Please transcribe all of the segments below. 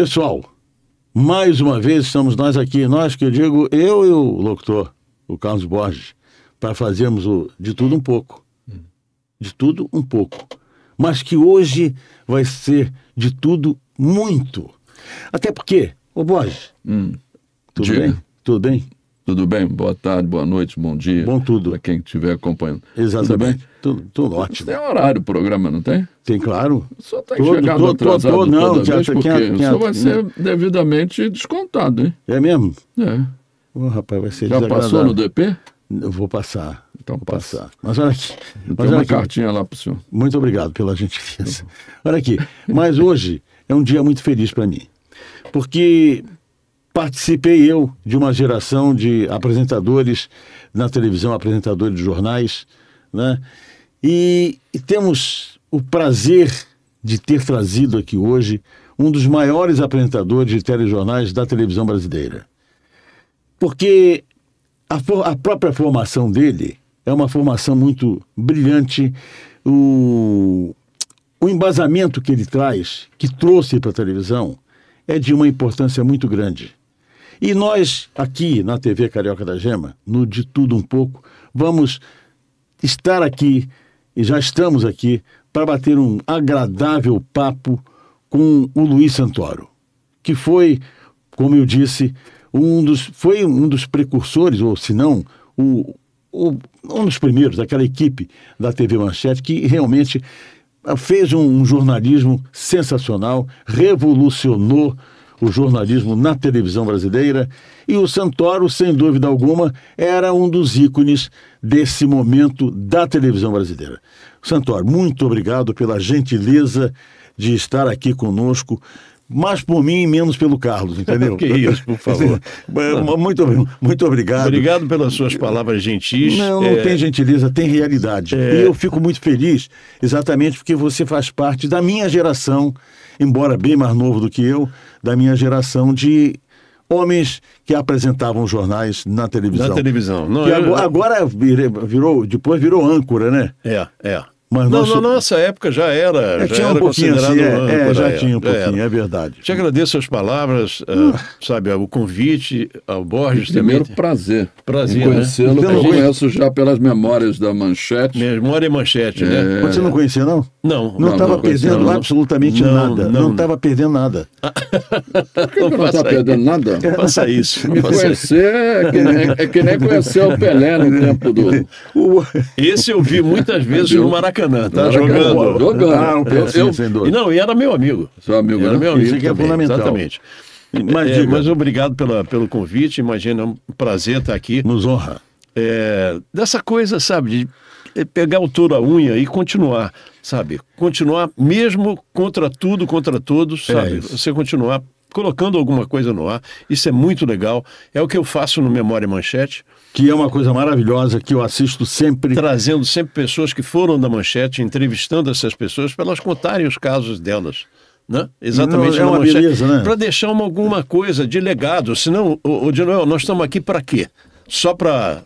Pessoal, mais uma vez estamos nós aqui, nós que eu digo, eu e o locutor, o Carlos Borges, para fazermos de tudo um pouco. De tudo um pouco. Mas que hoje vai ser de tudo muito. Até porque, ô Borges, tudo Diga. bem? Tudo bem? Tudo bem? Boa tarde, boa noite, bom dia. Bom tudo. Para quem estiver acompanhando. Exatamente. Tudo ótimo. Tem horário o programa, não tem? Tem, claro. Só tem chegado atrasado não, toda vez, porque só vai ser devidamente descontado, hein? É mesmo? É. Ô, rapaz, vai ser Já passou no DP? Eu vou passar. Então Vou passa. passar. Mas olha aqui. Tem uma cartinha lá para o senhor. Muito obrigado pela gentileza. Olha aqui. Mas hoje é um dia muito feliz para mim. Porque participei eu de uma geração de apresentadores na televisão, apresentadores de jornais, né? E temos o prazer de ter trazido aqui hoje um dos maiores apresentadores de telejornais da televisão brasileira. Porque a própria formação dele é uma formação muito brilhante, o embasamento que ele traz, que trouxe para a televisão, é de uma importância muito grande. E nós, aqui na TV Carioca da Gema, no De Tudo Um Pouco, vamos estar aqui, e já estamos aqui, para bater um agradável papo com o Luiz Santoro, que foi, como eu disse, foi um dos precursores, ou se não, um dos primeiros daquela equipe da TV Manchete, que realmente fez um jornalismo sensacional, revolucionou o jornalismo na televisão brasileira, e o Santoro, sem dúvida alguma, era um dos ícones desse momento da televisão brasileira. Santoro, muito obrigado pela gentileza de estar aqui conosco, mais por mim e menos pelo Carlos, entendeu? Que isso, por favor. Muito obrigado. Obrigado pelas suas palavras gentis. Não tem gentileza, tem realidade. E eu fico muito feliz exatamente porque você faz parte da minha geração, embora bem mais novo do que eu, da minha geração de homens que apresentavam jornais na televisão. Na televisão. Não, agora depois virou âncora, né? É. Mas na nossa época já era, tinha um pouquinho assim, tinha um pouquinho, é verdade. Te agradeço as palavras, sabe, o convite ao Borges Primeiro, também. prazer Prazer, conhecê-lo, né? eu conheço já pelas memórias da Manchete. Memória e Manchete, né? Você não conhecia, não? Não estava perdendo absolutamente nada. Não estava perdendo nada. Por que não está perdendo nada? Não faça isso. Me conhecer é que nem conhecer o Pelé no tempo do... Esse eu vi muitas vezes no Maracanã. Tá Jogando. E era meu amigo. Seu amigo, era né? meu amigo. Isso aqui é fundamental. Exatamente. Mas obrigado pelo convite. Imagina, é um prazer estar aqui. Nos honra. Dessa coisa, sabe, de pegar o touro à unha e continuar, sabe? Continuar mesmo contra tudo, contra todos, sabe? Você continuar colocando alguma coisa no ar. Isso é muito legal. É o que eu faço no Memória e Manchete. Que é uma coisa maravilhosa, que eu assisto sempre. Trazendo sempre pessoas que foram da Manchete, entrevistando essas pessoas para elas contarem os casos delas. Né? Exatamente. É uma beleza, né? Para deixar alguma coisa de legado. Senão, de novo, nós estamos aqui para quê? Só para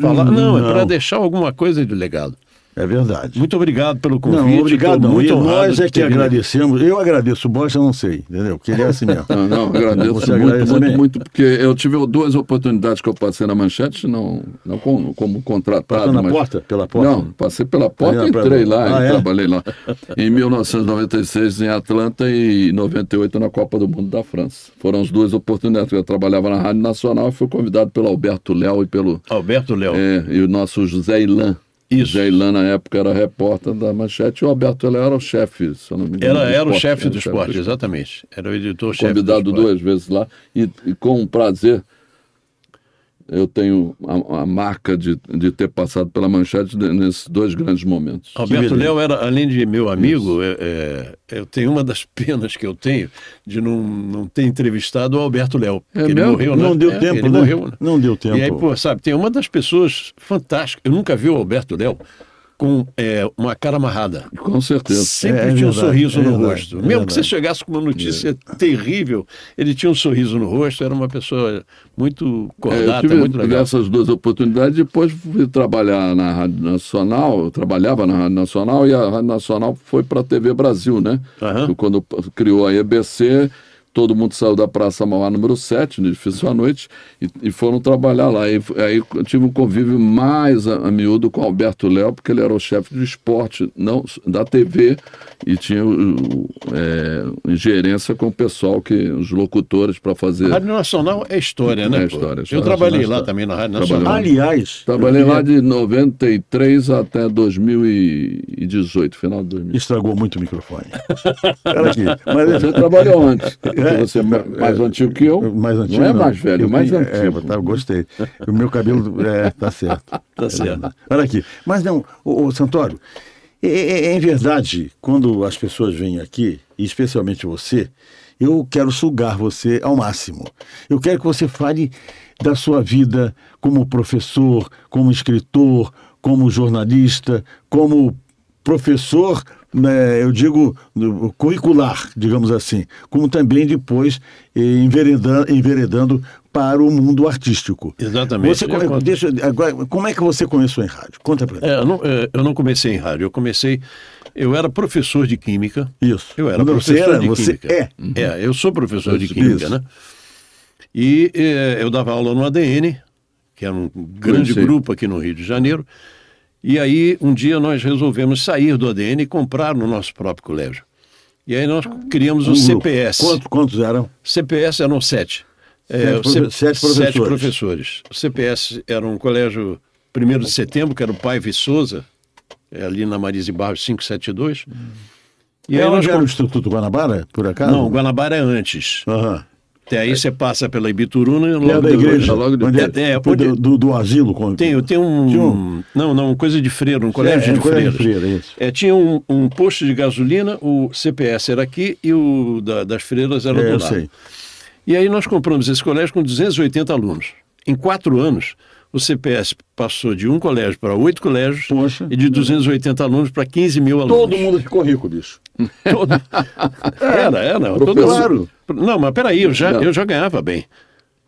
falar? Não, é para deixar alguma coisa de legado. É verdade. Muito obrigado pelo convite. Não, obrigado não. Muito nós é que agradecemos. Eu agradeço o Borges, eu não sei, entendeu? Porque ele é assim mesmo. Não, agradeço muito, porque eu tive duas oportunidades que eu passei na Manchete, não como contratado. Passou pela porta? Não, passei pela porta e entrei lá e trabalhei lá. Em 1996 em Atlanta e 98 na Copa do Mundo da França. Foram as duas oportunidades. Eu trabalhava na Rádio Nacional e fui convidado pelo Alberto Léo e pelo... Alberto Léo. E o nosso José Ilan. Isso. José Ilan, na época, era repórter da Manchete e o Alberto Léo era o chefe, se eu não me engano. Era o chefe do esporte, exatamente. Era o editor-chefe. Convidado duas vezes lá e com prazer eu tenho a marca de ter passado pela Manchete nesses dois grandes momentos. Alberto Léo era, além de meu amigo, eu tenho uma das penas que eu tenho de não ter entrevistado o Alberto Léo. Ele morreu, né? Não deu tempo, ele né? morreu, né? Não deu tempo. E aí, sabe, tem uma das pessoas fantásticas. Eu nunca vi o Alberto Léo com uma cara amarrada. Com certeza. Sempre tinha um sorriso no rosto. Mesmo que você chegasse com uma notícia terrível, ele tinha um sorriso no rosto, era uma pessoa muito cordata, muito legal. Essas duas oportunidades, depois fui trabalhar na Rádio Nacional, eu trabalhava na Rádio Nacional e a Rádio Nacional foi para a TV Brasil, né? Quando criou a EBC, todo mundo saiu da Praça Mauá número 7, no edifício à noite, e foram trabalhar lá. Aí eu tive um convívio mais a miúdo com Alberto Léo, porque ele era o chefe de esporte da TV e tinha gerência com o pessoal, os locutores para fazer... A Rádio Nacional é história, né? É história. Eu trabalhei lá também na Rádio Nacional. Aliás... Trabalhei lá de 93 até 2018, final de 2018. Estragou muito o microfone. Olha aqui. Mas você trabalhou antes. Você é mais antigo que eu. Mais antigo, não é mais velho, mais antigo. Gostei. O meu cabelo tá certo. Tá certo. Olha aqui. Mas não, ô Santoro, é verdade, quando as pessoas vêm aqui, e especialmente você, eu quero sugar você ao máximo. Eu quero que você fale da sua vida como professor, como escritor, como jornalista, como professor, né, eu digo curricular, digamos assim, como também depois enveredando para o mundo artístico. Exatamente. Agora, como é que você começou em rádio? Conta para mim. Eu não comecei em rádio, eu era professor de química. Isso. Eu era professor de química. Você eu sou professor de química, né? E eu dava aula no ADN, que era um grande grupo aqui no Rio de Janeiro. E aí, um dia nós resolvemos sair do ADN e comprar no nosso próprio colégio. E aí nós criamos o CPS. Quantos eram? CPS eram 7. 7 professores. O CPS era um colégio 1º de setembro, que era o Paiva e Souza, ali na Marise Barros 572. E aí nós era o Instituto Guanabara, por acaso? Não, Guanabara é antes. Aham. Até aí você passa pela Ibituruna e logo da igreja, do asilo. Tem uma coisa de freira, um colégio de freiras. Tinha um posto de gasolina, o CPS era aqui e o das freiras era do lado. Sei. E aí nós compramos esse colégio com 280 alunos. Em 4 anos, o CPS passou de um colégio para 8 colégios. Poxa. E de 280 alunos para 15 mil alunos. Todo mundo ficou rico, bicho. Claro. Não, mas peraí, eu já ganhava bem.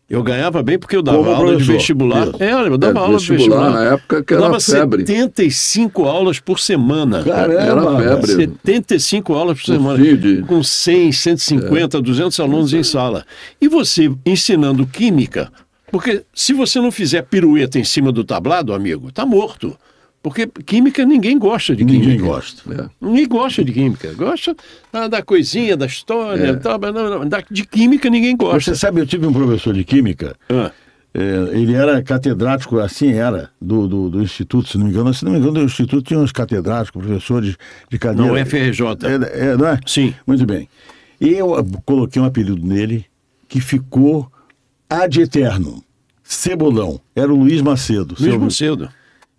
Eu ganhava bem porque eu dava aula de vestibular. Eu dava aula de vestibular. Na época que era febre. 75 aulas por semana. Caramba, era febre. 75 aulas por semana. Com 100, 150, 200 alunos em sala. E você ensinando química, porque se você não fizer pirueta em cima do tablado, amigo, tá morto. Porque química, ninguém gosta de química. Ninguém gosta. Ninguém gosta de química. Gosta da coisinha, da história, de química ninguém gosta. Você sabe, eu tive um professor de química, ele era catedrático, assim era, do Instituto, se não me engano. Se não me engano, o Instituto tinha uns catedráticos, professores de cadeira. Não, FRJ. Não é? Sim. Muito bem. E eu coloquei um apelido nele que ficou ad eterno. Cebolão. Era o Luiz Macedo. Luiz Macedo.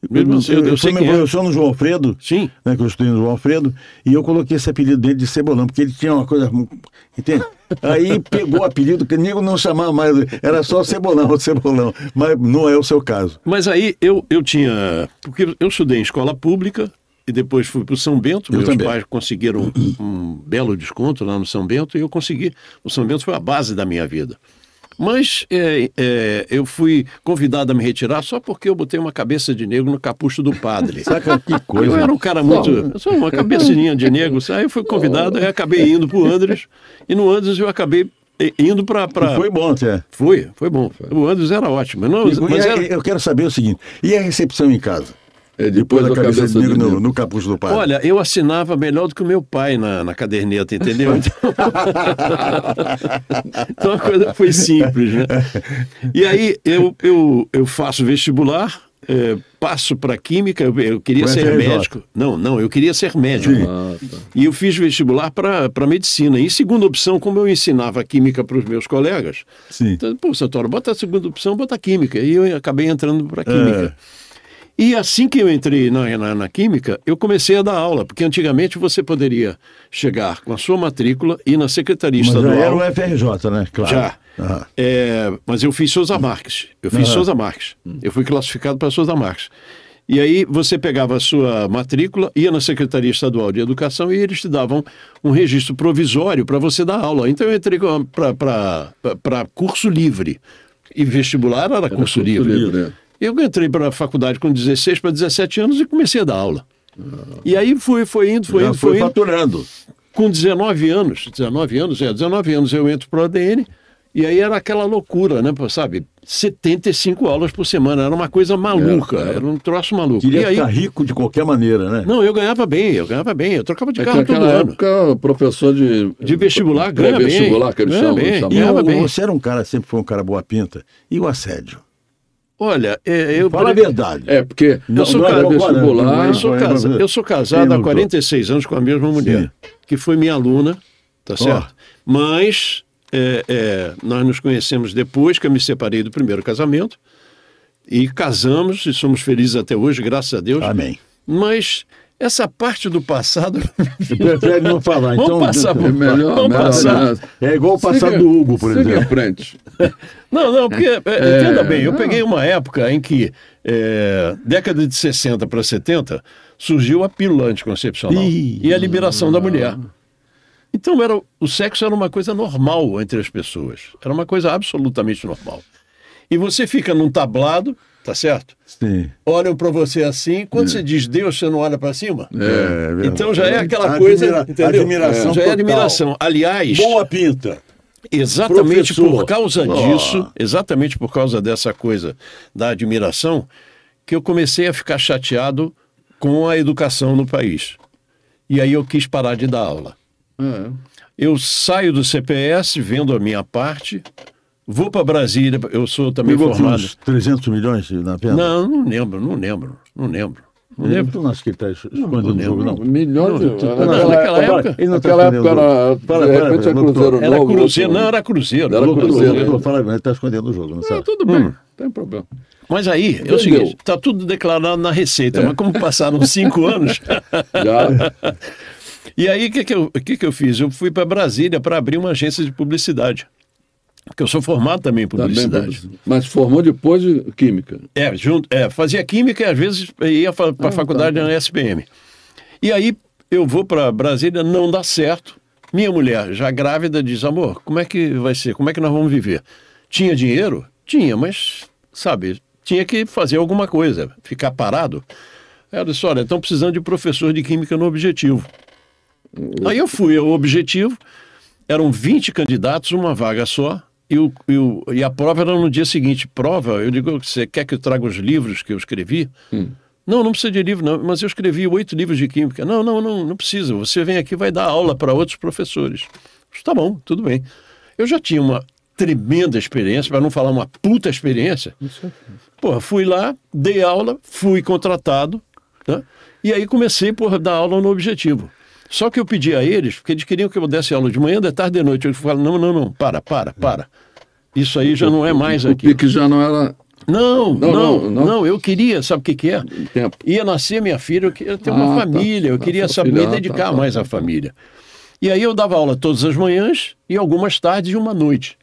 Eu fui meu professor no João Alfredo, sim, né, que eu estudei no João Alfredo, e eu coloquei esse apelido dele de Cebolão, porque ele tinha uma coisa, entende? Aí pegou o apelido, que o nego não chamava mais, era só Cebolão, mas não é o seu caso. Mas aí eu tinha, porque eu estudei em escola pública, e depois fui para o São Bento, meus pais conseguiram um belo desconto lá no São Bento, e eu consegui, o São Bento foi a base da minha vida. Mas eu fui convidado a me retirar só porque eu botei uma cabeça de negro no capucho do padre. Saca que coisa. Eu era um cara muito... Só uma cabecinha de negro. Aí eu fui convidado e acabei indo para o Andres. E no Andres eu acabei indo para... Foi bom, até. Foi bom. O Andres era ótimo. Eu quero saber o seguinte, e a recepção em casa? Depois da cabeça de negro no capucho do padre. Olha, eu assinava melhor do que o meu pai na caderneta, entendeu? Então a coisa foi simples, né? E aí eu faço vestibular, passo para química, eu queria ser médico. Não, eu queria ser médico. E eu fiz vestibular para medicina. E segunda opção, como eu ensinava química para os meus colegas, então, pô, Santoro, bota a segunda opção, bota a química. E eu acabei entrando para química. E assim que eu entrei na química, eu comecei a dar aula, porque antigamente você poderia chegar com a sua matrícula e ir na Secretaria Estadual. Mas já era o FRJ, né? Claro. Já. Mas eu fiz Souza Marques. Eu fui classificado para Souza Marques. E aí você pegava a sua matrícula, ia na Secretaria Estadual de Educação e eles te davam um registro provisório para você dar aula. Então eu entrei para curso livre. E vestibular era curso livre. Eu entrei para a faculdade com 16 para 17 anos e comecei a dar aula. E aí foi indo. Faturando. com 19 anos eu entro para o ADN, e aí era aquela loucura, né, sabe? 75 aulas por semana, era uma coisa maluca, era um troço maluco. Queria e aí, ficar rico de qualquer maneira, né? Não, eu ganhava bem, eu trocava de carro todo ano. Época, professor de vestibular ganha bem. Vestibular, que eles chamam. Você era sempre foi um cara boa pinta. E o assédio? Olha, fala a verdade. Porque eu sou casado há 46 anos com a mesma mulher, que foi minha aluna, tá certo? Mas nós nos conhecemos depois que eu me separei do primeiro casamento e casamos e somos felizes até hoje, graças a Deus. Amém. Mas essa parte do passado... Você prefere não falar. Vamos passar. É igual o passado do Hugo, por exemplo. Frente. Não, porque, entenda bem, eu peguei uma época em que, década de 60 para 70, surgiu a pílula anticoncepcional e a liberação da mulher. Então, o sexo era uma coisa normal entre as pessoas. Era uma coisa absolutamente normal. E você fica num tablado, tá certo? Sim. Olham para você assim, quando você diz Deus, você não olha para cima? Então já é aquela coisa, entendeu? Admiração já total. é admiração. Aliás... Boa pinta. Exatamente por causa disso, exatamente por causa dessa coisa da admiração, que eu comecei a ficar chateado com a educação no país. E aí eu quis parar de dar aula. Eu saio do CPS, vendo a minha parte, vou para Brasília, eu sou também formado... Uns 300 milhões na pena? Não lembro. Tu não acha que ele está escondendo o jogo, não? Milhões naquela época. Naquela época era Cruzeiro. Era Cruzeiro. Ele está escondendo o jogo, não sabe? Tudo bem, não tem problema. Mas aí, é o seguinte, está tudo declarado na Receita, mas como passaram 5 anos... Já. E aí, o que eu fiz? Eu fui para Brasília para abrir uma agência de publicidade. Porque eu sou formado também em publicidade. Mas formou depois de Química? Fazia Química e às vezes ia para a faculdade na SPM. E aí eu vou para Brasília, não dá certo. Minha mulher, já grávida, diz, amor, como é que vai ser? Como é que nós vamos viver? Tinha dinheiro? Tinha, mas, sabe, tinha que fazer alguma coisa, ficar parado. Ela disse, olha, estão precisando de professor de Química no Objetivo. Aí eu fui ao Objetivo, eram 20 candidatos, uma vaga só, e a prova era no dia seguinte. Eu digo, você quer que eu traga os livros que eu escrevi? Não precisa de livro, não, mas eu escrevi 8 livros de Química. Não precisa, você vem aqui e vai dar aula para outros professores. Tá bom, tudo bem. Eu já tinha uma tremenda experiência, para não falar uma puta experiência. Fui lá, dei aula, fui contratado, né? E aí comecei a dar aula no Objetivo. Só que eu pedi a eles, porque eles queriam que eu desse aula de manhã, de tarde, de noite. Eu falei, não, para. Isso aí já não é mais aqui. O pique já não era... Não, eu queria, sabe o que é? Tempo. Ia nascer minha filha, eu queria ter uma família, eu queria me dedicar mais à família. E aí eu dava aula todas as manhãs e algumas tardes e uma noite.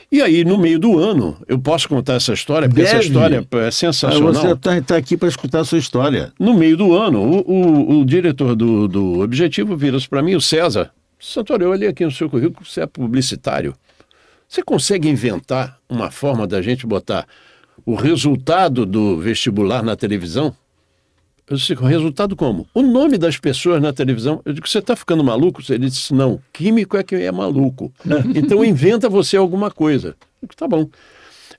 E aí, no meio do ano, eu posso contar essa história, porque essa história é sensacional. Você está aqui para escutar a sua história. No meio do ano, o diretor do Objetivo vira-se para mim, o César. Santoro, eu olhei aqui no seu currículo, você é publicitário. Você consegue inventar uma forma da gente botar o resultado do vestibular na televisão? Eu disse, o resultado como? O nome das pessoas na televisão. Eu digo, você está ficando maluco? Ele disse, não, químico é quem é maluco. Então inventa você alguma coisa. Eu digo, tá bom.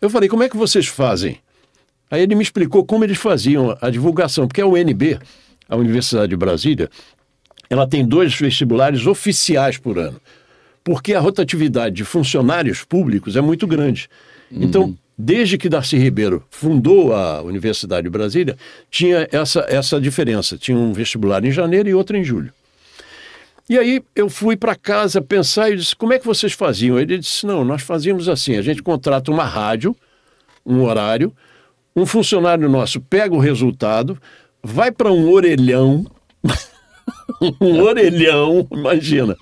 Eu falei, como é que vocês fazem? Aí ele me explicou como eles faziam a divulgação, porque a UNB, a Universidade de Brasília, ela tem 2 vestibulares oficiais por ano, porque a rotatividade de funcionários públicos é muito grande. Então, desde que Darcy Ribeiro fundou a Universidade de Brasília, tinha essa diferença. Tinha um vestibular em janeiro e outro em julho. E aí eu fui para casa pensar e disse, como é que vocês faziam? Ele disse, não, nós fazíamos assim, a gente contrata uma rádio, um horário, um funcionário nosso pega o resultado, vai para um orelhão, um orelhão, imagina,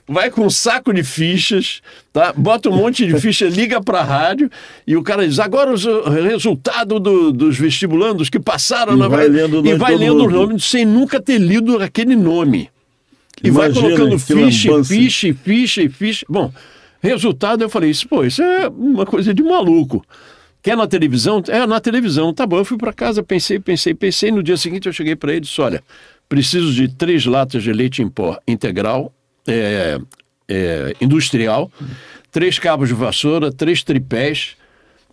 vai com um saco de fichas, tá? Bota um monte de ficha, liga para a rádio e o cara diz, agora o resultado dos vestibulandos que passaram na vai lendo e vai lendo o nome sem nunca ter lido aquele nome. E imagina, vai colocando ficha. Bom, resultado eu falei, isso é uma coisa de maluco. Quer na televisão? Na televisão. Tá bom, eu fui para casa, pensei. No dia seguinte eu cheguei para ele e disse, olha, preciso de 3 latas de leite em pó integral industrial, 3 cabos de vassoura, 3 tripés,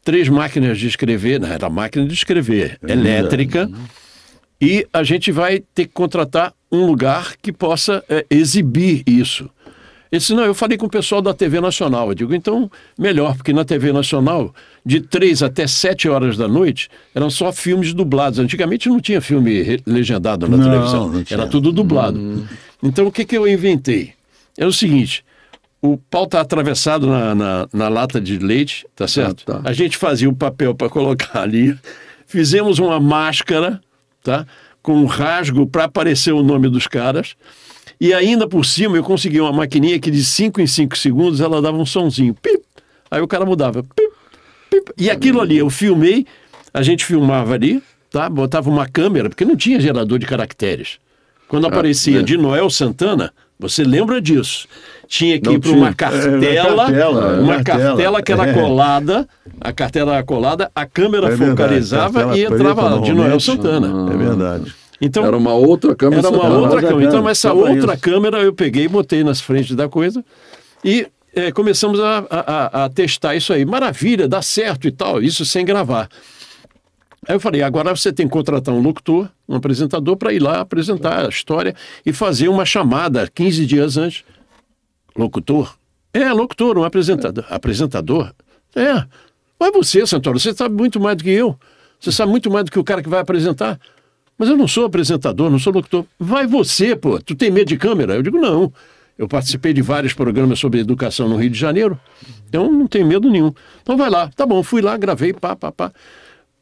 3 máquinas de escrever, não era máquina de escrever, elétrica, e a gente vai ter que contratar um lugar que possa exibir isso. Ele disse, não, eu falei com o pessoal da TV Nacional. Eu digo, então, melhor, porque na TV Nacional, de 3 até 7 horas da noite, eram só filmes dublados. Antigamente não tinha filme legendado na televisão, era tudo dublado. Então, o que eu inventei? É o seguinte, o pau está atravessado na lata de leite, tá certo? Tá. A gente fazia o papel para colocar ali, fizemos uma máscara, tá? Com um rasgo para aparecer o nome dos caras, e ainda por cima eu consegui uma maquininha que de 5 em 5 segundos ela dava um sonzinho, pip, aí o cara mudava, pip, pip, e aquilo ali eu filmei, a gente filmava ali, tá? Botava uma câmera, porque não tinha gerador de caracteres. Quando aparecia de Noel Santana, você lembra disso? Tinha que ir para uma cartela que era colada, a cartela era colada, a câmera focalizava e entrava lá, de Noel Santana. É verdade. Então, era uma outra câmera. Era uma outra câmera. Então, essa outra câmera eu peguei, botei nas frentes da coisa e começamos a testar isso aí. Maravilha, dá certo e tal, isso sem gravar. Aí eu falei, agora você tem que contratar um locutor, um apresentador, para ir lá apresentar a história e fazer uma chamada 15 dias antes. Locutor? Locutor, um apresentador. Apresentador? Mas você, Santoro, você sabe muito mais do que eu. Você sabe muito mais do que o cara que vai apresentar. Mas eu não sou apresentador, não sou locutor. Vai você, pô. Tu tem medo de câmera? Eu digo, não. Eu participei de vários programas sobre educação no Rio de Janeiro, então não tenho medo nenhum. Então vai lá. Tá bom, fui lá, gravei,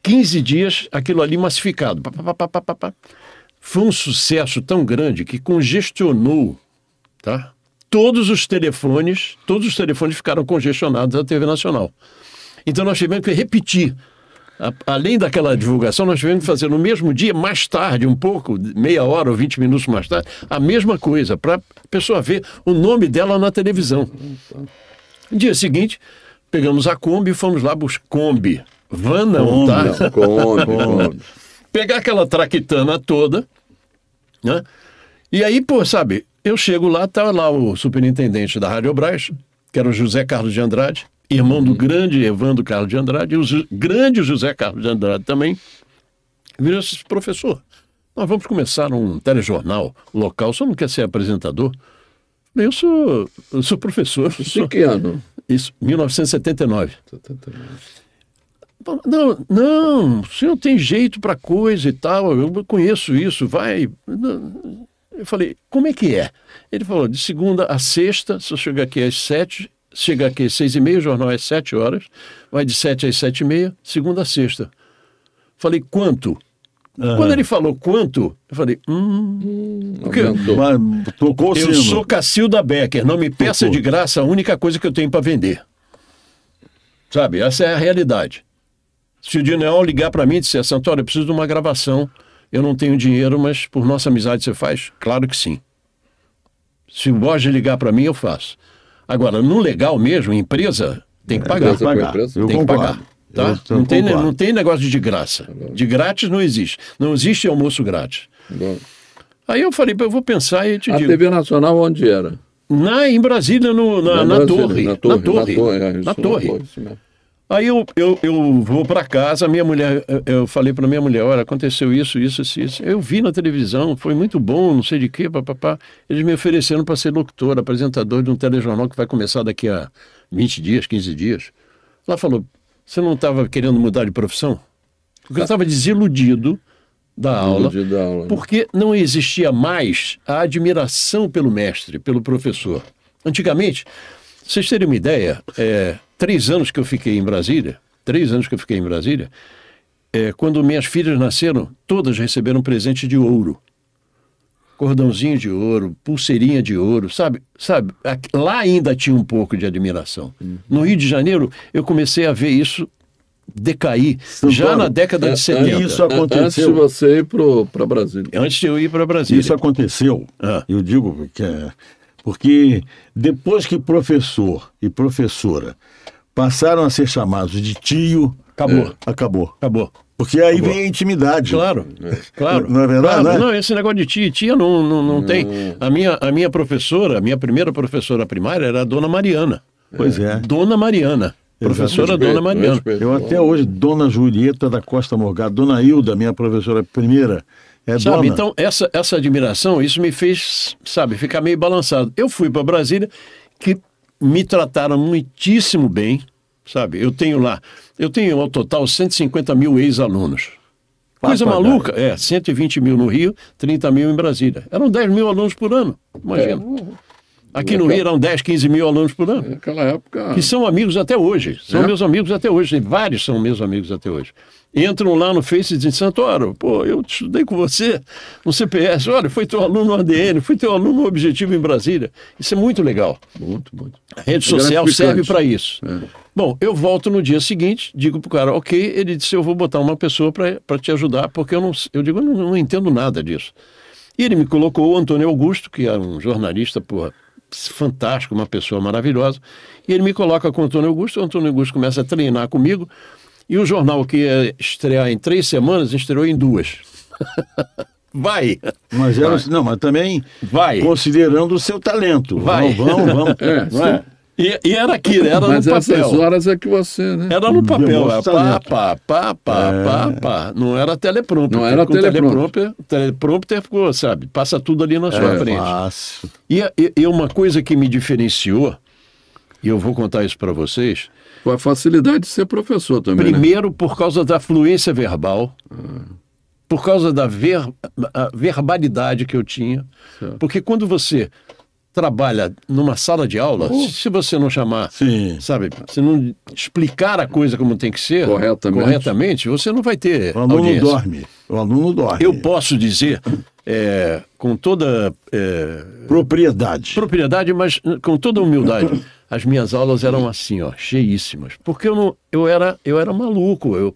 15 dias, aquilo ali massificado. Foi um sucesso tão grande que congestionou, tá? Todos os telefones ficaram congestionados da TV Nacional. Então nós tivemos que repetir. Além daquela divulgação, nós tivemos que fazer no mesmo dia, mais tarde, um pouco, meia hora ou 20 minutos mais tarde, a mesma coisa, para a pessoa ver o nome dela na televisão. No dia seguinte, pegamos a Kombi e fomos lá buscar Kombi. Van não, tá? Kombi. Pegar aquela traquitana toda, né? E aí, pô, sabe, eu chego lá, tá lá o superintendente da Rádio Brás, que era o José Carlos de Andrade, irmão do grande Evandro Carlos de Andrade, e o grande José Carlos de Andrade também, virou esse professor. Nós vamos começar um telejornal local, só não quer ser apresentador? Eu sou professor. Isso que ano? Isso, 1979. Não, o senhor tem jeito para coisa e tal, eu conheço isso, vai. Eu falei, como é que é? Ele falou, de segunda a sexta, se eu chegar aqui às 7, chega aqui às 6h30, o jornal é 7 horas, vai de 7 às 7h30, segunda a sexta. Falei, quanto? Quando ele falou quanto, eu falei, eu sou Cacilda Becker, não me peça de graça a única coisa que eu tenho para vender. Sabe, essa é a realidade. Se o Dineol ligar para mim e disser, Santoro, eu preciso de uma gravação, eu não tenho dinheiro, mas por nossa amizade você faz? Claro que sim. Se o Borges ligar para mim, eu faço. Agora, no legal mesmo, empresa, tem que pagar. Tem que pagar. Tá? Não tem negócio de graça. De grátis não existe. Não existe almoço grátis. Aí eu falei, eu vou pensar e te digo. A TV Nacional onde era? Em Brasília, na Torre. Na Torre. Aí eu vou para casa, eu falei para minha mulher, olha, aconteceu isso. Eu vi na televisão, foi muito bom, não sei de quê, papapá. Eles me ofereceram para ser locutor, apresentador de um telejornal que vai começar daqui a 20 dias, 15 dias. Ela falou, você não estava querendo mudar de profissão? Porque eu estava desiludido da aula, porque não existia mais a admiração pelo mestre, pelo professor. Antigamente, vocês terem uma ideia, 3 anos que eu fiquei em Brasília, quando minhas filhas nasceram, todas receberam presente de ouro. Cordãozinho de ouro, pulseirinha de ouro, sabe? Lá ainda tinha um pouco de admiração. No Rio de Janeiro, eu comecei a ver isso decair, já na década de 70. Isso aconteceu. Antes de você ir para Brasília. Antes de eu ir para Brasília. Isso aconteceu, eu digo porque depois que professor e professora passaram a ser chamados de tio, acabou. Porque aí vem a intimidade. Claro, claro. Não é verdade? Claro, né? não, esse negócio de tia não tem. A minha professora, a minha primeira professora primária era a Dona Mariana. Pois é. Dona Mariana. Professora Dona Mariana. Eu até hoje, Dona Julieta da Costa Morgado, Dona Hilda, minha professora primeira, Sabe, dona. então essa admiração, isso me fez, sabe, ficar meio balançado. Eu fui para Brasília, que me trataram muitíssimo bem, sabe? Eu tenho ao total 150 mil ex-alunos. Coisa maluca, 120 mil no Rio, 30 mil em Brasília. Eram 10 mil alunos por ano, imagina. Aqui no Rio eram 10, 15 mil alunos por ano. Naquela época... Que são amigos até hoje. São meus amigos até hoje. Vários são meus amigos até hoje. Entram lá no Face e dizem, Santoro, pô, eu estudei com você no CPS. Olha, foi teu aluno no ADN, fui teu aluno no Objetivo em Brasília. Isso é muito legal. Muito, muito. A rede social serve para isso. Bom, eu volto no dia seguinte, digo pro cara, ok, ele disse, eu vou botar uma pessoa para te ajudar, porque eu digo, eu não entendo nada disso. E ele me colocou o Antônio Augusto, que é um jornalista, porra, fantástico, uma pessoa maravilhosa, e ele me coloca com o Antônio Augusto começa a treinar comigo, e o jornal que ia estrear em 3 semanas, estreou em 2. Vai! Mas mas também considerando o seu talento. Vai! Vamos. Não é? E era aquilo, era mas no papel. Mas essas horas é que você, né? Era no papel, pá. Não era teleprompter. Não era teleprompter. Teleprompter ficou, sabe, passa tudo ali na sua frente. Fácil. E uma coisa que me diferenciou, e eu vou contar isso para vocês... Foi a facilidade de ser professor também, Primeiro, por causa da fluência verbal, por causa da verbalidade que eu tinha. Certo. Porque quando você trabalha numa sala de aula, se você não chamar, sabe, se não explicar a coisa como tem que ser corretamente, você não vai ter audiência. O aluno dorme. Eu posso dizer, com toda... propriedade, mas com toda humildade, as minhas aulas eram assim, ó, cheíssimas. Porque eu era maluco,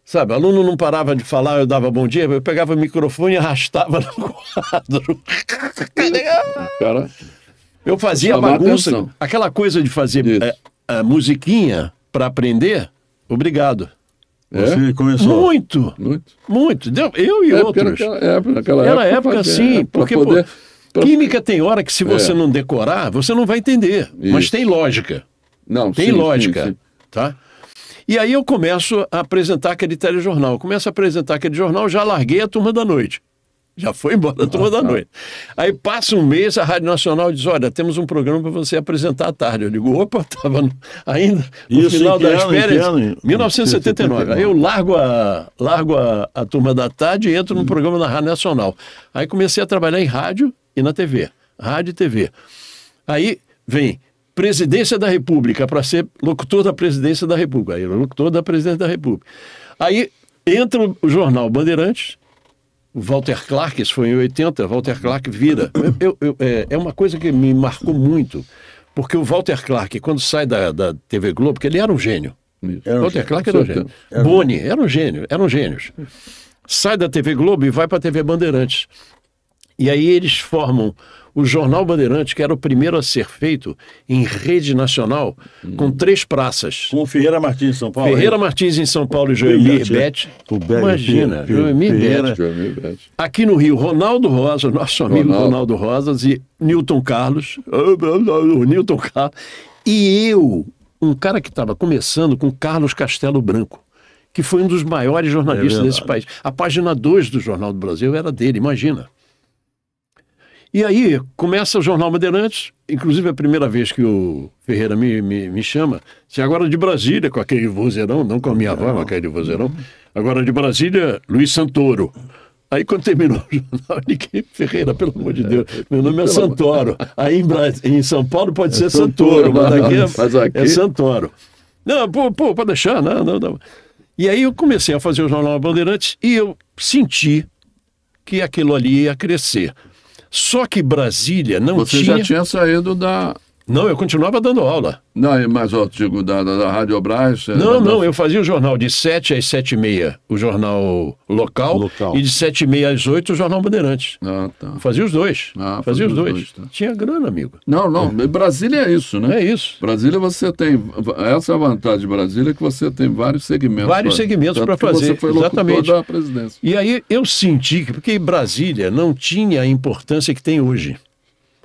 sabe, aluno não parava de falar, eu dava bom dia, eu pegava o microfone e arrastava no quadro. Cara, eu fazia bagunça, aquela coisa de fazer a musiquinha para aprender, obrigado. Você começou? Muito. Eu e outros. Naquela época sim, porque química tem hora que se você não decorar, você não vai entender, mas tem lógica. Tem lógica, tá? E aí eu começo a apresentar aquele telejornal. Já larguei a Turma da Noite. Já foi embora a Turma da Noite. Aí passa um mês, a Rádio Nacional diz, olha, temos um programa para você apresentar à tarde. Eu digo, opa, estava ainda no final das férias, 1979. Aí eu largo a Turma da Tarde e entro no programa da Rádio Nacional. Aí comecei a trabalhar em rádio e na TV. Rádio e TV. Aí vem Presidência da República, para ser locutor da Presidência da República. Aí locutor da Presidência da República. Aí entra o jornal Bandeirantes, o Walter Clark, isso foi em 80, Walter Clark vira. É uma coisa que me marcou muito, porque o Walter Clark, quando sai da TV Globo, porque ele era um gênio. Walter Clark era um gênio. Boni era um gênio, eram gênios. Sai da TV Globo e vai para a TV Bandeirantes. E aí eles formam o Jornal Bandeirantes, que era o primeiro a ser feito em rede nacional, com 3 praças. Com o Ferreira Martins em São Paulo. Ferreira Martins em São Paulo e Joemir Bete. Imagina, Joemir Bete. Aqui no Rio, Ronaldo Rosa, nosso amigo Ronaldo Rosas, e Newton Carlos. Newton Carlos. E eu, um cara que estava começando com Carlos Castelo Branco, que foi um dos maiores jornalistas desse país. A página 2 do Jornal do Brasil era dele, imagina. E aí começa o Jornal Bandeirantes, inclusive a primeira vez que o Ferreira me chama, se agora de Brasília, com aquele vozeirão, não com a minha voz, mas aquele vozeirão, agora de Brasília, Luiz Santoro. Aí quando terminou o jornal, ninguém, Ferreira, pelo amor de Deus, meu nome é Santoro. Aí em São Paulo pode ser Santoro, mas aqui é Santoro. Não, pode deixar, não. E aí eu comecei a fazer o Jornal Bandeirantes e eu senti que aquilo ali ia crescer. Só que Brasília não tinha... Você já tinha saído da Não, eu continuava dando aula. Não, mas eu digo da Rádio Brás... Não, eu fazia o jornal de 7 às 7h30, o jornal local. E de 7h30 às 8 o jornal Bandeirantes. Ah, tá. Fazia os dois. Fazia os dois. Tá. Tinha grana, amigo. Não, Brasília é isso, né? É isso. Brasília você tem... Essa é a vantagem de Brasília, que você tem vários segmentos. Vários segmentos para fazer, você foi exatamente. Da presidência. E aí eu senti que, porque Brasília não tinha a importância que tem hoje.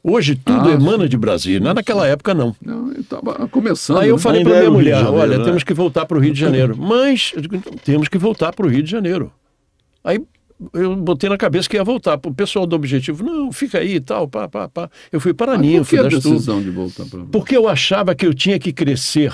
Hoje tudo emana de Brasília, não naquela época não. Não, eu estava começando. Aí eu falei para minha mulher, olha, temos que voltar para o Rio de Janeiro. Mas temos que voltar para o Rio de Janeiro. Aí eu botei na cabeça que ia voltar. O pessoal do Objetivo, não, fica aí e tal, pá. Eu fui para Ninho, fui das decisão de voltar para... Porque eu achava que eu tinha que crescer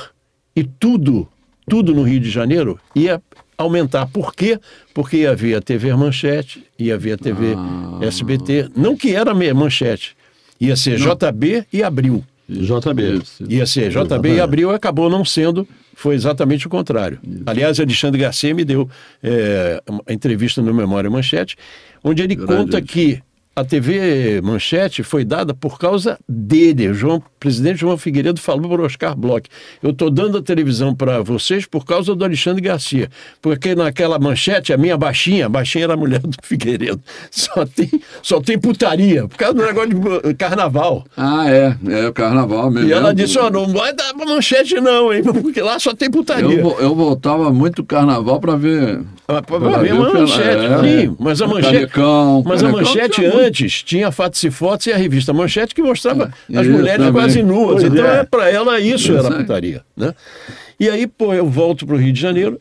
e tudo no Rio de Janeiro ia aumentar. Por quê? Porque ia haver a TV Manchete, ia haver a TV SBT, não que era Manchete. Ia ser JB e Abril. JB. Ia ser JB e Abril, acabou não sendo, foi exatamente o contrário. Aliás, Alexandre Garcia me deu uma entrevista no Memória Manchete, onde ele conta que a TV Manchete foi dada por causa dele. O presidente João Figueiredo falou para o Oscar Bloch, eu estou dando a televisão para vocês por causa do Alexandre Garcia, porque naquela Manchete, a minha baixinha era a mulher do Figueiredo, só tem putaria, por causa do negócio de carnaval. É o carnaval mesmo. E ela disse, não vai dar para Manchete não, hein, porque lá só tem putaria. Eu voltava muito carnaval para ver... Para ver Manchete, mas a Manchete antes tinha Fatos e Fotos e a revista Manchete que mostrava as mulheres também quase nuas. Então, para ela, isso era putaria. Né? E aí, eu volto para o Rio de Janeiro,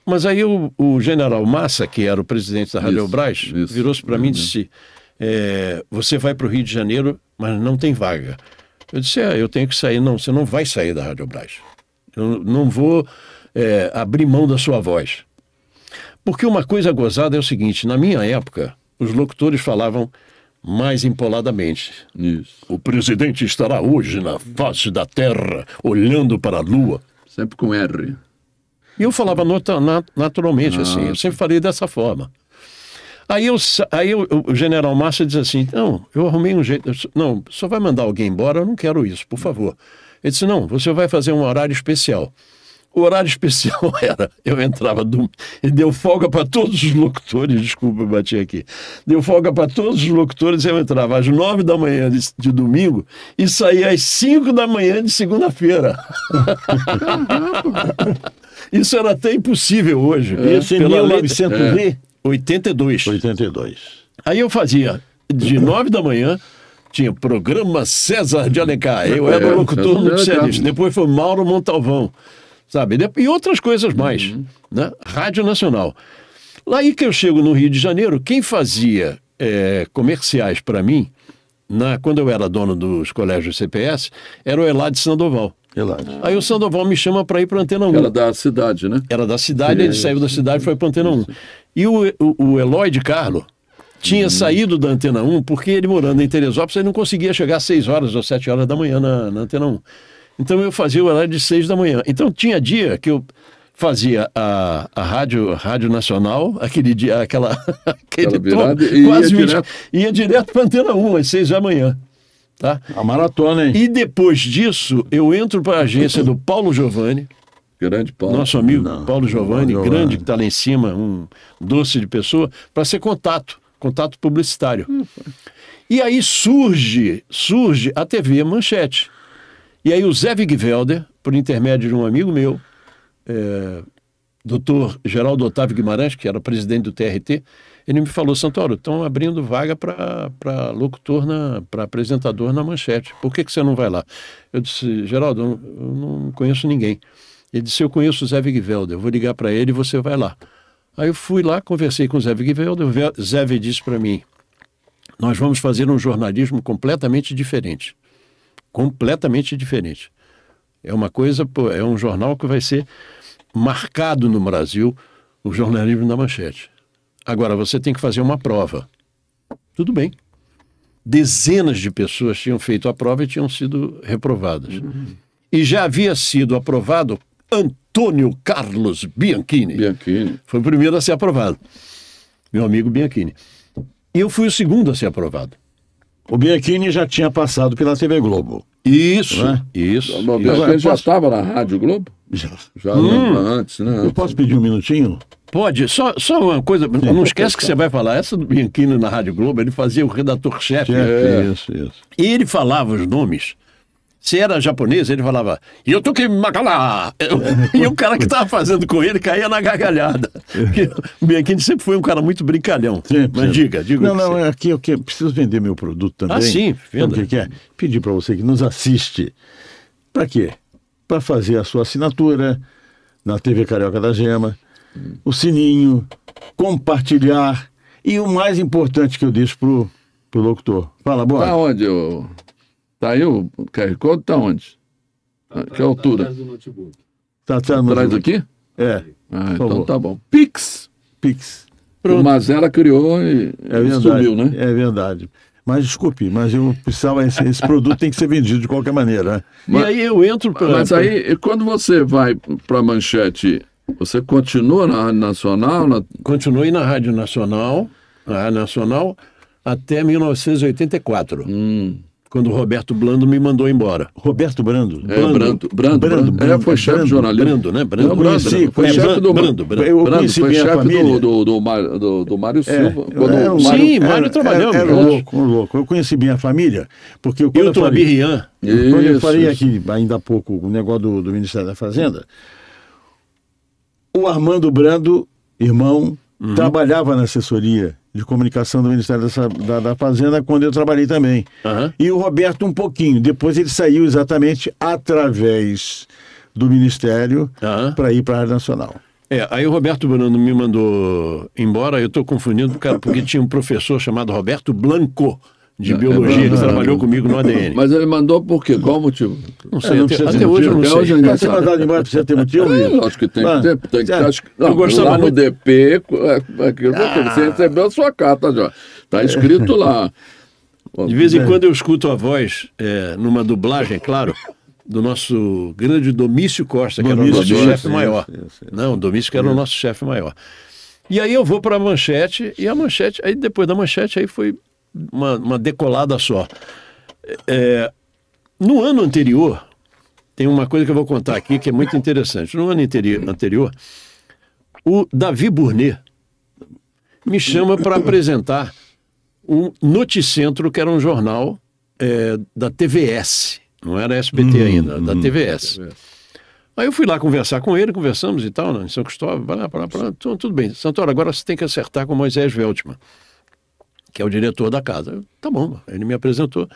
mas aí o general Massa, que era o presidente da Rádio Brás, virou-se para mim e disse, você vai para o Rio de Janeiro, mas não tem vaga. Eu disse, eu tenho que sair. Não, você não vai sair da Rádio Brás. Eu não vou abrir mão da sua voz. Porque uma coisa gozada é o seguinte, na minha época, os locutores falavam mais empoladamente. Isso. O presidente estará hoje na face da terra, olhando para a lua. Sempre com R. E eu falava naturalmente, assim, eu sempre falei dessa forma. Aí o general Massa diz assim, não, eu arrumei um jeito, não, só vai mandar alguém embora, eu não quero isso, por favor. Ele disse, não, você vai fazer um horário especial. O horário especial era, eu entrava, ele deu folga para todos os locutores, desculpa, eu bati aqui, deu folga para todos os locutores, eu entrava às 9 da manhã de domingo e saía às 5 da manhã de segunda-feira. Isso era até impossível hoje. Isso em 1982. Aí eu fazia de 9 da manhã, tinha programa César de Alencar, eu era o locutor noticialista, depois foi Mauro Montalvão. Sabe? E outras coisas mais, né? Rádio Nacional. Lá aí que eu chego no Rio de Janeiro, quem fazia comerciais para mim, quando eu era dono dos colégios CPS, era o Elade Sandoval. Aí o Sandoval me chama para ir para a Antena 1. Era da cidade, né? Era da cidade, ele saiu da cidade e foi para a Antena 1. E o Eloy de Carlo tinha saído da Antena 1 porque ele, morando em Teresópolis, ele não conseguia chegar às 6 horas ou 7 horas da manhã na Antena 1. Então eu fazia o horário de 6 da manhã. Então tinha dia que eu fazia a Rádio Nacional, aquele dia, aquele virada, quase ia direto para a Antena 1 às 6 da manhã. Tá? A maratona, hein? E depois disso, eu entro para a agência do Paulo Giovanni, grande Paulo. Nosso amigo Paulo Giovanni, grande, que está lá em cima, um doce de pessoa, para ser contato publicitário. E aí surge a TV Manchete. E aí o Zé Wigvelder, por intermédio de um amigo meu, doutor Geraldo Otávio Guimarães, que era presidente do TRT, ele me falou, Santoro, estão abrindo vaga para locutor, para apresentador na Manchete. Por que você não vai lá? Eu disse, Geraldo, eu não conheço ninguém. Ele disse, eu conheço o Zé Wigvelder, eu vou ligar para ele e você vai lá. Aí eu fui lá, conversei com o Zé Wigvelder, o Zé disse para mim, nós vamos fazer um jornalismo completamente diferente. Completamente diferente. É uma coisa, é um jornal que vai ser marcado no Brasil, o jornalismo da Manchete. Agora, você tem que fazer uma prova. Tudo bem. Dezenas de pessoas tinham feito a prova e tinham sido reprovadas. E já havia sido aprovado Antônio Carlos Bianchini. Foi o primeiro a ser aprovado. Meu amigo Bianchini. E eu fui o segundo a ser aprovado. O Bianchini já tinha passado pela TV Globo. Isso, né? Isso. Ele já estava na Rádio Globo? Já antes, né? Eu posso pedir um minutinho? Pode, só uma coisa, não esquece que você vai falar, essa do Bianchini na Rádio Globo, ele fazia o redator-chefe. Isso. E ele falava os nomes. Se era japonês, ele falava Yotoki Makala. E o cara que estava fazendo com ele caía na gargalhada. O Bianchini sempre foi um cara muito brincalhão. Mas diga. Não, é aqui eu preciso vender meu produto também. Ah, sim, venda. Sabe o que é? Pedir para você que nos assiste. Para quê? Para fazer a sua assinatura na TV Carioca da Gema, o sininho, compartilhar e o mais importante que eu deixo pro locutor. Fala, bora. Tá onde, Tá aí o QR Code? Tá onde? Que altura? Atrás do notebook. Tá atrás aqui? É. Então tá bom. Pix. Pronto. O Mazela criou e sumiu, né? É verdade. Mas desculpe, mas eu precisava, esse produto tem que ser vendido de qualquer maneira, né? E aí eu entro para... Mas aí, quando você vai para a Manchete, você continua na Rádio Nacional? Continuei na Rádio Nacional, até 1984. Quando o Roberto Blando me mandou embora. Roberto Brando? Brando. Foi chefe de jornalismo. Brando, né? Foi chefe do Brando. Eu conheci bem a família. do Mário Silva. Sim, Mário trabalhou. Era louco. Eu conheci bem a família, porque eu tô Abirrian. Quando eu falei aqui, ainda há pouco, o negócio do Ministério da Fazenda, o Armando Brando, irmão, trabalhava na assessoria de comunicação do Ministério da Fazenda quando eu trabalhei também. E o Roberto um pouquinho. Depois ele saiu exatamente através do Ministério para ir para a Rádio Nacional. Aí o Roberto Brando me mandou embora, eu estou confundindo, cara, porque tinha um professor chamado Roberto Blanco, de biologia, que trabalhou comigo no ADN. Mas ele mandou por quê? Qual o motivo? Não sei, até hoje eu não sei. Mas você mandado embora precisa ter motivo? Acho que tem que ter. Eu gostava lá no DP, você recebeu a sua carta já. Está escrito lá. De vez em quando eu escuto a voz, numa dublagem, claro, do nosso grande Domício Costa, que era o nosso chefe maior. Não, o Domício que era o nosso chefe maior. E aí eu vou para a Manchete, e a Manchete, aí depois da Manchete, aí foi uma decolada só. No ano anterior, tem uma coisa que eu vou contar aqui que é muito interessante. No ano anterior, o Davi Burnet me chama para apresentar o Noticentro, que era um jornal da TVS, não era SBT ainda, da TVS. Aí eu fui lá conversar com ele, conversamos e tal, em São Cristóvão, vai lá, tudo bem. Santoro, agora você tem que acertar com o Moisés Veltman, que é o diretor da casa. Tá bom, ele me apresentou.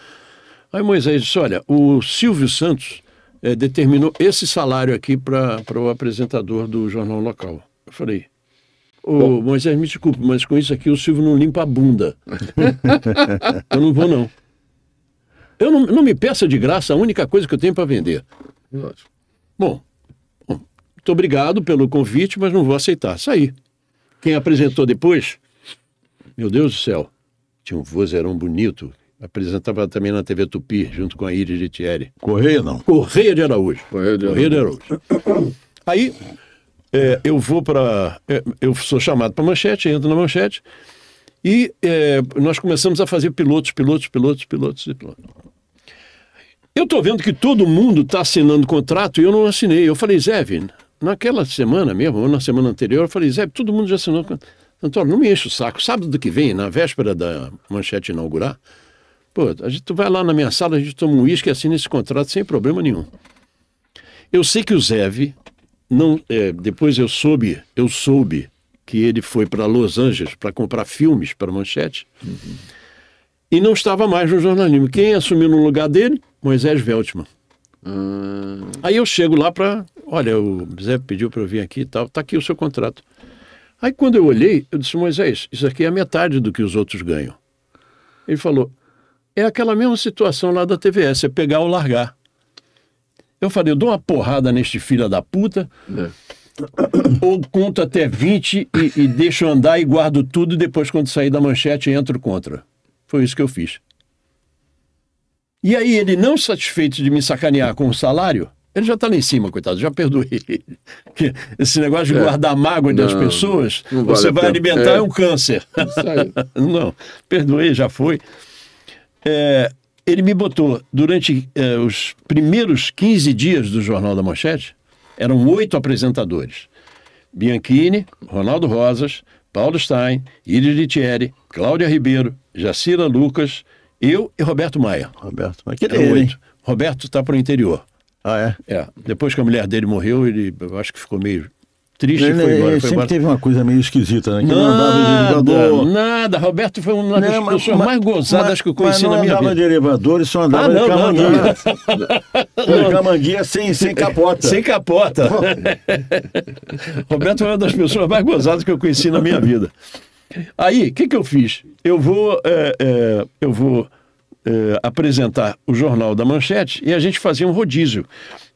Aí Moisés disse, olha, o Silvio Santos determinou esse salário aqui para o apresentador do jornal local. Eu falei, Moisés, me desculpe, mas com isso aqui o Silvio não limpa a bunda. Eu não vou, não. Eu não me peça de graça a única coisa que eu tenho para vender. Bom, muito obrigado pelo convite, mas não vou aceitar. Saí. Quem apresentou depois, meu Deus do céu, tinha um vozeirão bonito, apresentava também na TV Tupi, junto com a Iris de Thierry. Correia, não? Correia de Araújo. Correia de Araújo. Aí, eu vou para... eu sou chamado para a Manchete, entro na Manchete, e nós começamos a fazer pilotos. Eu estou vendo que todo mundo está assinando contrato e eu não assinei. Eu falei, Zé, naquela semana mesmo, ou na semana anterior, eu falei, Zé, todo mundo já assinou contrato. Antônio, não me enche o saco. Sábado que vem, na véspera da Manchete inaugurar, tu vai lá na minha sala, a gente toma um uísque e assina esse contrato sem problema nenhum. Eu sei que o Zé, depois eu soube que ele foi para Los Angeles para comprar filmes para a Manchete e não estava mais no jornalismo. Quem assumiu no lugar dele? Moisés Veltman. Aí eu chego lá olha, o Zé pediu para eu vir aqui e tal, tá aqui o seu contrato. Aí quando eu olhei, eu disse, Moisés, isso aqui é a metade do que os outros ganham. Ele falou, é aquela mesma situação lá da TVS, é pegar ou largar. Eu falei, eu dou uma porrada neste filho da puta, ou conto até 20 e deixo andar e guardo tudo, e depois quando sair da Manchete entro contra. Foi isso que eu fiz. E aí ele, não satisfeito de me sacanear com o salário, ele já está lá em cima, coitado, já perdoei ele. Esse negócio de guardar mágoa das pessoas, você vai alimentar um câncer. Não, perdoei, já foi. ele me botou durante os primeiros 15 dias do Jornal da Manchete, eram 8 apresentadores. Bianchini, Ronaldo Rosas, Paulo Stein, Iris Litieri, Cláudia Ribeiro, Jacira Lucas, eu e Roberto Maia. Roberto Maia. Que eram 8. Roberto está para o interior. Ah, é? É. Depois que a mulher dele morreu, eu acho que ficou meio triste. Ele sempre teve uma coisa meio esquisita, né? Que não andava de elevador. Nada. Roberto foi uma das pessoas mais gozadas que eu conheci na minha vida. Não andava de elevador, ele só andava de camanguia. Camanguia sem capota. Sem capota. Roberto foi uma das pessoas mais gozadas que eu conheci na minha vida. Aí, o que eu fiz? Eu vou apresentar o Jornal da Manchete e a gente fazia um rodízio.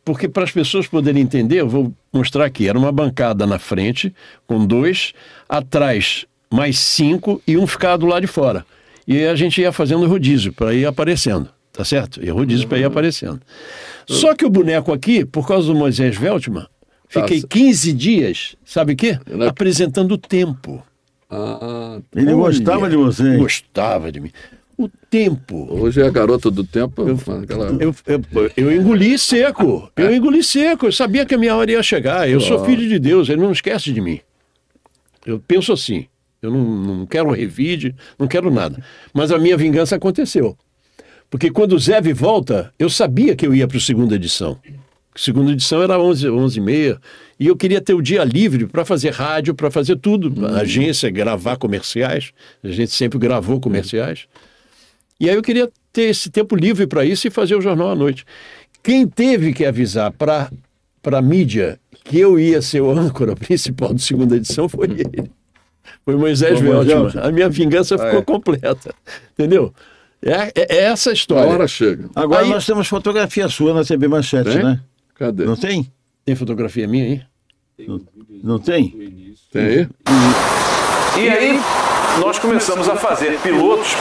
Porque para as pessoas poderem entender, eu vou mostrar aqui. Era uma bancada na frente, com 2, atrás mais 5 e um ficava do lado de fora. E aí a gente ia fazendo rodízio para ir aparecendo, tá certo? E rodízio para ir aparecendo. Só que o boneco aqui, por causa do Moisés Veltman, fiquei 15 dias, sabe o quê? Apresentando o tempo. Ele gostava de você, hein? Gostava de mim. O tempo. Hoje é a garota do tempo. Eu engoli seco. Eu engoli seco. Eu sabia que a minha hora ia chegar. Eu sou filho de Deus. Ele não esquece de mim. Eu penso assim. Eu não quero revide, não quero nada. Mas a minha vingança aconteceu. Porque quando o Zé volta, eu sabia que eu ia para a segunda edição. A segunda edição era 11h30. E eu queria ter o dia livre para fazer rádio, para fazer tudo. A agência, gravar comerciais. A gente sempre gravou comerciais. E aí eu queria ter esse tempo livre para isso e fazer o jornal à noite. Quem teve que avisar para a mídia que eu ia ser o âncora principal da segunda edição foi ele. Foi Moisés Veltman. A minha vingança ficou completa. Entendeu? É essa a história. A hora chega. Agora aí, nós temos fotografia sua na TV Manchete, né? Cadê? Não tem? Tem fotografia minha aí? Não tem? Tem. E aí nós começamos a fazer pilotos,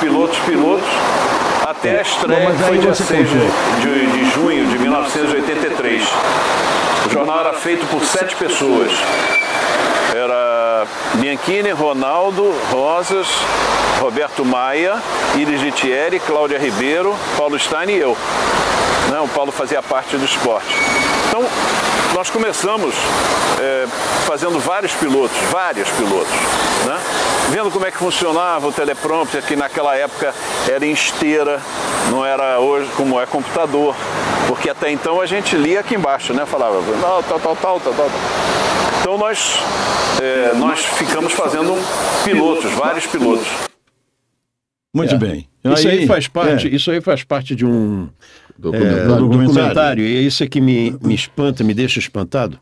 até a estreia, que foi dia 6 de junho de 1983. O jornal era feito por 7 pessoas. Era Bianchini, Ronaldo, Rosas, Roberto Maia, Iris Litieri, Cláudia Ribeiro, Paulo Stein e eu. O Paulo fazia parte do esporte. Então, nós começamos fazendo vários pilotos, né? Vendo como é que funcionava o teleprompter, que naquela época era em esteira, não era hoje como é computador, porque até então a gente lia aqui embaixo, né? Falava, tal. Então nós ficamos fazendo pilotos, vários pilotos. Muito bem. Isso aí faz parte de um documentário, e é isso que me espanta, me deixa espantado,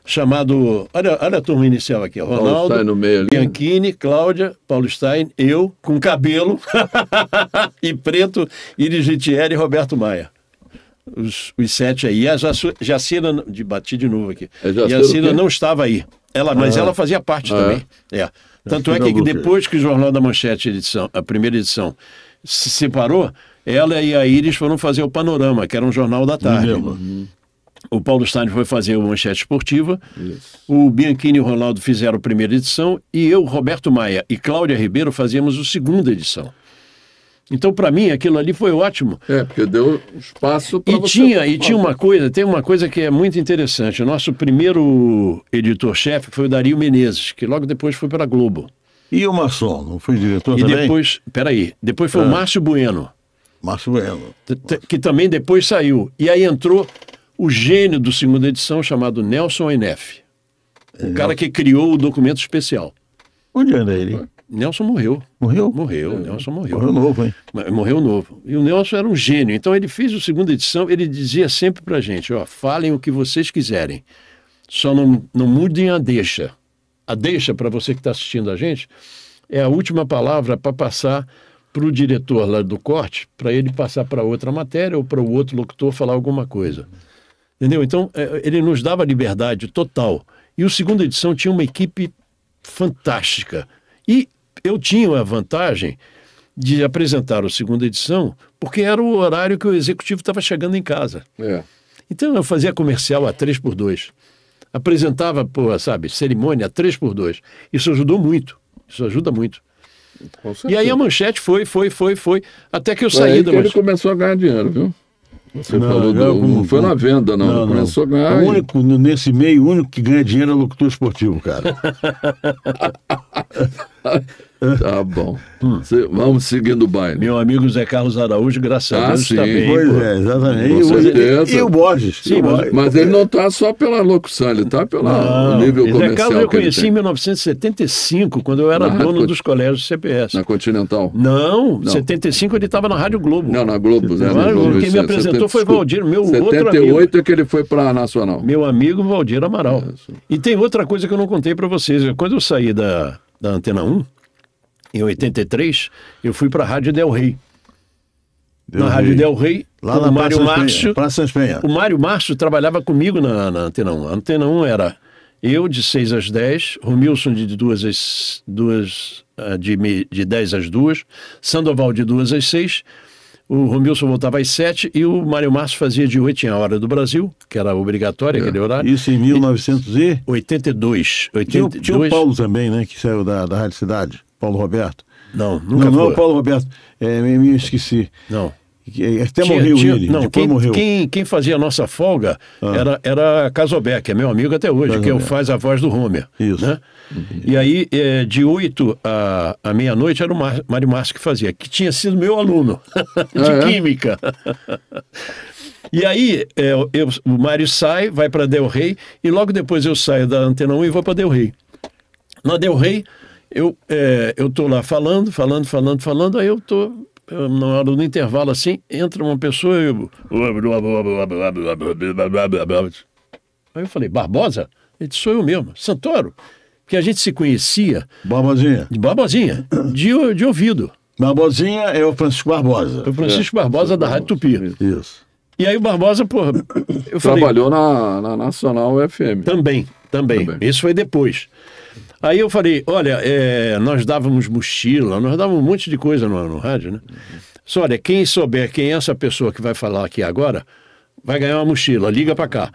chamado, olha a turma inicial aqui, ó, Ronaldo, no meio ali. Bianchini, Cláudia, Paulo Stein, eu, com cabelo e preto, Iris Litieri e Roberto Maia. Os 7 aí. E a Jacira, bati de novo aqui. Jacira não estava aí. Mas ela fazia parte também. Tanto é que depois que o Jornal da Manchete a primeira edição, se separou, ela e a Iris foram fazer o Panorama, que era um jornal da tarde. O Paulo Stein foi fazer o Manchete Esportiva, o Bianchini e o Ronaldo fizeram a primeira edição, e eu, Roberto Maia e Cláudia Ribeiro fazíamos a segunda edição. Então, para mim, aquilo ali foi ótimo. Porque deu espaço para você. Tem uma coisa que é muito interessante. O nosso primeiro editor-chefe foi o Dario Menezes, que logo depois foi para a Globo. E o Masson, não foi diretor também? Depois foi o Márcio Bueno. Márcio Bueno. Que também depois saiu. E aí entrou o gênio do segunda edição, chamado Nelson Enef. O cara que criou o documento especial. Onde anda ele? Nelson morreu. Morreu? Nelson morreu. Morreu novo, hein? Morreu novo. E o Nelson era um gênio. Então ele fez a segunda edição, ele dizia sempre pra gente, falem o que vocês quiserem. Só não mudem a deixa. A deixa, para você que está assistindo a gente, é a última palavra para passar para o diretor lá do corte, para ele passar para outra matéria ou para o outro locutor falar alguma coisa. Entendeu? Então, ele nos dava liberdade total. E o segunda edição tinha uma equipe fantástica. E eu tinha a vantagem de apresentar a segunda edição, porque era o horário que o executivo estava chegando em casa. Então eu fazia comercial a 3x2. Apresentava, cerimônia a 3x2. Isso ajudou muito. Isso ajuda muito. E aí a manchete foi, até que eu saí da manchete. Ele começou a ganhar dinheiro, viu? Você falou não foi na venda, não. Começou a ganhar. O único, nesse meio, o único que ganha dinheiro é o locutor esportivo, cara. Tá bom. Vamos seguindo o baile. Meu amigo Zé Carlos Araújo, graças a Deus, está bem. Pois é, exatamente. E o Borges. Sim, mas ele não está só pela locução, ele está pelo nível comercial. Zé Carlos eu conheci em 1975, quando eu era dono dos colégios CPS. Na Continental? Não, em 75 ele estava na Rádio Globo. Não, na Globo. Quem me apresentou foi Valdir, meu outro amigo. 78 é que ele foi para a Nacional. Meu amigo Valdir Amaral. E tem outra coisa que eu não contei para vocês. Quando eu saí da Antena 1, em 83, eu fui para a Rádio Del Rey. Na Rádio Del Rey, lá na Mário Márcio. Praça Espenha. O Mário Márcio trabalhava comigo na Antena 1. A Antena 1 era eu de 6 às 10, Romilson de 10 às 2, Sandoval de 2 às 6, o Romilson voltava às 7 e o Mário Márcio fazia de 8 a Hora do Brasil, que era obrigatório aquele horário. Isso em 1982. Tinha o Paulo também, né, que saiu da Rádio Cidade. Paulo Roberto? Não, nunca foi. Não, o Paulo Roberto. Me esqueci. Não. Até morreu ele. Não, quem fazia a nossa folga era Casobé, que é meu amigo até hoje, que faz a voz do Homer. Isso. Né? E aí, de 8 à meia-noite, era o Mário Márcio que fazia, que tinha sido meu aluno de Química. E aí, o Mário sai, vai para Del Rey, e logo depois eu saio da Antena 1 e vou para Del Rey. Na Del Rey, eu tô lá falando, aí eu tô, na hora do intervalo assim, entra uma pessoa e aí eu falei, Barbosa? Ele disse, sou eu mesmo, Santoro, que a gente se conhecia... Barbosinha, de ouvido. Barbosinha é o Francisco Barbosa. O Francisco Barbosa da Rádio Tupi. Isso. E aí o Barbosa, eu trabalhou na Nacional FM. Também. Isso foi depois. Aí eu falei, olha, nós dávamos mochila, nós dávamos um monte de coisa no rádio, né? Só olha, quem souber quem é essa pessoa que vai falar aqui agora, vai ganhar uma mochila, liga pra cá.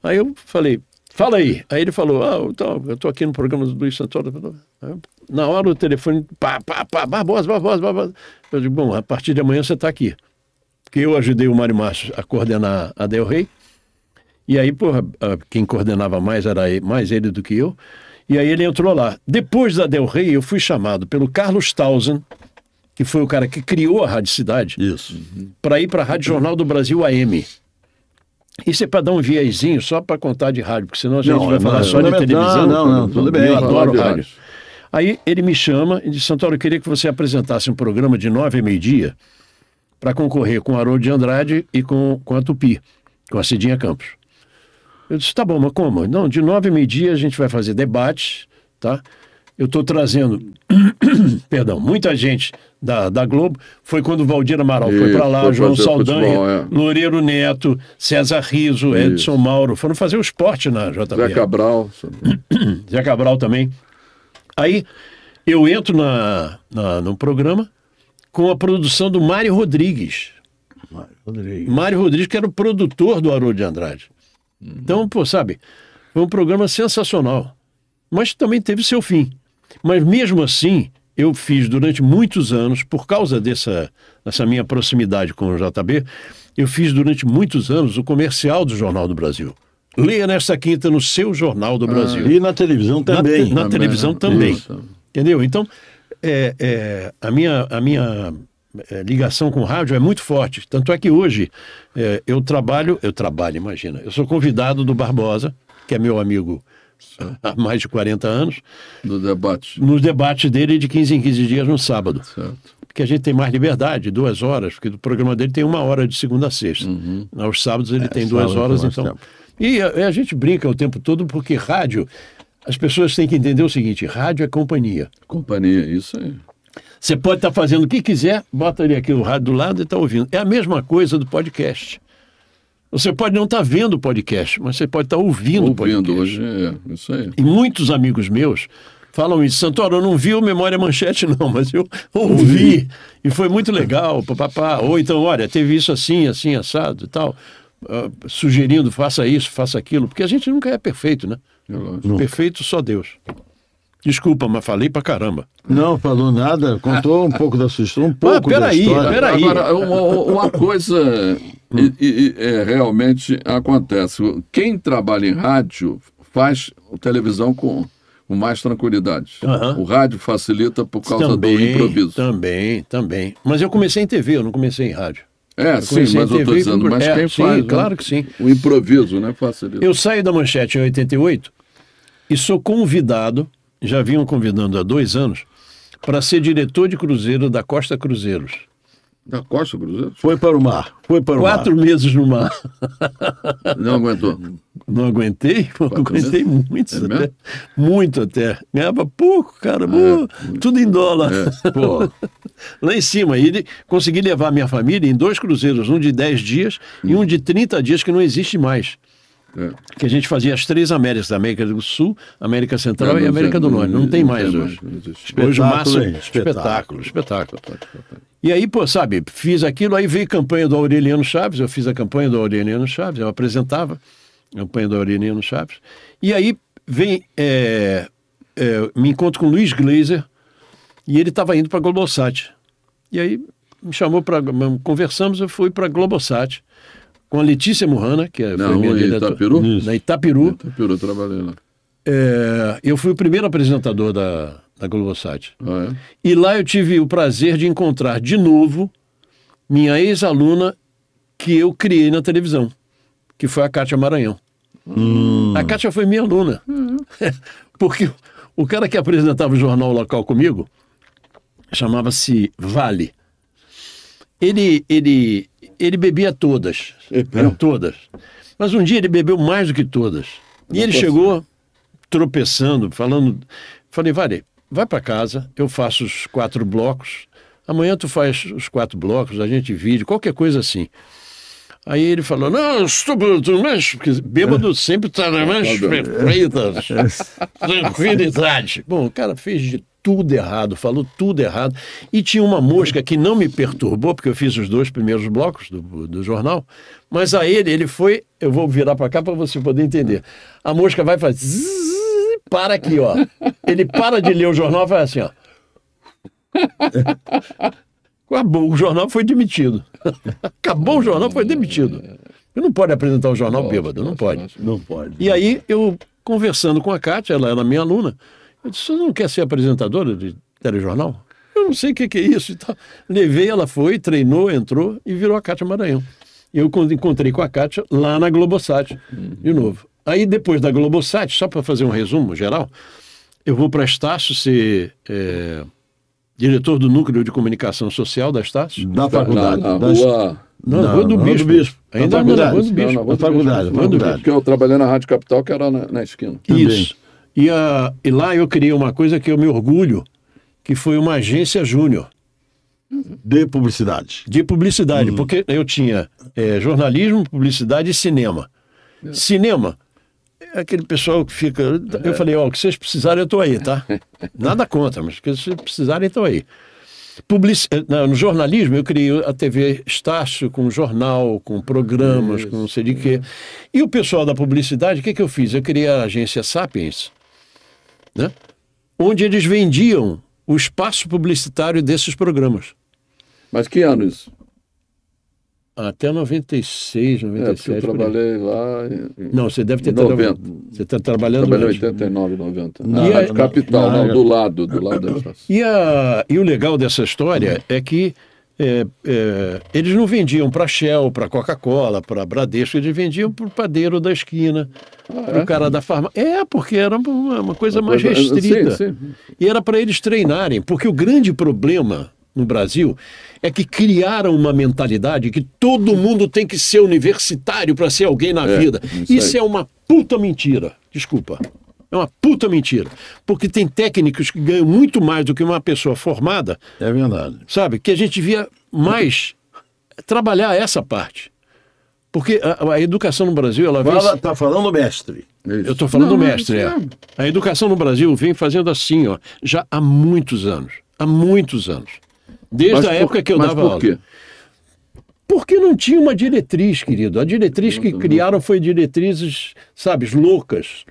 Aí eu falei, fala aí. Aí ele falou, eu tô aqui no programa do Luiz Santoro. Na hora o telefone, Barbosa. Eu digo, bom, a partir de amanhã você tá aqui. Porque eu ajudei o Mário Márcio a coordenar a Del Rey. E aí, quem coordenava mais era mais ele do que eu. E aí ele entrou lá. Depois da Del Rey, eu fui chamado pelo Carlos Tausen, que foi o cara que criou a Rádio Cidade, para ir para a Rádio Jornal do Brasil AM. Isso é para dar um viezinho só para contar de rádio, porque senão a gente vai falar só de televisão. Não, tudo bem. Eu adoro rádio. Aí ele me chama e disse, Santoro, eu queria que você apresentasse um programa de 9 a meio-dia para concorrer com o Haroldo de Andrade e com a Tupi, com a Cidinha Campos. Eu disse, tá bom, mas como? Não, de 9 a meio-dia a gente vai fazer debates, tá? Eu estou trazendo, muita gente da Globo. Foi quando o Valdir Amaral foi para lá, João Saldanha, Loureiro Neto, César Riso, Edson Mauro, foram fazer o esporte na JB. Zé Cabral também. Aí eu entro no programa com a produção do Mário Rodrigues. Mário Rodrigues, que era o produtor do Haroldo de Andrade. Então, sabe, foi um programa sensacional, mas também teve seu fim. Mas mesmo assim, eu fiz durante muitos anos, por causa dessa minha proximidade com o JB, eu fiz durante muitos anos o comercial do Jornal do Brasil. Leia nesta quinta no seu Jornal do Brasil. E na televisão também. Na televisão também. Entendeu? Então, a minha ligação com o rádio é muito forte. Tanto é que hoje eu trabalho, imagina, eu sou convidado do Barbosa, que é meu amigo há mais de 40 anos. Nos debates dele de 15 em 15 dias no sábado. Certo. Porque a gente tem mais liberdade, 2 horas, porque o programa dele tem 1 hora de segunda a sexta. Aos sábados ele tem 2 horas, então. Tempo. E a gente brinca o tempo todo porque rádio, as pessoas têm que entender o seguinte, rádio é companhia. Companhia, isso aí. Você pode estar fazendo o que quiser, bota ali aqui o rádio do lado e está ouvindo. É a mesma coisa do podcast. Você pode não estar vendo o podcast, mas você pode estar ouvindo o podcast. Hoje, isso aí. E muitos amigos meus falam isso. Santoro, eu não vi o Memória Manchete não, mas eu ouvi. E foi muito legal, papapá. Ou então, olha, teve isso assim, assim, assado e tal. Sugerindo, faça isso, faça aquilo. Porque a gente nunca é perfeito, né? Perfeito só Deus. Desculpa, mas falei pra caramba. Não falou nada, contou um pouco da sua história, peraí. Agora, uma coisa realmente acontece. Quem trabalha em rádio faz televisão com mais tranquilidade. O rádio facilita por causa do improviso. Também. Mas eu comecei em TV, eu não comecei em rádio. Sim, mas eu estou dizendo, mas quem faz... Claro que sim. O improviso, né, facilita. Eu saí da Manchete em 88 e sou convidado, já vinham convidando há 2 anos, para ser diretor de cruzeiro da Costa Cruzeiros. Da Costa Cruzeiros? Foi para o mar. 4 meses no mar. Não aguentou? Não aguentei? Aguentei muito até. Muito até. Ganhava pouco, cara. Tudo em dólar. Pô. Lá em cima. E consegui levar a minha família em 2 cruzeiros, um de 10 dias e um de 30 dias, que não existe mais. Que a gente fazia as 3 Américas, da América do Sul, América Central e América do Norte. Não tem mais hoje. Hoje o máximo... Espetáculo. E aí, pô, sabe, fiz aquilo, aí veio a campanha do Aureliano Chaves, eu fiz a campanha do Aureliano Chaves, eu apresentava a campanha do Aureliano Chaves. E aí vem, me encontro com o Luiz Gleiser, e ele estava indo para a Globosat. E aí me chamou para... Conversamos, eu fui para a Globosat, com a Letícia Murrana, que foi minha diretora. Na Itapiru. Itapiru, eu trabalhei lá. Eu fui o primeiro apresentador da Globosat. E lá eu tive o prazer de encontrar de novo minha ex-aluna que eu criei na televisão, que foi a Kátia Maranhão. A Kátia foi minha aluna. Porque o cara que apresentava o jornal local comigo chamava-se Vale. Ele bebia todas. Todas. Mas um dia ele bebeu mais do que todas. E ele chegou tropeçando, falando... Falei, Vale, vai para casa, eu faço os 4 blocos. Amanhã tu faz os 4 blocos, a gente vídeo, qualquer coisa assim. Aí ele falou, não, porque bêbado sempre está na mais perfeitas, tranquilidade. Bom, o cara fez de tudo errado, falou tudo errado. E tinha uma mosca que não me perturbou, porque eu fiz os 2 primeiros blocos do jornal, mas a ele foi, eu vou virar para cá para você poder entender. A mosca vai fazer, para aqui, ó. Ele para de ler o jornal e faz assim, ó. Acabou, o jornal foi demitido. Acabou o jornal, foi demitido. Você não pode apresentar o jornal bêbado, não pode. Não pode. E aí, eu conversando com a Kátia, ela era minha aluna, eu disse, você não quer ser apresentadora de telejornal? Eu não sei o que é isso e tal. Levei, ela foi, treinou, entrou e virou a Kátia Maranhão. Eu encontrei com a Kátia lá na Globosat, de novo. Aí, depois da Globosat, só para fazer um resumo geral, eu vou para a Estácio ser diretor do Núcleo de Comunicação Social da Estácio. Da faculdade. Na Rua do Bispo. Ainda na Rua do Bispo. Na faculdade. Porque eu trabalhei na Rádio Capital, que era na esquina. Isso. E lá eu criei uma coisa que eu me orgulho, que foi uma agência júnior. De publicidade. De publicidade, porque eu tinha jornalismo, publicidade e cinema. Cinema, é aquele pessoal que fica... Eu falei, ó, o que vocês precisarem eu estou aí, tá? Nada contra, mas o que vocês precisarem eu estou aí. No jornalismo, eu criei a TV Estácio com jornal, com programas, com não sei de quê. E o pessoal da publicidade, o que eu fiz? Eu criei a agência Sapiens, né? Onde eles vendiam o espaço publicitário desses programas. Mas que ano isso? Até 96, 97. Eu trabalhei lá... Não, você deve ter... 90. Você está trabalhando... Trabalhei em 89, 90. Na Rádio Capital, do lado da estação. E o legal dessa história é que eles não vendiam para Shell, para Coca-Cola, para Bradesco, eles vendiam para o padeiro da esquina, para o cara da farmácia. Porque era uma coisa mais restrita. Sim. E era para eles treinarem, porque o grande problema no Brasil é que criaram uma mentalidade que todo mundo tem que ser universitário para ser alguém na vida. Isso é uma puta mentira. Desculpa. É uma puta mentira. Porque tem técnicos que ganham muito mais do que uma pessoa formada. É verdade. Sabe? Que a gente devia mais trabalhar essa parte. Porque a educação no Brasil, ela vem... Está falando do mestre. Isso. Eu estou falando do mestre, A educação no Brasil vem fazendo assim, ó, já há muitos anos. Há muitos anos. Desde a época que eu dava aula. Por quê? Porque não tinha uma diretriz, querido. A diretriz que criaram foi diretrizes, sabe, loucas,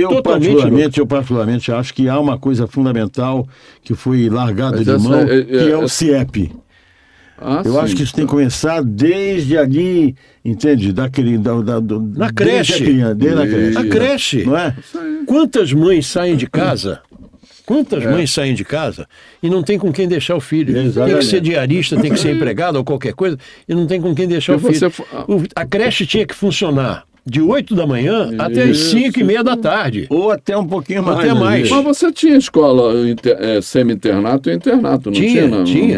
totalmente eu particularmente acho que há uma coisa fundamental que foi largada de mão, que é o CIEP. Eu acho que isso tem que começar desde ali, entende? Na creche. Desde a creche. A creche. Não é? Quantas mães saem de casa? Mães saem de casa e não tem com quem deixar o filho? Exatamente. Tem que ser diarista, tem que ser empregado ou qualquer coisa e não tem com quem deixar o filho. A creche tinha que funcionar de 8 da manhã até as 5:30 da tarde. Ou até um pouquinho mais. Até mais. Mas você tinha escola semi-internato e internato, não tinha? Tinha.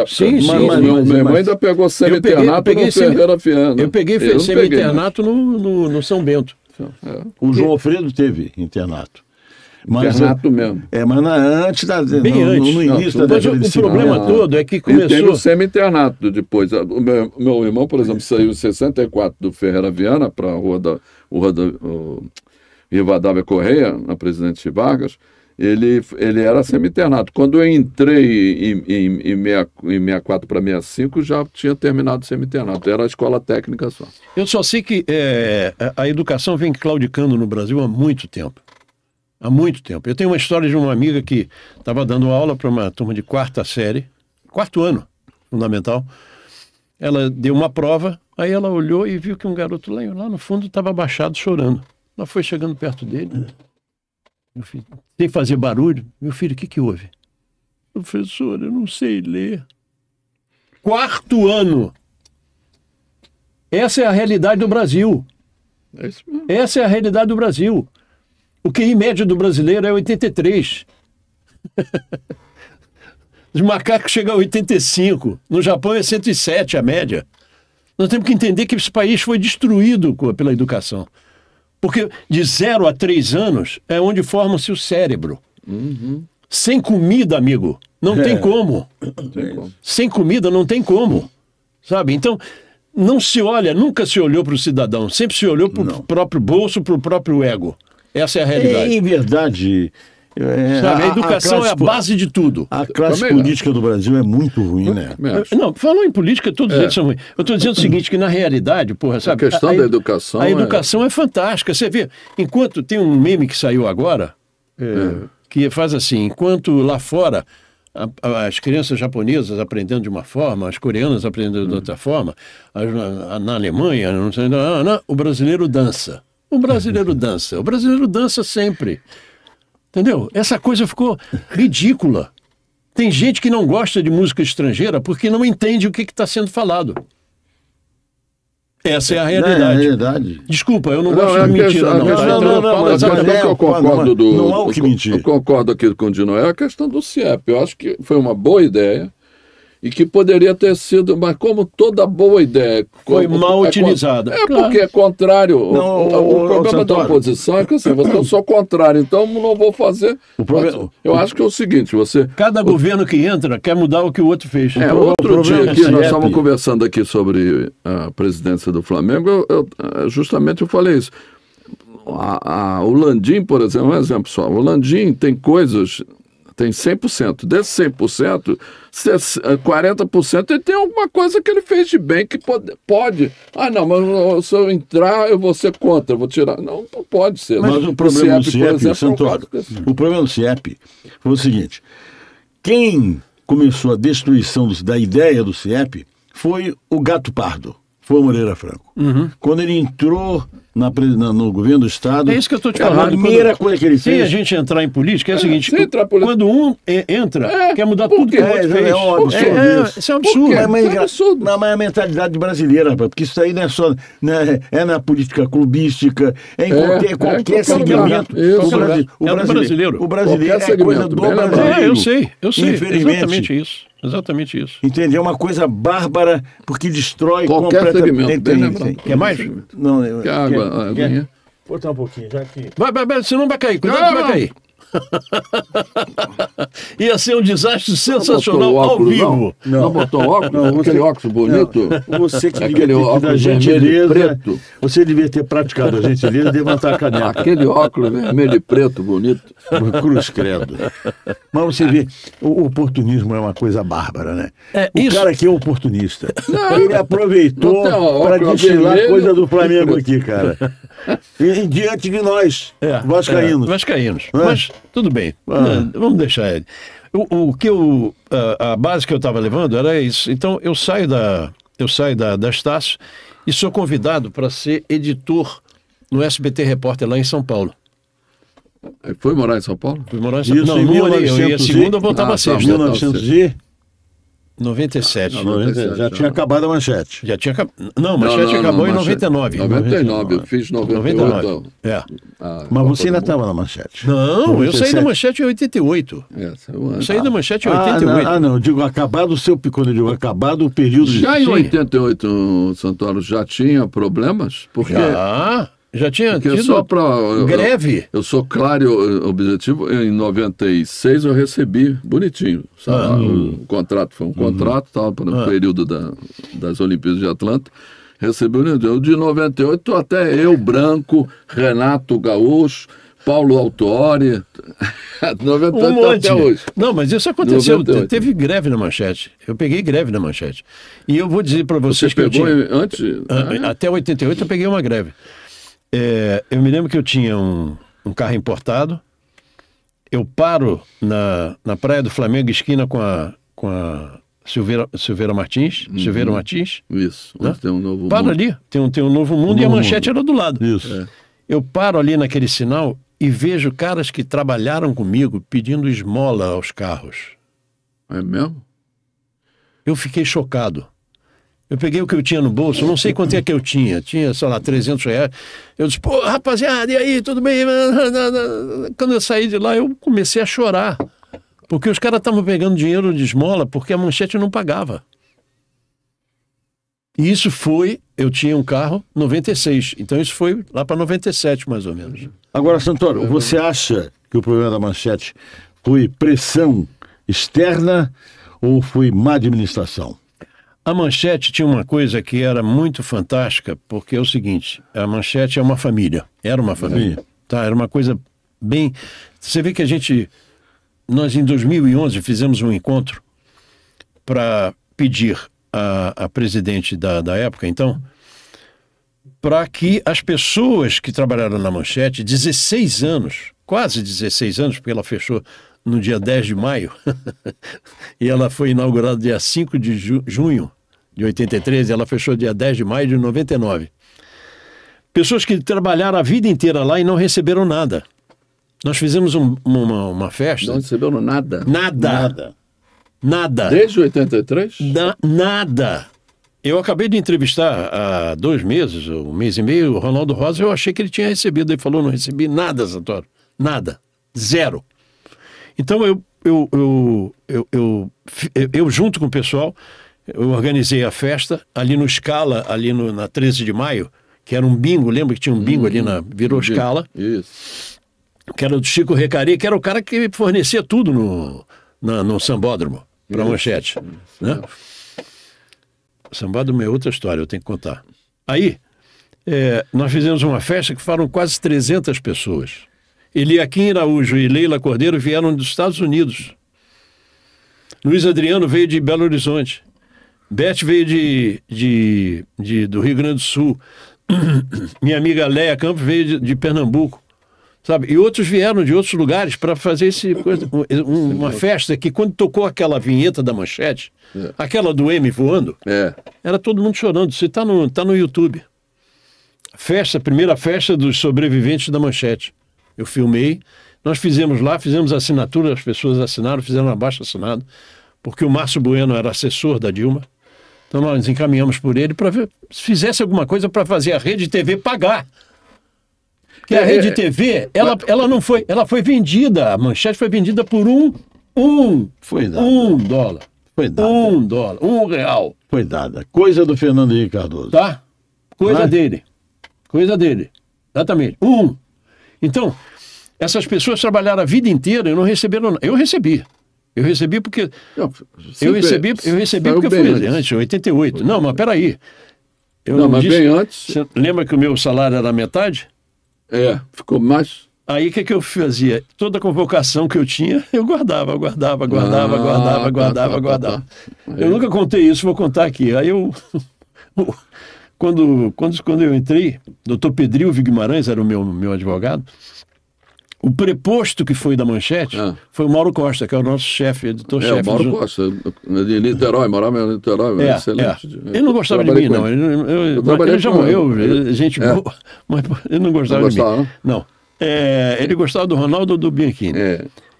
Sim. Meu irmão ainda pegou semi-internato no Ferreira Viana. Eu peguei semi-internato no São Bento. O João Alfredo teve internato. Internato mesmo. Mas antes no início da década de 50. O problema todo é que começou... E teve o semi-internato depois. O meu irmão, por exemplo, saiu em 64 do Ferreira Viana para a rua Rivadavia Correia, na Presidente Vargas. Ele era semi-internato. Quando eu entrei em 64 para 65, já tinha terminado o semi-internato. Era a escola técnica só. Eu só sei que a educação vem claudicando no Brasil há muito tempo. Há muito tempo. Eu tenho uma história de uma amiga que estava dando aula para uma turma de 4ª série, 4º ano, fundamental. Ela deu uma prova, aí ela olhou e viu que um garoto lá no fundo estava abaixado, chorando. Ela foi chegando perto dele. Meu filho, sem fazer barulho. Meu filho, o que houve? Professor, eu não sei ler. 4º ano. Essa é a realidade do Brasil. É isso mesmo. Essa é a realidade do Brasil. O QI médio do brasileiro é 83. Os macacos chegam a 85. No Japão é 107 a média. Nós temos que entender que esse país foi destruído pela educação. Porque de 0 a 3 anos é onde forma-se o cérebro. Sem comida, amigo, não tem como. Sem comida não tem como. Sabe? Então, nunca se olhou para o cidadão. Sempre se olhou para o próprio bolso, para o próprio ego. Essa é a realidade. Em verdade... a educação é a base de tudo. A classe política do Brasil é muito ruim, né? Não, falou em política, todos eles são ruins. Eu estou dizendo o seguinte, que na realidade, sabe... A questão da educação... A educação é fantástica. Você vê, enquanto tem um meme que saiu agora, que faz assim, enquanto lá fora as crianças japonesas aprendendo de uma forma, as coreanas aprendendo de outra forma, na Alemanha, o brasileiro dança. O brasileiro dança sempre. Entendeu? Essa coisa ficou ridícula. Tem gente que não gosta de música estrangeira porque não entende o que está sendo falado. Essa é a realidade. Desculpa, eu não gosto de mentira, não. Não há o que mentir. Eu concordo aqui com o Dino. É a questão do CIEP. Eu acho que foi uma boa ideia. E que poderia ter sido, mas como toda boa ideia... Foi mal utilizada. Porque é contrário. O problema da oposição é que assim, eu sou contrário, então não vou fazer... Eu acho que é o seguinte, Cada governo que entra quer mudar o que o outro fez. Outro dia aqui, nós estávamos conversando aqui sobre a presidência do Flamengo, justamente eu falei isso. O Landim, por exemplo, um exemplo só. O Landim tem coisas... Tem 100%. Desse 100%, 40% ele tem alguma coisa que ele fez de bem que pode. Não, mas se eu entrar, eu vou ser contra, eu vou tirar. Não pode ser. Mas o problema do CIEP, Santoro, o problema do CIEP foi o seguinte: quem começou a destruição da ideia do CIEP foi o Gato Pardo, foi o Moreira Franco. Quando ele entrou no governo do Estado... É isso que eu estou te falando. A primeira coisa que ele fez... Sem a gente entrar em política, é o seguinte, quando um entra, quer mudar tudo que o outro fez. Isso é um absurdo. Mas é a mentalidade brasileira, porque isso aí não é só... É na política clubística, em qualquer segmento. O brasileiro é coisa do brasileiro. Eu sei. Exatamente isso. Entende? É uma coisa bárbara, porque destrói qualquer segmento. Quer mais? Não, quer água? Vou botar um pouquinho, já que... Vai, senão vai cair. Cuidado que vai cair. Ia ser um desastre sensacional ao vivo. Não botou óculos? Não, aquele óculos bonito? Você que devia ter tido a gentileza, preto. Você devia ter praticado a gentileza de levantar a caneta. Aquele óculos vermelho e preto bonito. Cruz credo. Mas você vê, o oportunismo é uma coisa bárbara, né? O cara aqui é oportunista. Ele aproveitou para destilar coisa do Flamengo aqui, cara. E diante de nós, vascaínos. Vascaínos. Mas tudo bem, vamos deixar ele. A base que eu estava levando era isso. Então eu saio da Estácio e sou convidado para ser editor no SBT Repórter lá em São Paulo. Foi morar em São Paulo? Fui morar em São Paulo. Não, eu ia segunda, eu voltava sexta. 1997. Já tinha acabado a Manchete. Já tinha acabado. Não, a Manchete acabou em 99. 99, eu fiz 98. Mas você ainda estava na Manchete. Não, eu saí da Manchete em 88. Eu saí da Manchete em 88. Não, eu digo acabado o seu, quando eu digo acabado o período... Já em 88, Santoro, já tinha problemas? Porque... Já tinha tido só greve. Eu sou claro e objetivo. Em 96 eu recebi bonitinho. O contrato foi um contrato, estava no período das Olimpíadas de Atlanta. Recebi o de 98 até eu, Branco, Renato Gaúcho, Paulo Autuori. 98 até hoje. Não, mas isso aconteceu. 98. Teve greve na Manchete. Eu peguei greve na Manchete. E eu vou dizer para vocês que pegou antes? Até 88 eu peguei uma greve. Eu me lembro que eu tinha um carro importado, eu paro na Praia do Flamengo, esquina com a Silveira Martins, Silveira Martins. Isso, né? Tem um novo paro mundo. Ali, tem um novo mundo e a Manchete era do lado. Isso. Eu paro ali naquele sinal e vejo caras que trabalharam comigo pedindo esmola aos carros. É mesmo? Eu fiquei chocado. Eu peguei o que eu tinha no bolso, não sei quanto é que eu tinha, sei lá, R$300. Eu disse, pô, rapaziada, e aí, tudo bem? Quando eu saí de lá, eu comecei a chorar, porque os caras estavam pegando dinheiro de esmola porque a Manchete não pagava. E isso eu tinha um carro 96, então isso foi lá para 97, mais ou menos. Agora, Santoro, você acha que o problema da Manchete foi pressão externa ou foi má administração? A Manchete tinha uma coisa que era muito fantástica, porque é o seguinte, a Manchete é uma família, era uma família, tá? Era uma coisa bem... Você vê que nós em 2011 fizemos um encontro para pedir a presidente da época, então, para que as pessoas que trabalharam na Manchete, 16 anos, quase 16 anos, porque ela fechou no dia 10 de maio, e ela foi inaugurada dia 5 de junho de 83, e ela fechou dia 10 de maio de 99. Pessoas que trabalharam a vida inteira lá e não receberam nada. Nós fizemos uma festa... Não receberam nada? Nada. Desde 83? Nada. Eu acabei de entrevistar há 2 meses, 1 mês e meio, o Ronaldo Rosa, eu achei que ele tinha recebido. Ele falou, não recebi nada, Santoro. Nada. Zero. Então eu junto com o pessoal, eu organizei a festa ali no Scala, ali na 13 de maio, que era um bingo, lembra que tinha um bingo ali virou Scala? Isso. Que era do Chico Recari, que era o cara que fornecia tudo no Sambódromo, para a Manchete. Né? O Sambódromo é outra história, eu tenho que contar. Aí, nós fizemos uma festa que foram quase 300 pessoas. Eliakim Araújo e Leila Cordeiro vieram dos Estados Unidos. Luiz Adriano veio de Belo Horizonte. Beth veio do Rio Grande do Sul. Minha amiga Léa Campos veio de Pernambuco. Sabe? E outros vieram de outros lugares para fazer uma festa que, quando tocou aquela vinheta da Manchete, aquela do M voando, era todo mundo chorando. Você está no YouTube. Primeira festa dos sobreviventes da Manchete. Eu filmei, nós fizemos lá, fizemos assinatura, as pessoas assinaram, fizeram um abaixo-assinado, porque o Márcio Bueno era assessor da Dilma. Então nós encaminhamos por ele para ver se fizesse alguma coisa para fazer a Rede TV pagar. Porque a Rede TV, ela não foi, ela foi vendida, a Manchete foi vendida por $1. Foi dada. $1. Foi dada. $1, R$1. Foi dada. Coisa do Fernando Henrique Cardoso. Tá? Coisa dele. Exatamente. Então, Essas pessoas trabalharam a vida inteira e não receberam nada. Eu recebi porque... Eu recebi porque eu fui antes, em 88. Não, mas peraí. Mas bem antes... Você lembra que o meu salário era metade? Ficou mais... Aí o que eu fazia? Toda a convocação que eu tinha, eu guardava. Eu nunca contei isso, vou contar aqui. Aí quando eu entrei, doutor Pedrilvio Guimarães era o meu advogado, o preposto que foi da Manchete foi o Mauro Costa, que é o nosso chefe, editor-chefe. O Mauro Costa, de Niterói, morava em Niterói, excelente. Ele não gostava de mim, não. Ele já morreu, gente boa, mas ele não gostava de mim. Não. Ele gostava do Ronaldo do Bianchini.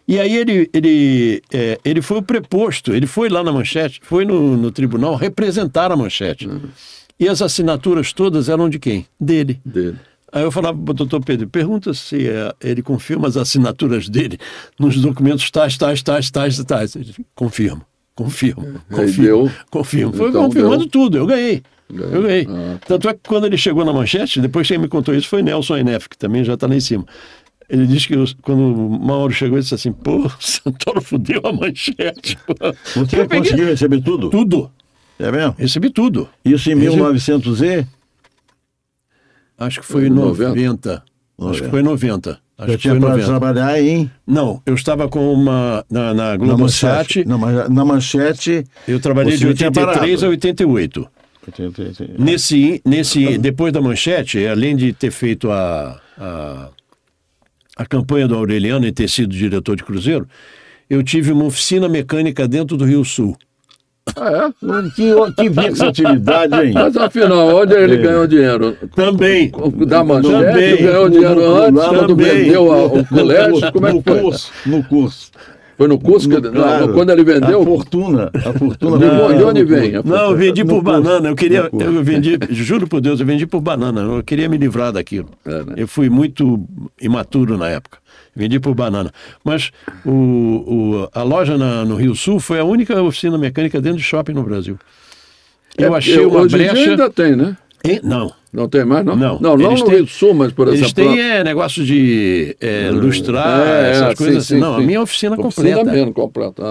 E aí ele foi o preposto, ele foi lá na Manchete, foi no tribunal representar a Manchete. E as assinaturas todas eram de quem? Dele. Aí eu falava para o doutor Pedro, pergunta se ele confirma as assinaturas dele nos documentos tais. Ele, confirmo. Foi então, confirmando tudo, eu ganhei. Tanto é que quando ele chegou na Manchete, depois quem me contou isso foi Nelson Enef, que também já está lá em cima. Ele disse que quando o Mauro chegou, ele disse assim, pô, Santoro fudeu a Manchete. Você conseguiu receber tudo? Tudo. É mesmo? Recebi tudo. Isso em 1900 Acho que foi em 90. Acho que foi em 90. Já tinha para trabalhar em... Não, eu estava com na Globosat. Na Manchete... Eu trabalhei de 83 a 88. Depois da Manchete, além de ter feito a campanha do Aureliano e ter sido diretor de cruzeiro, eu tive uma oficina mecânica dentro do Rio Sul. Que versatilidade, hein? Mas afinal, onde ele ganhou dinheiro? Também. Da Manchete, ganhou dinheiro antes, quando vendeu o colégio, como é que foi? No curso. Foi no curso? Claro, quando ele vendeu? A fortuna. De onde vem? Não, eu vendi por banana. Eu vendi, juro por Deus, eu vendi por banana. Eu queria me livrar daquilo. Né? Eu fui muito imaturo na época. Vendi por banana. Mas a loja no Rio Sul foi a única oficina mecânica dentro de shopping no Brasil. Eu achei uma brecha... Hoje ainda tem, né? Não. Não tem mais, não? Não no Rio Sul, mas por exemplo... Eles têm negócio de lustrar, essas coisas assim. Não, a minha oficina completa. Mesmo, completa.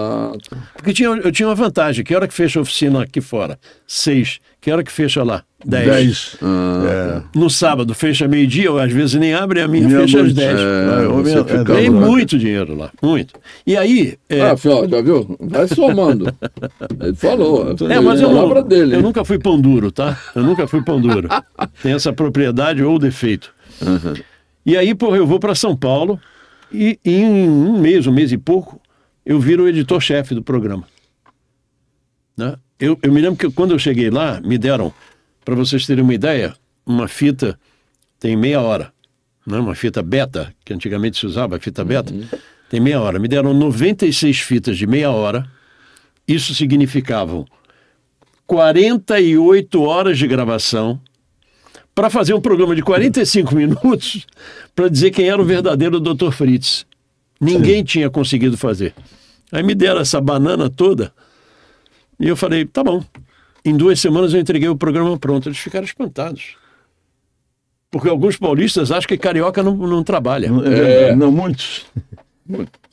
Porque eu tinha uma vantagem. Que hora que fecha a oficina aqui fora? 6. Que hora que fecha lá? 10. No sábado fecha meio-dia, ou às vezes nem abre, a minha fecha às 10. Ganhei muito dinheiro lá, muito. E aí... Afinal, já viu? Vai somando. Ele falou. Mas eu nunca fui pão duro, tá? Eu nunca fui pão duro. Tem essa propriedade ou defeito. E aí, eu vou para São Paulo e em um mês e pouco, eu viro o editor-chefe do programa. Né? Eu me lembro que quando eu cheguei lá, me deram, para vocês terem uma ideia, uma fita tem meia hora. Né? Uma fita beta, que antigamente se usava, a fita beta, tem meia hora. Me deram 96 fitas de meia hora. Isso significavam 48 horas de gravação para fazer um programa de 45 minutos para dizer quem era o verdadeiro Dr. Fritz. Ninguém tinha conseguido fazer. Aí me deram essa banana toda e eu falei, tá bom. Em 2 semanas eu entreguei o programa pronto. Eles ficaram espantados. Porque alguns paulistas acham que carioca não trabalha. Não, muitos.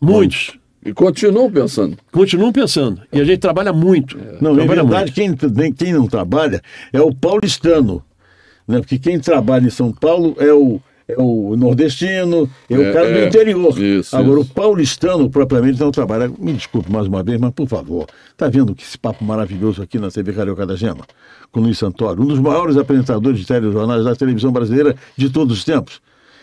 Muitos. E continuam pensando. Continuam pensando. E a gente trabalha muito. Na verdade, quem não trabalha é o paulistano. Né? Porque quem trabalha em São Paulo é o nordestino, é o cara do interior. Agora, o paulistano propriamente não trabalha. Me desculpe mais uma vez, mas por favor, está vendo que esse papo maravilhoso aqui na TV Carioca da Gema, com Luiz Santoro, um dos maiores apresentadores de telejornais da televisão brasileira de todos os tempos.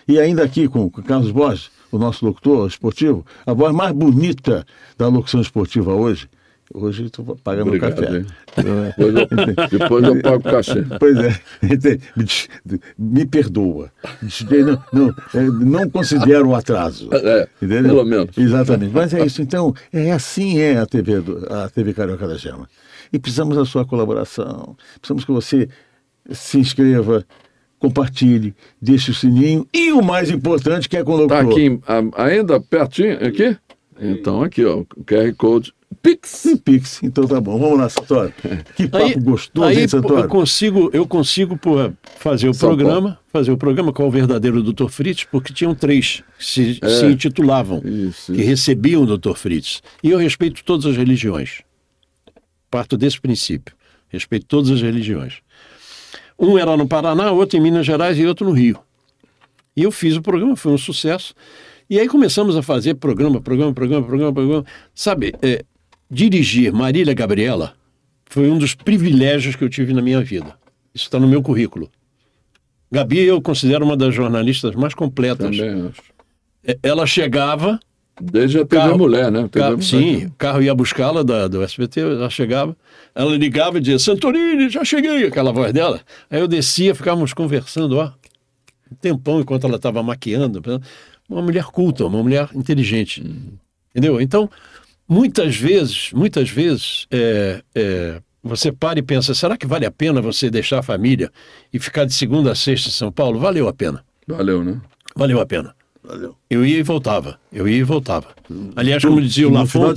E ainda aqui com o Carlos Borges, o nosso locutor esportivo, a voz mais bonita da locução esportiva hoje. Hoje estou pagando o café. Depois eu pago o cachê. Pois é. Me perdoa. Não considero o atraso. Entendeu? Pelo menos. Exatamente. Mas é isso. Então, assim é a TV Carioca da Gema. E precisamos da sua colaboração. Precisamos que você se inscreva, compartilhe, deixe o sininho e o mais importante que é com o locutor. Está aqui, ainda pertinho, aqui? Então, aqui, ó, o QR Code Pix. Pix. Então tá bom. Vamos lá, Santoro. Que papo gostoso, hein, Santoro? Eu consigo fazer o programa com o verdadeiro Dr. Fritz, porque tinham 3 que se intitulavam, que recebiam o Dr. Fritz. E eu respeito todas as religiões. Parto desse princípio. Respeito todas as religiões. Um era no Paraná, outro em Minas Gerais e outro no Rio. E eu fiz o programa, foi um sucesso. E aí começamos a fazer programa. Sabe, dirigir Marília Gabriela foi um dos privilégios que eu tive na minha vida. Isso está no meu currículo. Gabi eu considero uma das jornalistas mais completas. Também acho. Ela chegava... Desde a TV Mulher, né? Sim, o carro ia buscá-la do SBT, ela chegava, ela ligava e dizia, Santorini, já cheguei, aquela voz dela. Aí eu descia, ficávamos conversando, um tempão enquanto ela estava maquiando. Uma mulher culta, uma mulher inteligente. Entendeu? Então, muitas vezes, você para e pensa, será que vale a pena você deixar a família e ficar de segunda a sexta em São Paulo? Valeu a pena. Valeu, né? Valeu a pena. Valeu. Eu ia e voltava. Aliás, como dizia o Lafon...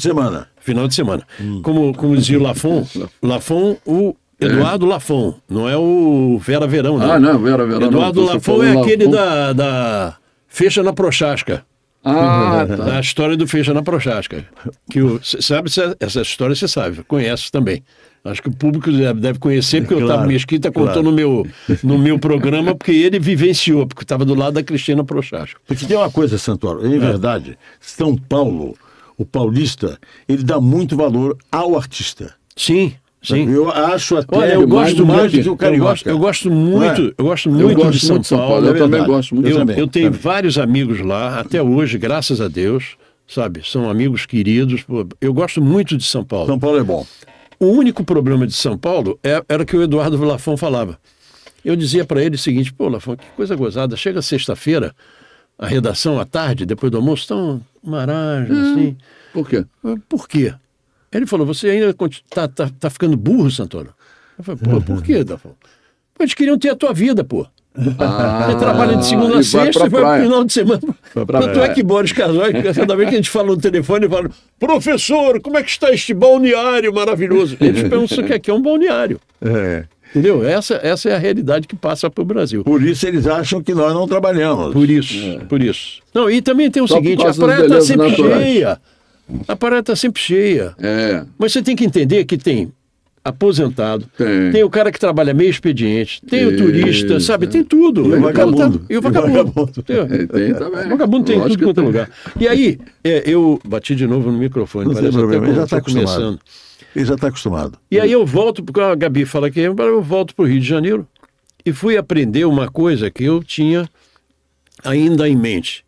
Final de semana. Como dizia o Lafon, o Eduardo Lafon, não é o Vera Verão, não. Não, Vera Verão. Eduardo Lafon é aquele da Fecha na Prochasca. Tá. A história do Fecha na Prochasca. Sabe, essa história você sabe, conhece também. Acho que o público deve conhecer, porque o Otávio Mesquita contou no meu programa, porque ele vivenciou, porque estava do lado da Cristina Prochasca. Porque tem uma coisa, Santoro, em verdade, São Paulo, o paulista, ele dá muito valor ao artista. Sim. Eu acho até... Olha, eu gosto muito do carioca. Eu gosto muito de São Paulo. Eu também gosto muito. Eu tenho vários amigos lá, até hoje, graças a Deus, sabe? São amigos queridos. Eu gosto muito de São Paulo. São Paulo é bom. O único problema de São Paulo era que o Eduardo Lafon falava. Eu dizia para ele o seguinte, Lafon, que coisa gozada, chega sexta-feira, a redação à tarde, depois do almoço, tão maranja, assim. Por quê? Por quê? Ele falou, você ainda tá ficando burro, Santoro? Eu falei, por quê, Lafon? Eles queriam ter a tua vida, Você trabalha de segunda a sexta e vai pro final de semana. Tanto é que Boris Casoy, cada vez que a gente fala no telefone, ele fala, professor, como é que está este balneário maravilhoso? Eles pensam que aqui é um balneário. Entendeu? Essa é a realidade que passa para o Brasil. Por isso eles acham que nós não trabalhamos. Por isso. Não, e também tem o seguinte, a praia está sempre cheia. A praia está sempre cheia. Mas você tem que entender que tem aposentado, tem o cara que trabalha meio expediente, tem o turista, sabe? Tem tudo. E o vagabundo. E o vagabundo. Tem também. O vagabundo tem tudo quanto é lugar. E aí, eu bati de novo no microfone. Não tem problema, ele já está começando. Ele já está acostumado. E aí eu volto, porque a Gabi fala que eu volto para o Rio de Janeiro e fui aprender uma coisa que eu tinha ainda em mente.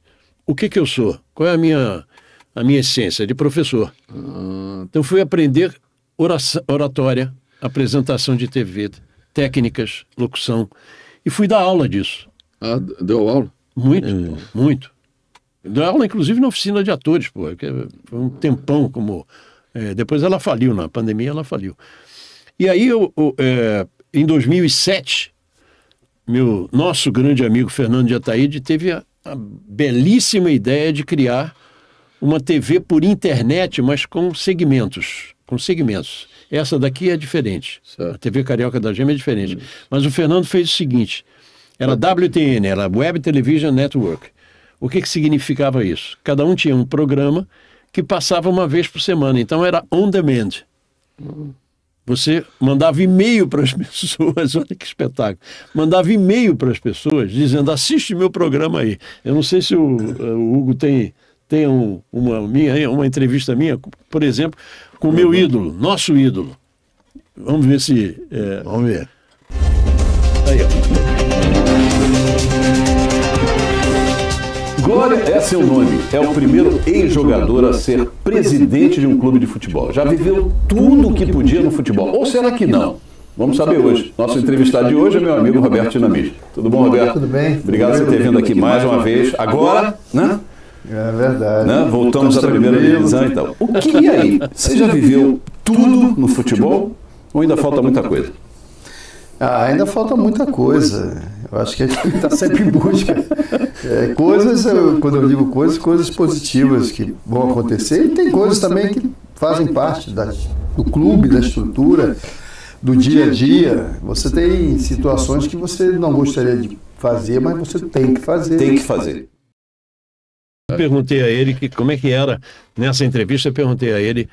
O que eu sou? Qual é a minha essência? De professor. Então fui aprender oratória, apresentação de TV, técnicas, locução. E fui dar aula disso. Deu aula? Muito. Deu aula, inclusive, na oficina de atores, foi um tempão como... depois ela faliu, na pandemia ela faliu. E aí, em 2007, nosso grande amigo Fernando de Ataíde teve a belíssima ideia de criar uma TV por internet, mas com segmentos. Essa daqui é diferente. Certo. A TV Carioca da Gema é diferente. Mas o Fernando fez o seguinte, era WTN, era Web Television Network. O que significava isso? Cada um tinha um programa que passava uma vez por semana, então era on demand. Você mandava e-mail para as pessoas, olha que espetáculo, mandava e-mail para as pessoas dizendo, assiste meu programa aí. Eu não sei se o Hugo tem uma entrevista minha, por exemplo, com o meu ídolo, nosso ídolo. Vamos ver se... Vamos ver. Aí, Glória é seu nome. É o primeiro ex-jogador a ser presidente de um clube de futebol. Já viveu tudo o que podia no futebol. Ou será que não? Vamos saber hoje. Nosso entrevistado de hoje é meu amigo Roberto Dinamite. Tudo bom, Roberto? Tudo bem. Obrigado por você ter vindo aqui mais uma vez. Agora, né? É verdade. Né? Voltamos à primeira divisão e tal. O que e aí? Você já viveu tudo no futebol ou ainda falta muita coisa? Ainda falta muita coisa. Eu acho que a gente está sempre em busca. Coisas, quando eu digo coisas positivas que vão acontecer, e tem coisas também que fazem parte do clube, da estrutura, do dia a dia. Você tem situações que você não gostaria de fazer, mas você tem que fazer. Tem que fazer. Eu perguntei a ele como é que era, nessa entrevista eu perguntei a ele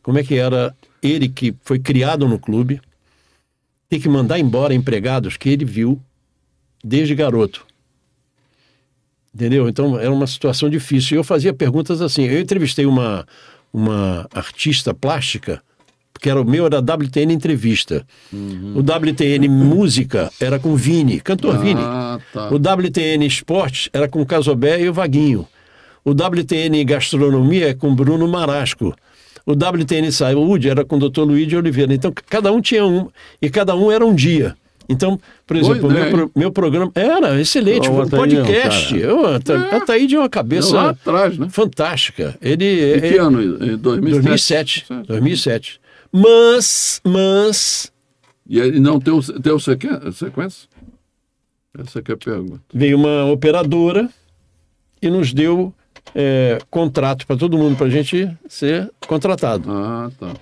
como é que era ele que foi criado no clube, ter que mandar embora empregados que ele viu desde garoto. Entendeu? Então era uma situação difícil. E eu fazia perguntas assim. Eu entrevistei uma artista plástica, porque era WTN Entrevista. O WTN Música era com Vini, cantor Vini. Tá. O WTN Esportes era com o Casobé e o Vaguinho. O WTN Gastronomia é com Bruno Marasco. O WTN Saúde era com o Dr. Luiz de Oliveira. Então, cada um tinha um, e cada um era um dia. Então, por exemplo, meu programa era excelente, um podcast. Ataíde é uma cabeça lá atrás, né? fantástica. Em que ano? Em 2007. 2007. Mas... E ele não tem sequência? Essa que é a pergunta. Veio uma operadora e nos deu contrato para todo mundo, para a gente ser contratado. Tá.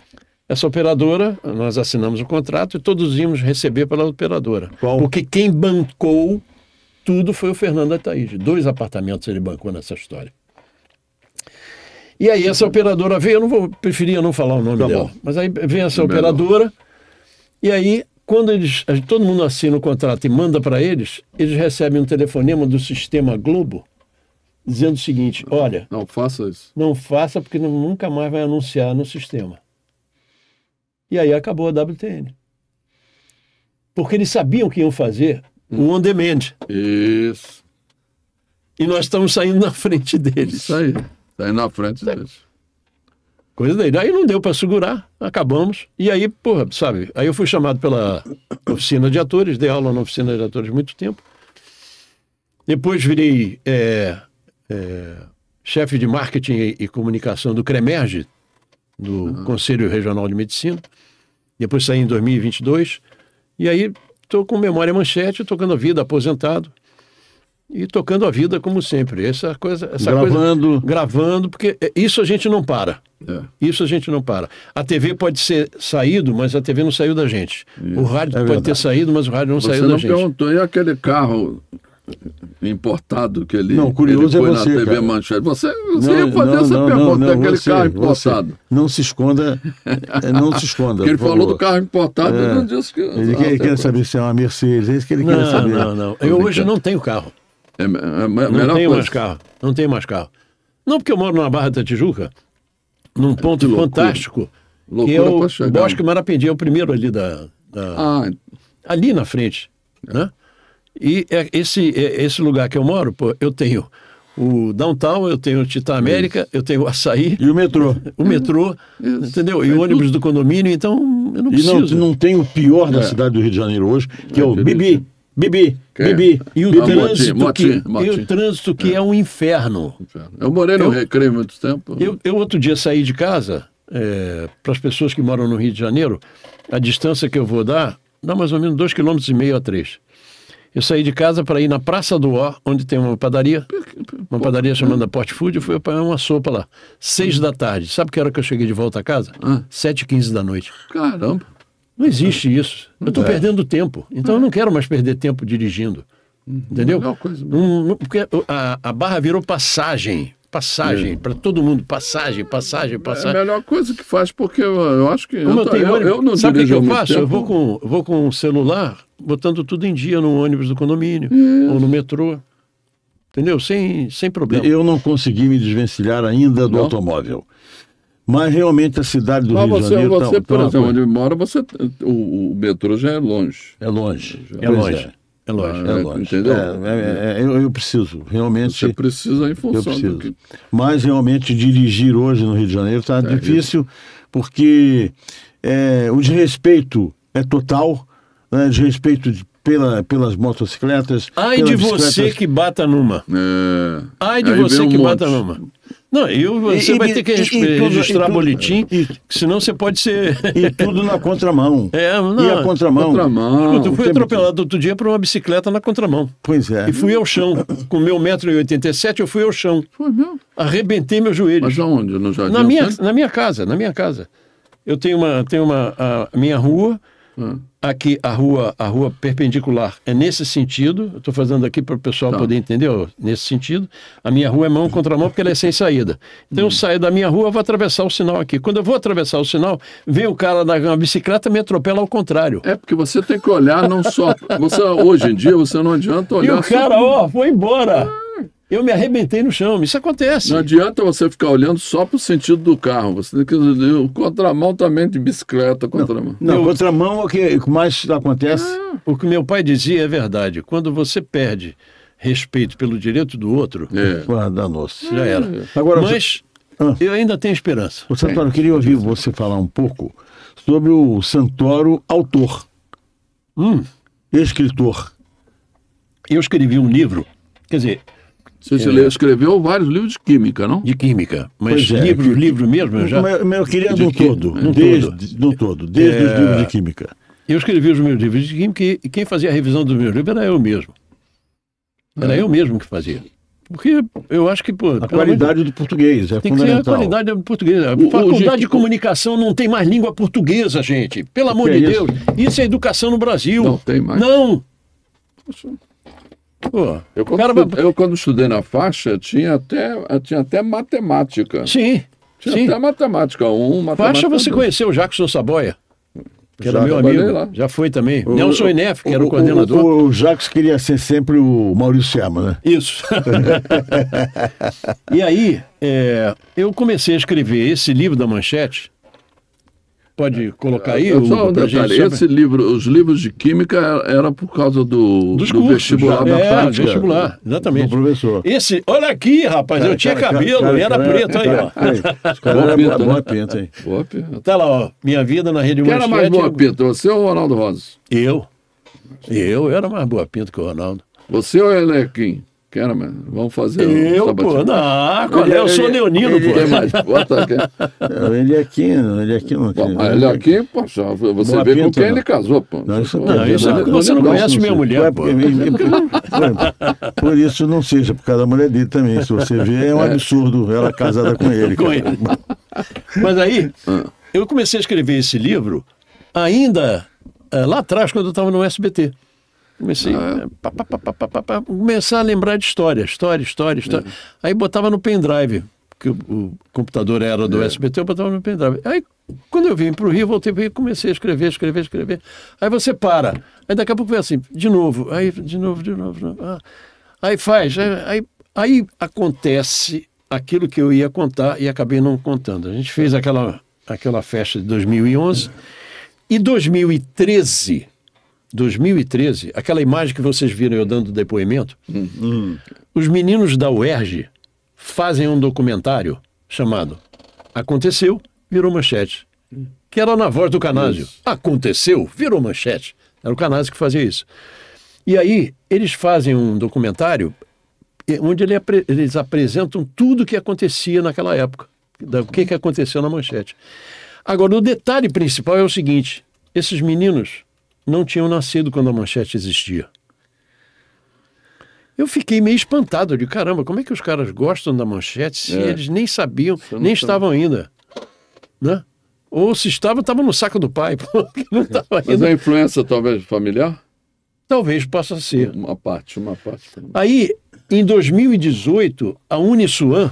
Essa operadora, nós assinamos o contrato e todos íamos receber pela operadora. Qual? Porque quem bancou tudo foi o Fernando Ataíde. 2 apartamentos ele bancou nessa história. E aí essa operadora veio, preferia não falar o nome dela, mas aí vem essa operadora e aí quando todo mundo assina o contrato e manda para eles recebem um telefonema do Sistema Globo dizendo o seguinte: olha, não faça isso. Não faça porque nunca mais vai anunciar no sistema. E aí acabou a WTN. Porque eles sabiam que iam fazer o on demand. Isso. E nós estamos saindo na frente deles. Isso aí. Saindo na frente deles. Coisa daí. Aí não deu para segurar, acabamos. E aí, sabe, aí eu fui chamado pela oficina de atores, dei aula na oficina de atores muito tempo. Depois virei chefe de marketing e comunicação do CREMERGE, do Conselho Regional de Medicina. Depois saí em 2022. E aí estou com Memória Manchete, tocando a vida, aposentado. E tocando a vida como sempre. Gravando, porque isso a gente não para. Isso a gente não para. A TV pode ser saído, mas a TV não saiu da gente. Isso. O rádio pode ter saído, mas o rádio não saiu da gente. Você não perguntou, e aquele carro importado que ele, curioso ele põe é você, na TV cara. Manchete? Você ia fazer essa pergunta, aquele carro importado. Não se esconda, não se esconda. Porque ele falou do carro importado, ele não disse que... Ele quer saber se é uma Mercedes, é isso que ele quer saber. Não. Eu hoje não tenho carro. Não tenho mais carro. Não, porque eu moro na Barra da Tijuca, num ponto fantástico, que é o Bosque Marapendi, é o primeiro ali ali na frente, né? E esse lugar que eu moro, eu tenho o Downtown, eu tenho o Tita América, eu tenho o Açaí. E o metrô. Entendeu? E o ônibus do condomínio, então eu não preciso. E não tem o pior da cidade do Rio de Janeiro hoje, que é o Bibi. E o trânsito que é um inferno. Eu morei no Recreio muito tempo. Eu outro dia saí de casa, para as pessoas que moram no Rio de Janeiro, a distância que eu vou dar mais ou menos 2,5 km a 3. Eu saí de casa para ir na Praça do Ó, onde tem uma padaria chamada Port Food, eu fui apanhar uma sopa lá, 6 da tarde. Sabe que hora que eu cheguei de volta a casa? 7h15 da noite. Caramba! Não existe isso. Eu estou perdendo tempo. Então eu não quero mais perder tempo dirigindo. Entendeu? Porque a Barra virou passagem para todo mundo. Passagem. É a melhor coisa que faz, porque eu acho que... eu não sabe o que eu faço? Eu vou com o celular, botando tudo em dia no ônibus do condomínio ou no metrô. Entendeu? Sem problema. Eu não consegui me desvencilhar ainda do automóvel. Mas realmente a cidade do Rio de Janeiro... Você, por exemplo, onde mora, o metrô já é longe. É longe. É longe. Entendeu? Eu preciso, realmente... Você precisa em função do que... Mas realmente dirigir hoje no Rio de Janeiro está difícil, porque o desrespeito é total, né? Desrespeito pelas motocicletas... Ai de você que bata numa. Ai de você que bata numa. Não, você vai ter que registrar boletim, senão você pode ser... E tudo na contramão. E a contramão. Eu fui atropelado outro dia por uma bicicleta na contramão. Pois é. E fui ao chão. Com meu 1,87 m, eu fui ao chão. Foi mesmo? Arrebentei meus joelhos. Mas aonde? No jardim? Na minha casa. Eu tenho a minha rua... Aqui a rua perpendicular é nesse sentido. Eu estou fazendo aqui para o pessoal poder entender, nesse sentido. A minha rua é mão contra mão porque ela é sem saída. Então eu saio da minha rua, vou atravessar o sinal aqui. Quando eu vou atravessar o sinal, vem o cara na bicicleta e me atropela ao contrário. É porque você tem que olhar não só... Hoje em dia você não adianta olhar... E o cara, foi embora. Eu me arrebentei no chão, isso acontece. Não adianta você ficar olhando só para o sentido do carro. Você tem que o contramão também de bicicleta. Contramão. Não, contramão é o que mais acontece. O que meu pai dizia é verdade. Quando você perde respeito pelo direito do outro, danou-se. Já era. Agora, mas eu ainda tenho esperança. O Santoro, eu queria ouvir você falar um pouco sobre o Santoro autor, escritor. Eu escrevi um livro, quer dizer... Você escreveu vários livros de química, não? De química, mas livro mesmo eu já... Eu queria no todo, desde os livros de química. Eu escrevi os meus livros de química e quem fazia a revisão dos meus livros era eu mesmo. Era eu mesmo que fazia. Porque eu acho que... a qualidade do português é fundamental. Tem que ser a qualidade do português. A faculdade de comunicação não tem mais língua portuguesa, gente. Pelo amor de Deus. Isso é educação no Brasil. Não tem mais. Não. Eu quando estudei na faixa, tinha até matemática. Sim. Tinha até matemática 1, matemática Faixa você 2. conheceu o Jackson Saboia, que era meu amigo. Lá. Já foi também. Nelson Inef, que era o coordenador. O Jacques queria ser sempre o Maurício Sema, né? Isso. E aí, eu comecei a escrever esse livro da Manchete. Pode colocar aí, só um detalhe, os livros de química era por causa do vestibular da prática. Vestibular, exatamente. Do professor. Olha aqui, rapaz, eu tinha cabelo e era preto aí, ó. Boa pinta, hein? Boa pinta. Tá lá, ó, Minha Vida na Rede Manchete. Quem era mais boa pinta, você ou o Ronaldo Rosa? Eu era mais boa pinta que o Ronaldo. Você ou o Elequim? Vamos fazer eu sou leonino, pô. Quem mais? Bota aqui. Ele aqui não tem. Ele aqui, poxa, você vê com quem ele casou, pô. Você não conhece minha mulher, pô. Por isso não seja, por causa da mulher dele também. Se você vê, é um absurdo ela casada com ele. Mas aí, eu comecei a escrever esse livro ainda lá atrás, quando eu estava no SBT. Comecei começar a lembrar de história. Aí botava no pendrive, que o computador era do SBT, eu botava no pendrive. Aí, quando eu vim para o Rio, voltei para o Rio, comecei a escrever. Aí você para. Aí daqui a pouco vem assim, de novo. Aí, de novo. Aí faz. Aí acontece aquilo que eu ia contar e acabei não contando. A gente fez aquela festa de 2011 e 2013, aquela imagem que vocês viram eu dando depoimento, os meninos da UERJ fazem um documentário chamado Aconteceu, Virou Manchete, que era na voz do Canásio. Isso. Aconteceu, virou manchete. Era o Canásio que fazia isso. E aí, eles fazem um documentário onde eles apresentam tudo o que acontecia naquela época, o que aconteceu na Manchete. Agora, o detalhe principal é o seguinte: esses meninos não tinham nascido quando a Manchete existia. Eu fiquei meio espantado, de caramba, como é que os caras gostam da Manchete se eles nem sabiam, nem estavam ainda, né? Ou se estavam no saco do pai, porque não estava ainda. Mas a influência talvez familiar? Talvez possa ser. Uma parte. Aí, em 2018, a Uniswan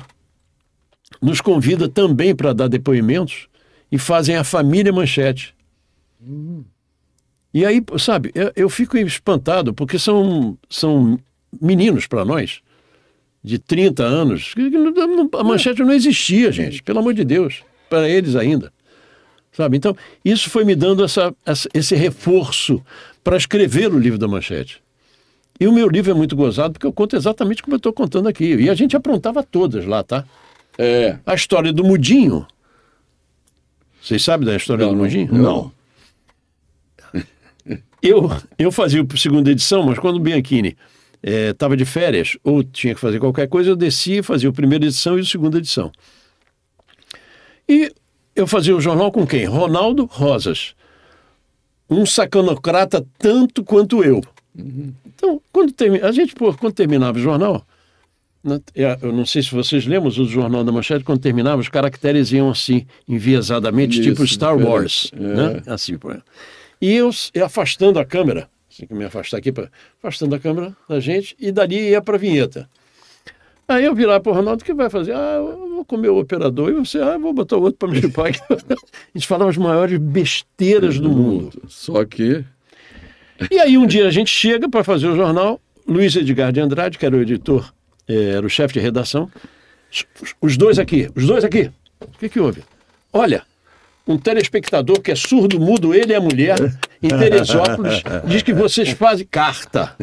nos convida também para dar depoimentos e fazem a família Manchete. E aí, sabe, eu fico espantado, porque são meninos para nós, de 30 anos. A Manchete não existia, gente, pelo amor de Deus, para eles ainda. Sabe? Então, isso foi me dando esse reforço para escrever o livro da Manchete. E o meu livro é muito gozado, porque eu conto exatamente como eu estou contando aqui. E a gente aprontava todas lá, tá? A história do Mudinho. Vocês sabem da história do Mudinho? Não. Eu fazia a segunda edição, mas quando o Bianchini estava de férias ou tinha que fazer qualquer coisa, eu descia e fazia a primeira edição e a segunda edição. E eu fazia o jornal com quem? Ronaldo Rosas. Um sacanocrata tanto quanto eu. Então, quando terminava o jornal, eu não sei se vocês lembram o Jornal da Manchete, quando terminava, os caracteres iam assim, enviesadamente, tipo Star Wars. Né? Assim, e eu afastando a câmera, assim que me afastar aqui, afastando a câmera da gente, e dali ia para a vinheta. Aí eu virava para o Ronaldo, o que vai fazer? Eu vou comer o operador, e você, eu vou botar o outro para me chupar. A gente falava as maiores besteiras do mundo. Só que... E aí um dia a gente chega para fazer o jornal, Luiz Edgar de Andrade, que era o editor, era o chefe de redação, os dois aqui, o que houve? Olha, um telespectador que é surdo, mudo, ele e a mulher, em Teresópolis, diz que vocês fazem carta.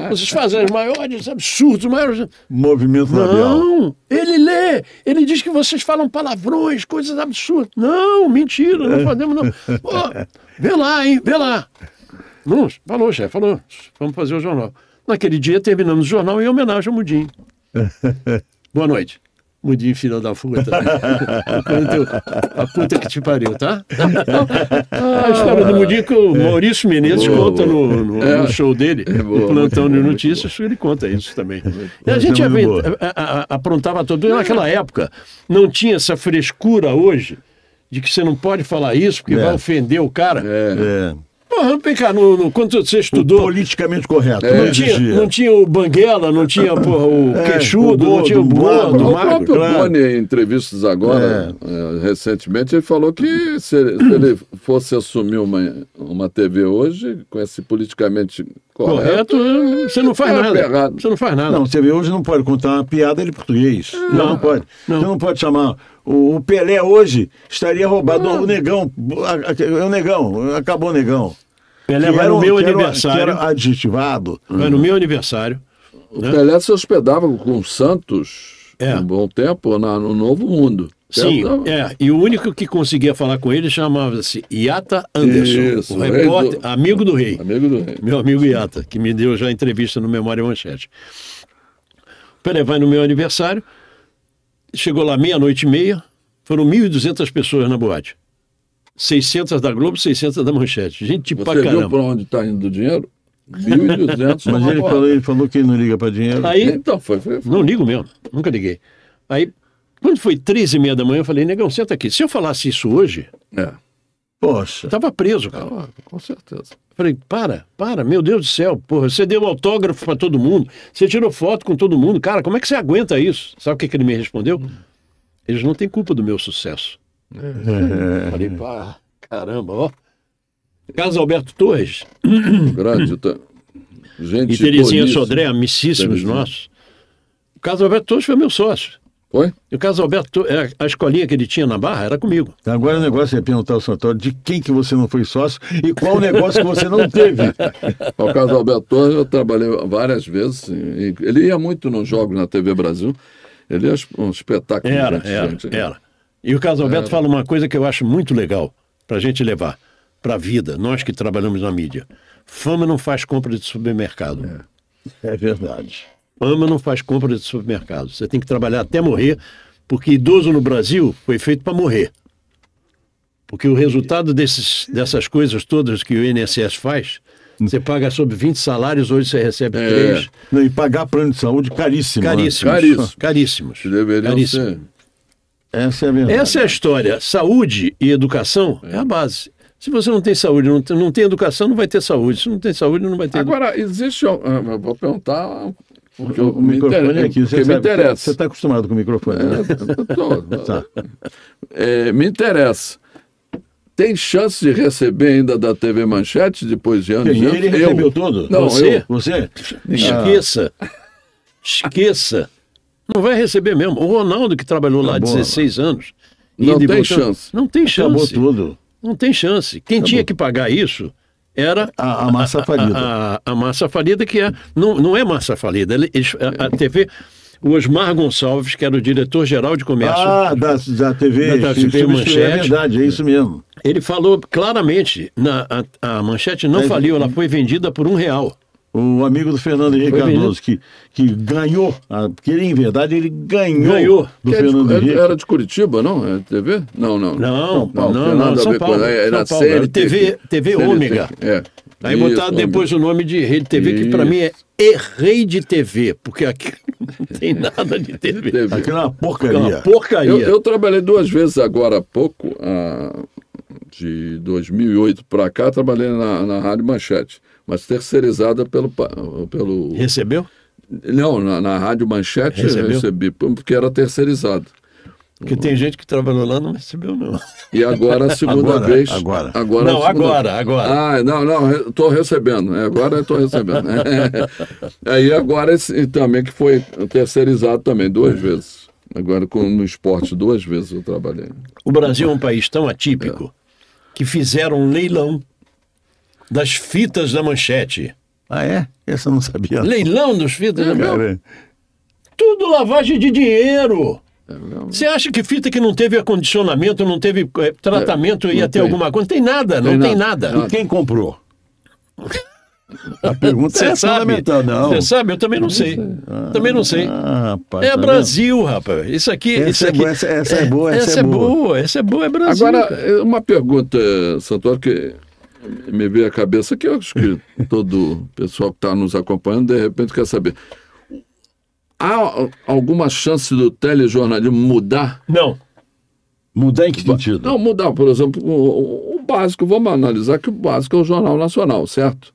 Vocês fazem os maiores absurdos, os maiores... Movimento labial. Não, ele lê, ele diz que vocês falam palavrões, coisas absurdas. Não, mentira, não fazemos não. Pô, vê lá, hein, vê lá. Falou, chefe, falou, vamos fazer o jornal. Naquele dia terminamos o jornal em homenagem ao Mudinho. Boa noite. Mudinho, filho da puta. A puta que te pariu, tá? A história do Mudinho que o Maurício Menezes conta no show dele, no Plantão de Notícias, ele conta isso também. E a gente aprontava tudo. Naquela época, não tinha essa frescura hoje de que você não pode falar isso porque vai ofender o cara. Porra, vem cá, quando você estudou... O politicamente correto. Não tinha o Banguela, não tinha o Queixudo, não tinha o Gordo, o próprio Boni, em entrevistas agora, recentemente, ele falou que se ele fosse assumir uma TV hoje, com esse politicamente correto, você não faz nada. Você não faz nada. Não, você vê, hoje não pode contar uma piada de português. Não pode. Você não pode chamar... O Pelé hoje estaria roubado. O Negão, acabou o Negão. Pelé vai no meu aniversário. Que era adjetivado. Vai no meu aniversário. O Pelé se hospedava com o Santos um bom tempo no Novo Mundo. Sim, e o único que conseguia falar com ele chamava-se Iata Anderson, o repórter, amigo do rei. Meu amigo Iata, que me deu já entrevista no Memória Manchete. O Pelé vai no meu aniversário. Chegou lá 00:30, foram 1.200 pessoas na boate. 600 da Globo, 600 da Manchete. Gente pra caramba. Você viu para onde está indo o dinheiro? 1.200. Mas ele falou que ele não liga para dinheiro. Aí, então, foi. Não ligo mesmo, nunca liguei. Aí, quando foi 3:30 da manhã, eu falei, Negão, senta aqui. Se eu falasse isso hoje, poxa, eu tava preso, cara. Com certeza. Falei, para, meu Deus do céu, porra, você deu autógrafo para todo mundo, você tirou foto com todo mundo, cara, como é que você aguenta isso? Sabe o que ele me respondeu? Eles não têm culpa do meu sucesso. Falei, pá, caramba, ó. Carlos Alberto Torres. Grande, gente. E Terezinha Sodré, amicíssimos nossos. O Carlos Alberto Torres foi meu sócio. Foi? E o Carlos Alberto, a escolinha que ele tinha na Barra era comigo. Agora o negócio é perguntar ao Santoro de quem que você não foi sócio e qual o negócio que você não teve. O Carlos Alberto Torres, eu trabalhei várias vezes. Ele ia muito nos jogos na TV Brasil. Ele é um espetáculo. Era. E o Carlos Alberto fala uma coisa que eu acho muito legal para a gente levar para a vida, nós que trabalhamos na mídia. Fama não faz compra de supermercado. É verdade. Fama não faz compra de supermercado. Você tem que trabalhar até morrer, porque idoso no Brasil foi feito para morrer. Porque o resultado dessas coisas todas que o INSS faz, você paga sobre 20 salários, hoje você recebe 3. Não, e pagar plano de saúde caríssimo. Caríssimos. Deveriam ser. Essa é a verdade. Essa é a história. Saúde e educação é a base. Se você não tem saúde, não tem educação, não vai ter saúde. Se não tem saúde, não vai ter educação. Agora, existe... Vou perguntar... Porque o microfone é aqui. Você me interessa. Você está acostumado com o microfone, né? Tá. Me interessa. Tem chance de receber ainda da TV Manchete depois de anos? Ele recebeu todo? Não, você? Esqueça. Não vai receber mesmo. O Ronaldo, que trabalhou lá 16 anos. Não tem chance. Não tem chance. Acabou tudo. Não tem chance. Quem tinha que pagar isso era a massa falida. A massa falida, que não é massa falida. A TV, o Osmar Gonçalves, que era o diretor-geral de comércio. Da TV. Da TV Manchete. É verdade, é isso mesmo. Ele falou claramente, a Manchete não faliu, ela foi vendida por R$1. O amigo do Fernando Henrique Cardoso, que ganhou, porque ele, em verdade, ele ganhou do Fernando Henrique. Era de Curitiba, não? É TV? Não. Não, São Paulo. Era TV Ômega. Aí botaram depois o nome de Rede TV, que para mim é Rede TV, porque aqui não tem nada de TV. Aqui é uma porcaria. Eu trabalhei 2 vezes agora há pouco, de 2008 para cá, trabalhei na Rádio Manchete, mas terceirizada pelo... Recebeu? Não, na Rádio Manchete recebi, porque era terceirizado. Porque tem gente que trabalhou lá e não recebeu, não. E agora a segunda vez... Agora. Estou recebendo. Agora estou recebendo. Aí agora também que foi terceirizado também, 2 vezes. Agora no esporte 2 vezes eu trabalhei. O Brasil é um país tão atípico que fizeram um leilão das fitas da Manchete. Ah, é? Essa eu não sabia. Leilão das fitas da Manchete? Tudo lavagem de dinheiro. Você acha que fita que não teve acondicionamento, não teve tratamento, ia ter alguma coisa? Não tem nada, não tem nada. E quem comprou? A pergunta é fundamental, não. Você sabe? Eu também não sei. Também não sei. Rapaz, Brasil, rapaz. Isso aqui... Essa é boa. Essa é boa, é Brasil. Agora, cara. uma pergunta, Santoro, que me veio à cabeça, que eu acho que todo o pessoal que está nos acompanhando, de repente, quer saber. Há alguma chance do telejornalismo mudar? Não. Mudar em que sentido? Não, mudar, por exemplo, o básico, vamos analisar que o básico é o Jornal Nacional, certo?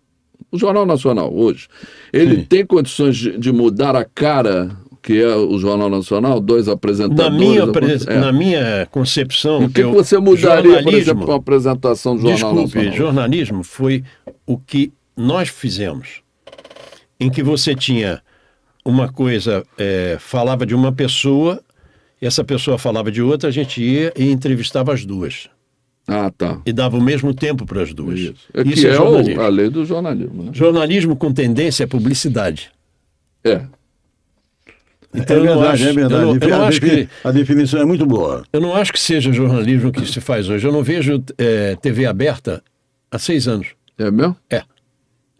O Jornal Nacional, hoje, ele tem condições de mudar a cara que é o Jornal Nacional, 2 apresentadores... Na minha concepção... O que você mudaria, por exemplo, com a apresentação do Jornal Nacional? Jornalismo foi o que nós fizemos, em que você tinha uma coisa, falava de uma pessoa, e essa pessoa falava de outra, a gente ia e entrevistava as duas. Ah, tá. E dava o mesmo tempo para as duas. Isso é jornalismo. A lei do jornalismo. Né? Jornalismo com tendência é publicidade. Então, é verdade. A definição é muito boa. Eu não acho que seja jornalismo que se faz hoje. Eu não vejo TV aberta há 6 anos. É mesmo?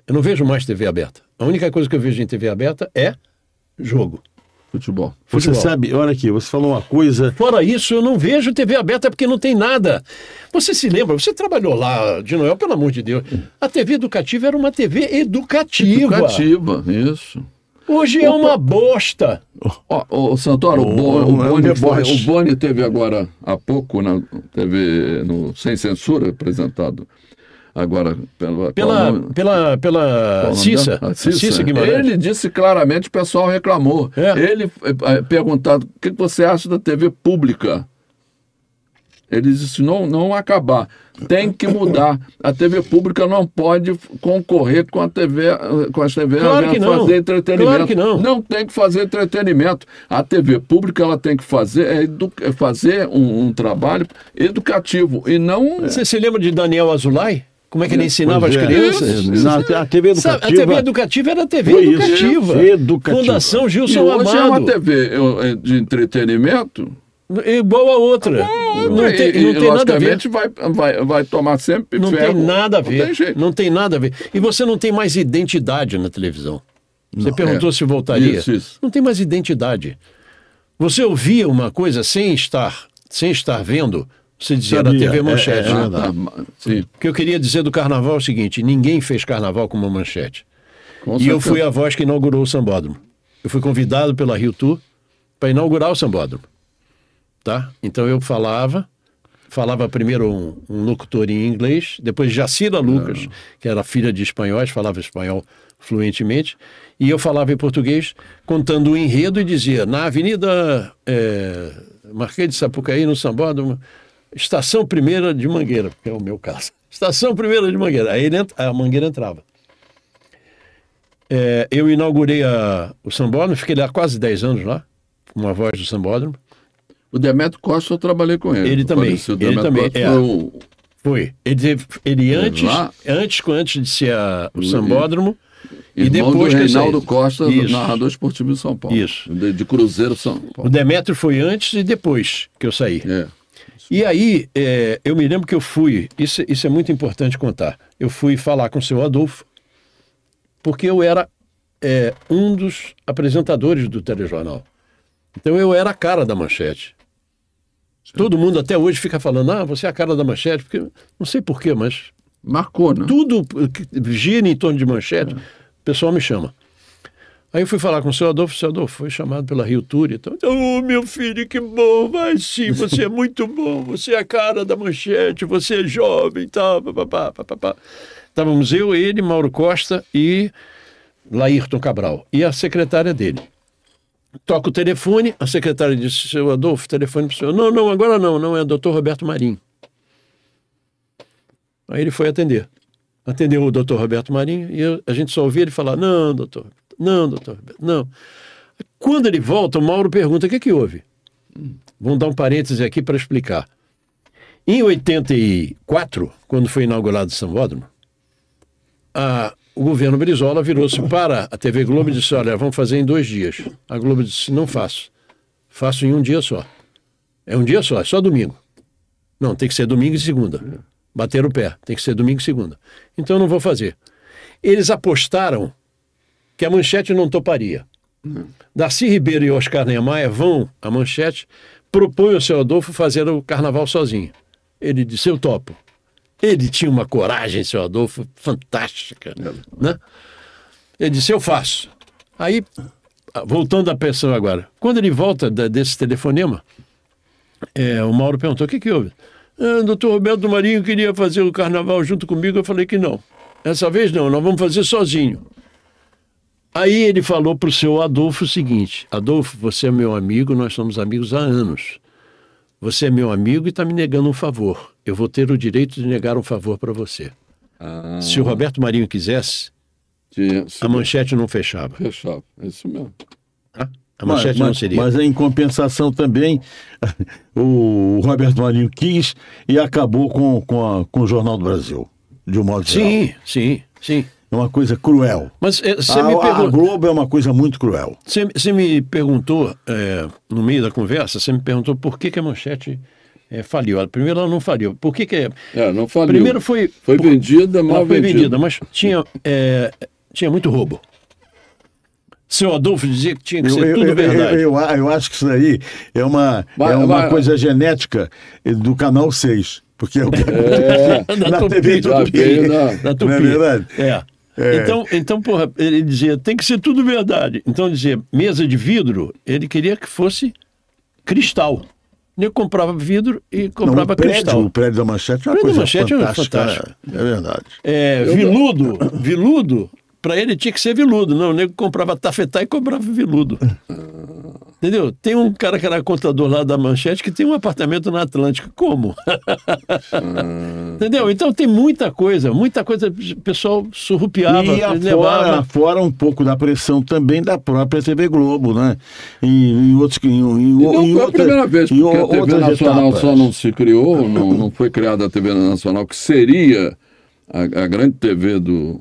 Eu não vejo mais TV aberta. A única coisa que eu vejo em TV aberta é jogo. Futebol. Você sabe, olha aqui, você falou uma coisa... Fora isso, eu não vejo TV aberta porque não tem nada. Você se lembra, você trabalhou lá, de Noel, pelo amor de Deus. A TV educativa era uma TV educativa. Educativa, isso. Hoje é uma bosta. O Santoro, o Boni teve agora há pouco na TV no Sem Censura apresentado. Agora, pela Cissa Guimarães. Ele disse claramente, o pessoal reclamou. Ele perguntado, o que você acha da TV pública? Ele disse, não acabar. Tem que mudar. A TV pública não pode concorrer com a TV, com as TV fazer entretenimento. Claro que não. Não tem que fazer entretenimento. A TV pública ela tem que fazer, fazer um trabalho educativo e não... Você se lembra de Daniel Azulay? Como é que ele ensinava as crianças? A TV educativa... A TV educativa era a TV educativa. Fundação Gilson Amado. Hoje é uma TV de entretenimento... Igual a outra. Não tem nada a ver. Vai tomar sempre não ferro. Tem nada a ver. Não tem nada a ver. E você não tem mais identidade na televisão. Você perguntou se voltaria. Isso. Não tem mais identidade. Você ouvia uma coisa sem estar vendo, você dizia da TV Manchete. Sim. O que eu queria dizer do carnaval é o seguinte: ninguém fez carnaval como a Manchete. E eu fui a voz que inaugurou o Sambódromo. Eu fui convidado pela Rio Tour para inaugurar o Sambódromo. Tá? Então eu falava primeiro um locutor em inglês, depois Jacira Lucas, que era filha de espanhóis, falava espanhol fluentemente, e eu falava em português, contando o enredo e dizia, na Avenida Marquês de Sapucaí, no Sambódromo, Estação Primeira de Mangueira, que é o meu caso. Estação Primeira de Mangueira. Aí a Mangueira entrava. Eu inaugurei o Sambódromo, fiquei lá quase 10 anos lá, com a voz do Sambódromo. O Demetrio Costa, eu trabalhei com ele. Ele também. Foi. Ele antes de ser o Sambódromo. E depois do Reinaldo Costa, narrador esportivo de São Paulo. Isso. De Cruzeiro São Paulo. O Demetrio foi antes e depois que eu saí. E aí, eu me lembro que eu fui, isso é muito importante contar, eu fui falar com o seu Adolfo, porque eu era um dos apresentadores do telejornal. Então eu era a cara da Manchete. Todo mundo até hoje fica falando, você é a cara da Manchete, porque não sei porquê, mas... Marcou, né? Tudo que gira em torno de Manchete, o pessoal me chama. Aí eu fui falar com o seu Adolfo foi chamado pela Rio Tour e tal. Meu filho, que bom, vai sim, você é muito bom, você é a cara da Manchete, você é jovem e tal, papapá. Estávamos eu, ele, Mauro Costa e Laírton Cabral, e a secretária dele. Toca o telefone, a secretária disse, seu Adolfo, telefone para o senhor. Não, agora não, é o doutor Roberto Marinho. Aí ele foi atender. Atendeu o doutor Roberto Marinho e a gente só ouvia ele falar, não, doutor Roberto, não. Quando ele volta, o Mauro pergunta, o que houve? Vamos dar um parêntese aqui para explicar. Em 84, quando foi inaugurado o Sambódromo, o governo Brizola virou-se para a TV Globo e disse, olha, vamos fazer em 2 dias. A Globo disse, não faço. Faço em um dia só. É um dia só, é só domingo. Não, tem que ser domingo e segunda. Bater o pé, tem que ser domingo e segunda. Então eu não vou fazer. Eles apostaram que a Manchete não toparia. Darcy Ribeiro e Oscar Niemeyer vão à Manchete, propõem ao seu Adolfo fazer o carnaval sozinho. Ele disse, eu topo. Ele tinha uma coragem, seu Adolfo, fantástica, né? Ele disse, eu faço. Aí, voltando à pessoa agora, quando ele volta desse telefonema, o Mauro perguntou, o que houve? Doutor Roberto Marinho queria fazer o carnaval junto comigo, eu falei que não. Essa vez não, nós vamos fazer sozinho. Aí ele falou para o seu Adolfo o seguinte, Adolfo, você é meu amigo, nós somos amigos há anos. Você é meu amigo e está me negando um favor. Eu vou ter o direito de negar um favor para você. Se o Roberto Marinho quisesse, a Manchete não fechava. Fechava, é isso mesmo. A Manchete não seria. Mas em compensação também, o Roberto Marinho quis e acabou com o Jornal do Brasil, de um modo geral. Sim. É uma coisa cruel. Mas a Globo é uma coisa muito cruel. Você me perguntou, no meio da conversa, você me perguntou por que a Manchete faliu. Primeiro ela não faliu. Por que não faliu. Primeiro foi vendida, mal vendida. Mas tinha muito roubo. Seu Adolfo dizia que tinha que ser tudo verdade. Eu acho que isso daí é uma coisa genética do Canal 6. Porque é o que na TV Tupi. Na Tupi. Não é verdade? Então, porra, ele dizia, tem que ser tudo verdade. Então, ele dizia, mesa de vidro, ele queria que fosse cristal. Ele comprava vidro e comprava cristal. O prédio da Manchete é uma coisa fantástica. É verdade. Viludo, para ele tinha que ser veludo. Não, o nego comprava tafetá e comprava veludo. Entendeu? Tem um cara que era contador lá da Manchete que tem um apartamento na Atlântica. Como? Entendeu? Então tem muita coisa, o pessoal surrupiava. E fora um pouco da pressão também da própria TV Globo, né? Não foi a primeira vez, porque a TV Nacional só não se criou, não foi criada a TV Nacional, que seria a grande TV de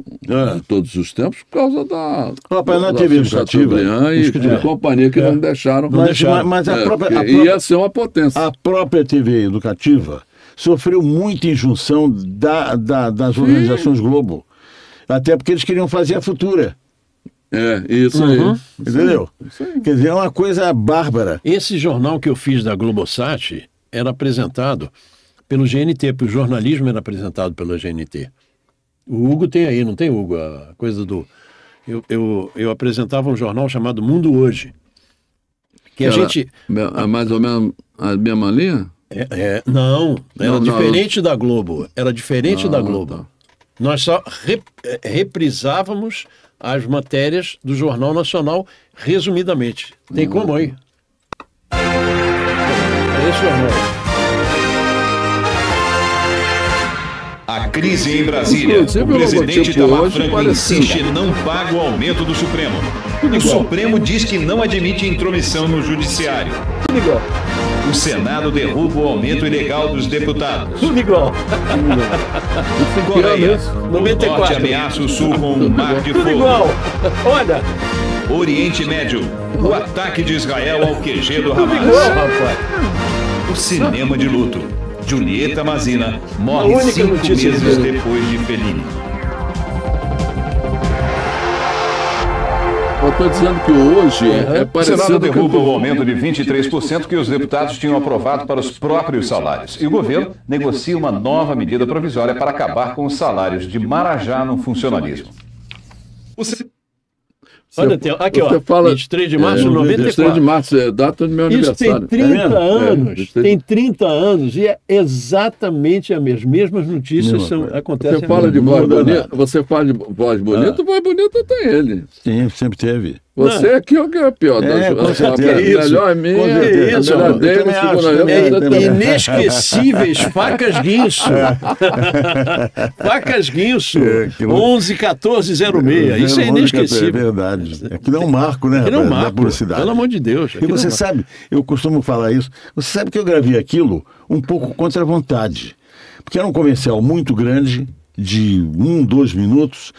todos os tempos, por causa da TV educativa e companhia que não deixaram. Mas ia ser uma potência. A própria TV educativa sofreu muita injunção das organizações Globo. Até porque eles queriam fazer a Futura. Isso aí. Entendeu? Isso aí. Quer dizer, é uma coisa bárbara. Esse jornal que eu fiz da Globosat era apresentado pelo GNT, porque o jornalismo era apresentado pela GNT. O Hugo tem aí, não tem, Hugo? A coisa do... Eu apresentava um jornal chamado Mundo Hoje. Que mais ou menos a mesma linha? Não, era diferente da Globo. Era diferente da Globo. Tá. Nós só reprisávamos as matérias do Jornal Nacional resumidamente. Tem como aí? É esse jornal. A crise em Brasília. O presidente Itamar Franco insiste em não pagar o aumento do Supremo. O Supremo diz que não admite intromissão no Judiciário. O Senado derruba o aumento ilegal dos deputados. Tudo igual. Coreia. O Norte ameaça o Sul com um mar de fogo. Tudo igual. Olha. Oriente Médio. O ataque de Israel ao QG do Hamas. Tudo igual, rapaz. O cinema de luto. Julieta Mazina morre 5 meses depois de Fellini. estou dizendo que hoje é O parecido... Senado derruba o aumento de 23% que os deputados tinham aprovado para os próprios salários. E o governo negocia uma nova medida provisória para acabar com os salários de Marajá no funcionalismo. Olha, aqui, ó, fala, 23 de março de 94. 23 de março é data do meu aniversário. Isso tem 30 anos, tem 30 anos, e é exatamente as mesmas notícias acontecem. Você fala de voz bonita, você fala de voz bonita, voz bonita tem ele. Sim, sempre teve. Você aqui é o que é pior. Melhor minha, melhor dele, inesquecíveis, Facas Guinso. Facas Guinso, 11-14-06. Isso é inesquecível. É verdade. Aquilo é um marco, né? Aquilo é um marco, da publicidade. pelo amor de Deus. E você sabe, eu costumo falar isso, você sabe que eu gravei aquilo um pouco contra a vontade. Porque era um comercial muito grande, de 2 minutos,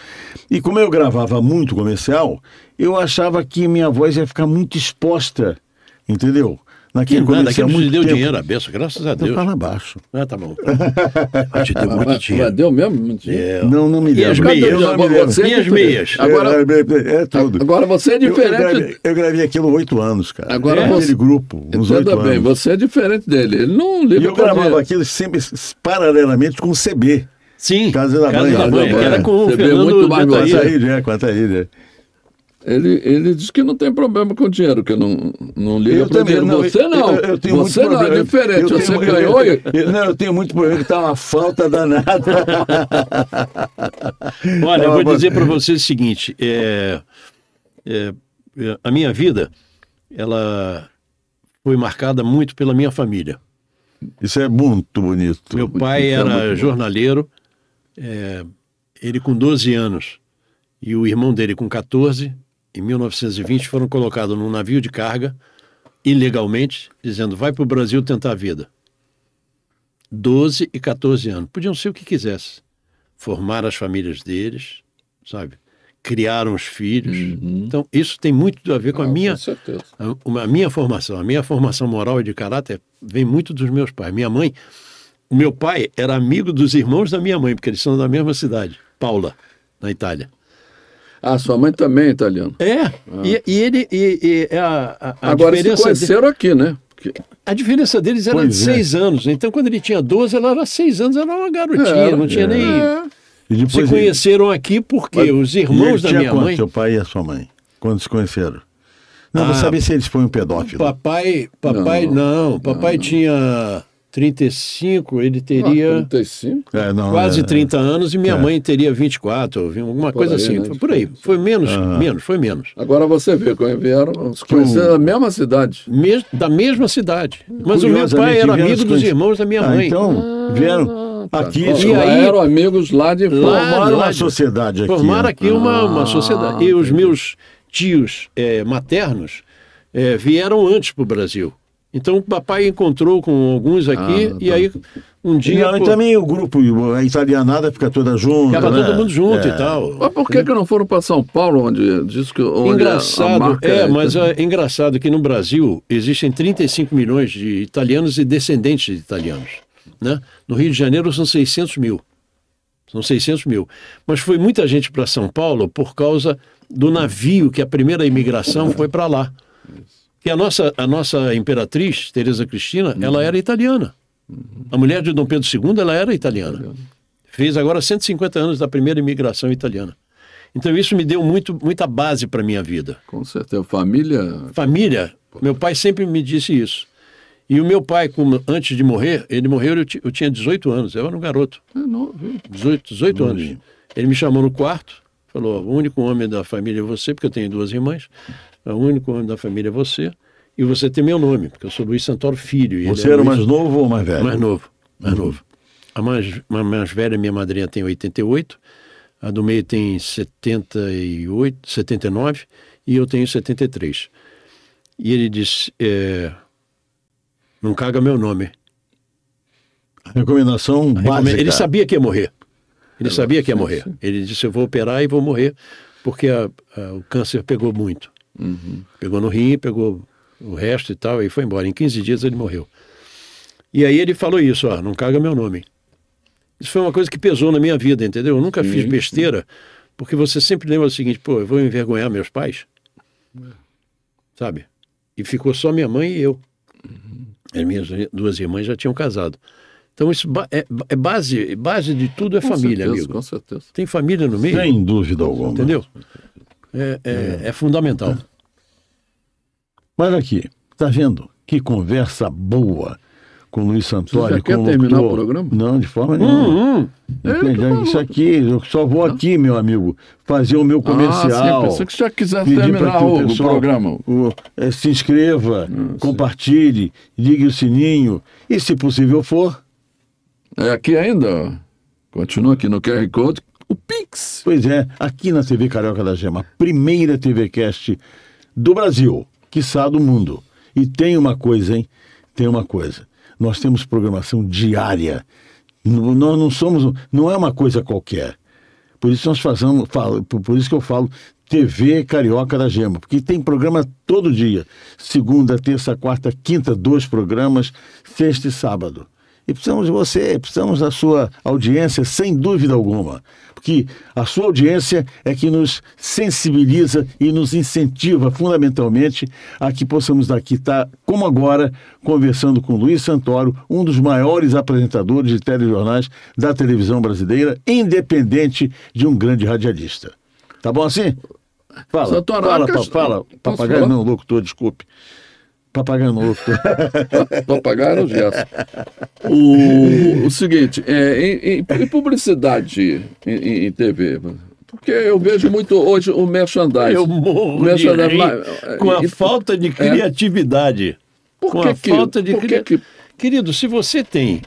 e como eu gravava muito comercial, eu achava que minha voz ia ficar muito exposta, entendeu? Naquele comercial muito deu tempo. dinheiro, a benção, graças a Deus. Eu falo baixo. Ah, tá bom. Te deu muito dinheiro. Deu mesmo muito dinheiro? Não me deu. E as meias? E as meias? Agora, é tudo. Agora você é diferente. Eu gravei aquilo 8 anos, cara. Agora aquele grupo, uns 8 anos. Bem, você é diferente dele. Ele não liga. E eu gravava aquilo sempre paralelamente com o CB. Sim, Casa da Banha, que era com o Fernando muito mais Quanto a ele. Ele diz que não tem problema com dinheiro, que não liga para dinheiro. Você não. Eu tenho você muito não problema. É diferente. Você ganhou. Eu tenho muito problema, que tá uma falta danada. Olha, eu vou dizer para vocês o seguinte: a minha vida, ela foi marcada muito pela minha família. Isso é muito bonito. Meu pai era jornaleiro, ele com 12 anos e o irmão dele com 14, em 1920 foram colocados num navio de carga, ilegalmente, dizendo, vai para o Brasil tentar a vida. 12 e 14 anos. Podiam ser o que quisesse. Formaram as famílias deles, sabe? Criaram os filhos. Então, isso tem muito a ver com a minha formação. A minha formação moral e de caráter vem muito dos meus pais. Minha mãe, o meu pai era amigo dos irmãos da minha mãe, porque eles são da mesma cidade, Paula, na Itália. Ah, sua mãe também é italiana. Agora se conheceram aqui, né? A diferença deles era de 6 anos. Então, quando ele tinha 12, ela era 6 anos, ela era uma garotinha, não tinha nem... Se conheceram aqui porque os irmãos da minha mãe... Seu pai e a sua mãe, quando se conheceram? Não, vou saber se eles foram um pedófilo. Papai tinha 35, ele teria 35? quase 30 anos e minha mãe teria 24, alguma coisa assim. Né? Foi por aí. Foi menos. Agora você vê, vieram se conhecer da mesma cidade. Da mesma cidade. Mas o meu pai era amigo dos irmãos da minha mãe. Então, vieram aqui. E aí eram amigos lá de formaram uma sociedade aqui. Formaram aqui uma sociedade. E os meus tios maternos vieram antes para o Brasil. Então o papai encontrou com alguns aqui e aí um dia... E também o grupo, a italianada fica toda junta. Ficava todo mundo junto e tal. Mas por que não foram para São Paulo, onde diz que... Engraçado, mas é engraçado que no Brasil existem 35 milhões de italianos e descendentes de italianos. Né? No Rio de Janeiro são 600 mil. Mas foi muita gente para São Paulo por causa do navio que a primeira imigração foi para lá. Que a nossa imperatriz, Teresa Cristina, ela era italiana. A mulher de Dom Pedro II, ela era italiana. Fez agora 150 anos da primeira imigração italiana. Então isso me deu muita base para a minha vida. Com certeza. Família, meu pai sempre me disse isso. E o meu pai, antes de morrer, ele morreu, eu tinha 18 anos, eu era um garoto. 18 anos. Ele me chamou no quarto, falou, o único homem da família é você, porque eu tenho 2 irmãs. O único homem da família é você, e você tem meu nome, porque eu sou Luiz Santoro Filho. E você era o mais novo ou mais velho? Mais novo. A mais velha, minha madrinha, tem 88, a do meio tem 79, e eu tenho 73. E ele disse, não caga meu nome. Recomendação básica. Ele sabia que ia morrer. Ele disse, eu vou operar e vou morrer, porque o câncer pegou muito. Pegou no rim, pegou o resto e tal, e foi embora. Em 15 dias ele morreu. E aí ele falou isso, não caga meu nome. Isso foi uma coisa que pesou na minha vida, entendeu? Eu nunca fiz besteira, porque você sempre lembra o seguinte, eu vou envergonhar meus pais. Sabe? E ficou só minha mãe e eu. As minhas 2 irmãs já tinham casado. Então, isso é base de tudo é com família, certeza, amigo. Com certeza. Tem família no meio? Sem dúvida alguma. Entendeu? É fundamental. Mas aqui, tá vendo? Que conversa boa com o Luiz Santoro. Você já quer terminar o programa? Não, de forma nenhuma. Isso aqui, eu só vou aqui, meu amigo, fazer o meu comercial. Sim, pensei que já quisesse terminar o programa. Se inscreva, compartilhe, ligue o sininho e, se possível for... Aqui ainda, continua aqui no QR Code, o Pix. Pois é, aqui na TV Carioca da Gema, a primeira TVcast do Brasil, quiçá do mundo. E tem uma coisa, hein? Tem uma coisa. Nós temos programação diária. Nós não somos... Não é uma coisa qualquer. Por isso nós por isso que eu falo TV Carioca da Gema. Porque tem programa todo dia. Segunda, terça, quarta, quinta, 2 programas, sexta e sábado. E precisamos de você, precisamos da sua audiência, sem dúvida alguma. Porque a sua audiência é que nos sensibiliza e nos incentiva fundamentalmente a que possamos daqui estar, como agora, conversando com Luiz Santoro, um dos maiores apresentadores de telejornais da televisão brasileira, independente de um grande radialista. Tá bom assim? Fala, Santoro, fala. Papagaio não, locutor, desculpe. Papagaio no locutor. Papagaio no gesto. O seguinte, em publicidade em TV, porque eu vejo muito hoje o merchandising. Eu morro de rir com a falta de criatividade. Falta de criatividade. Querido, se você tem...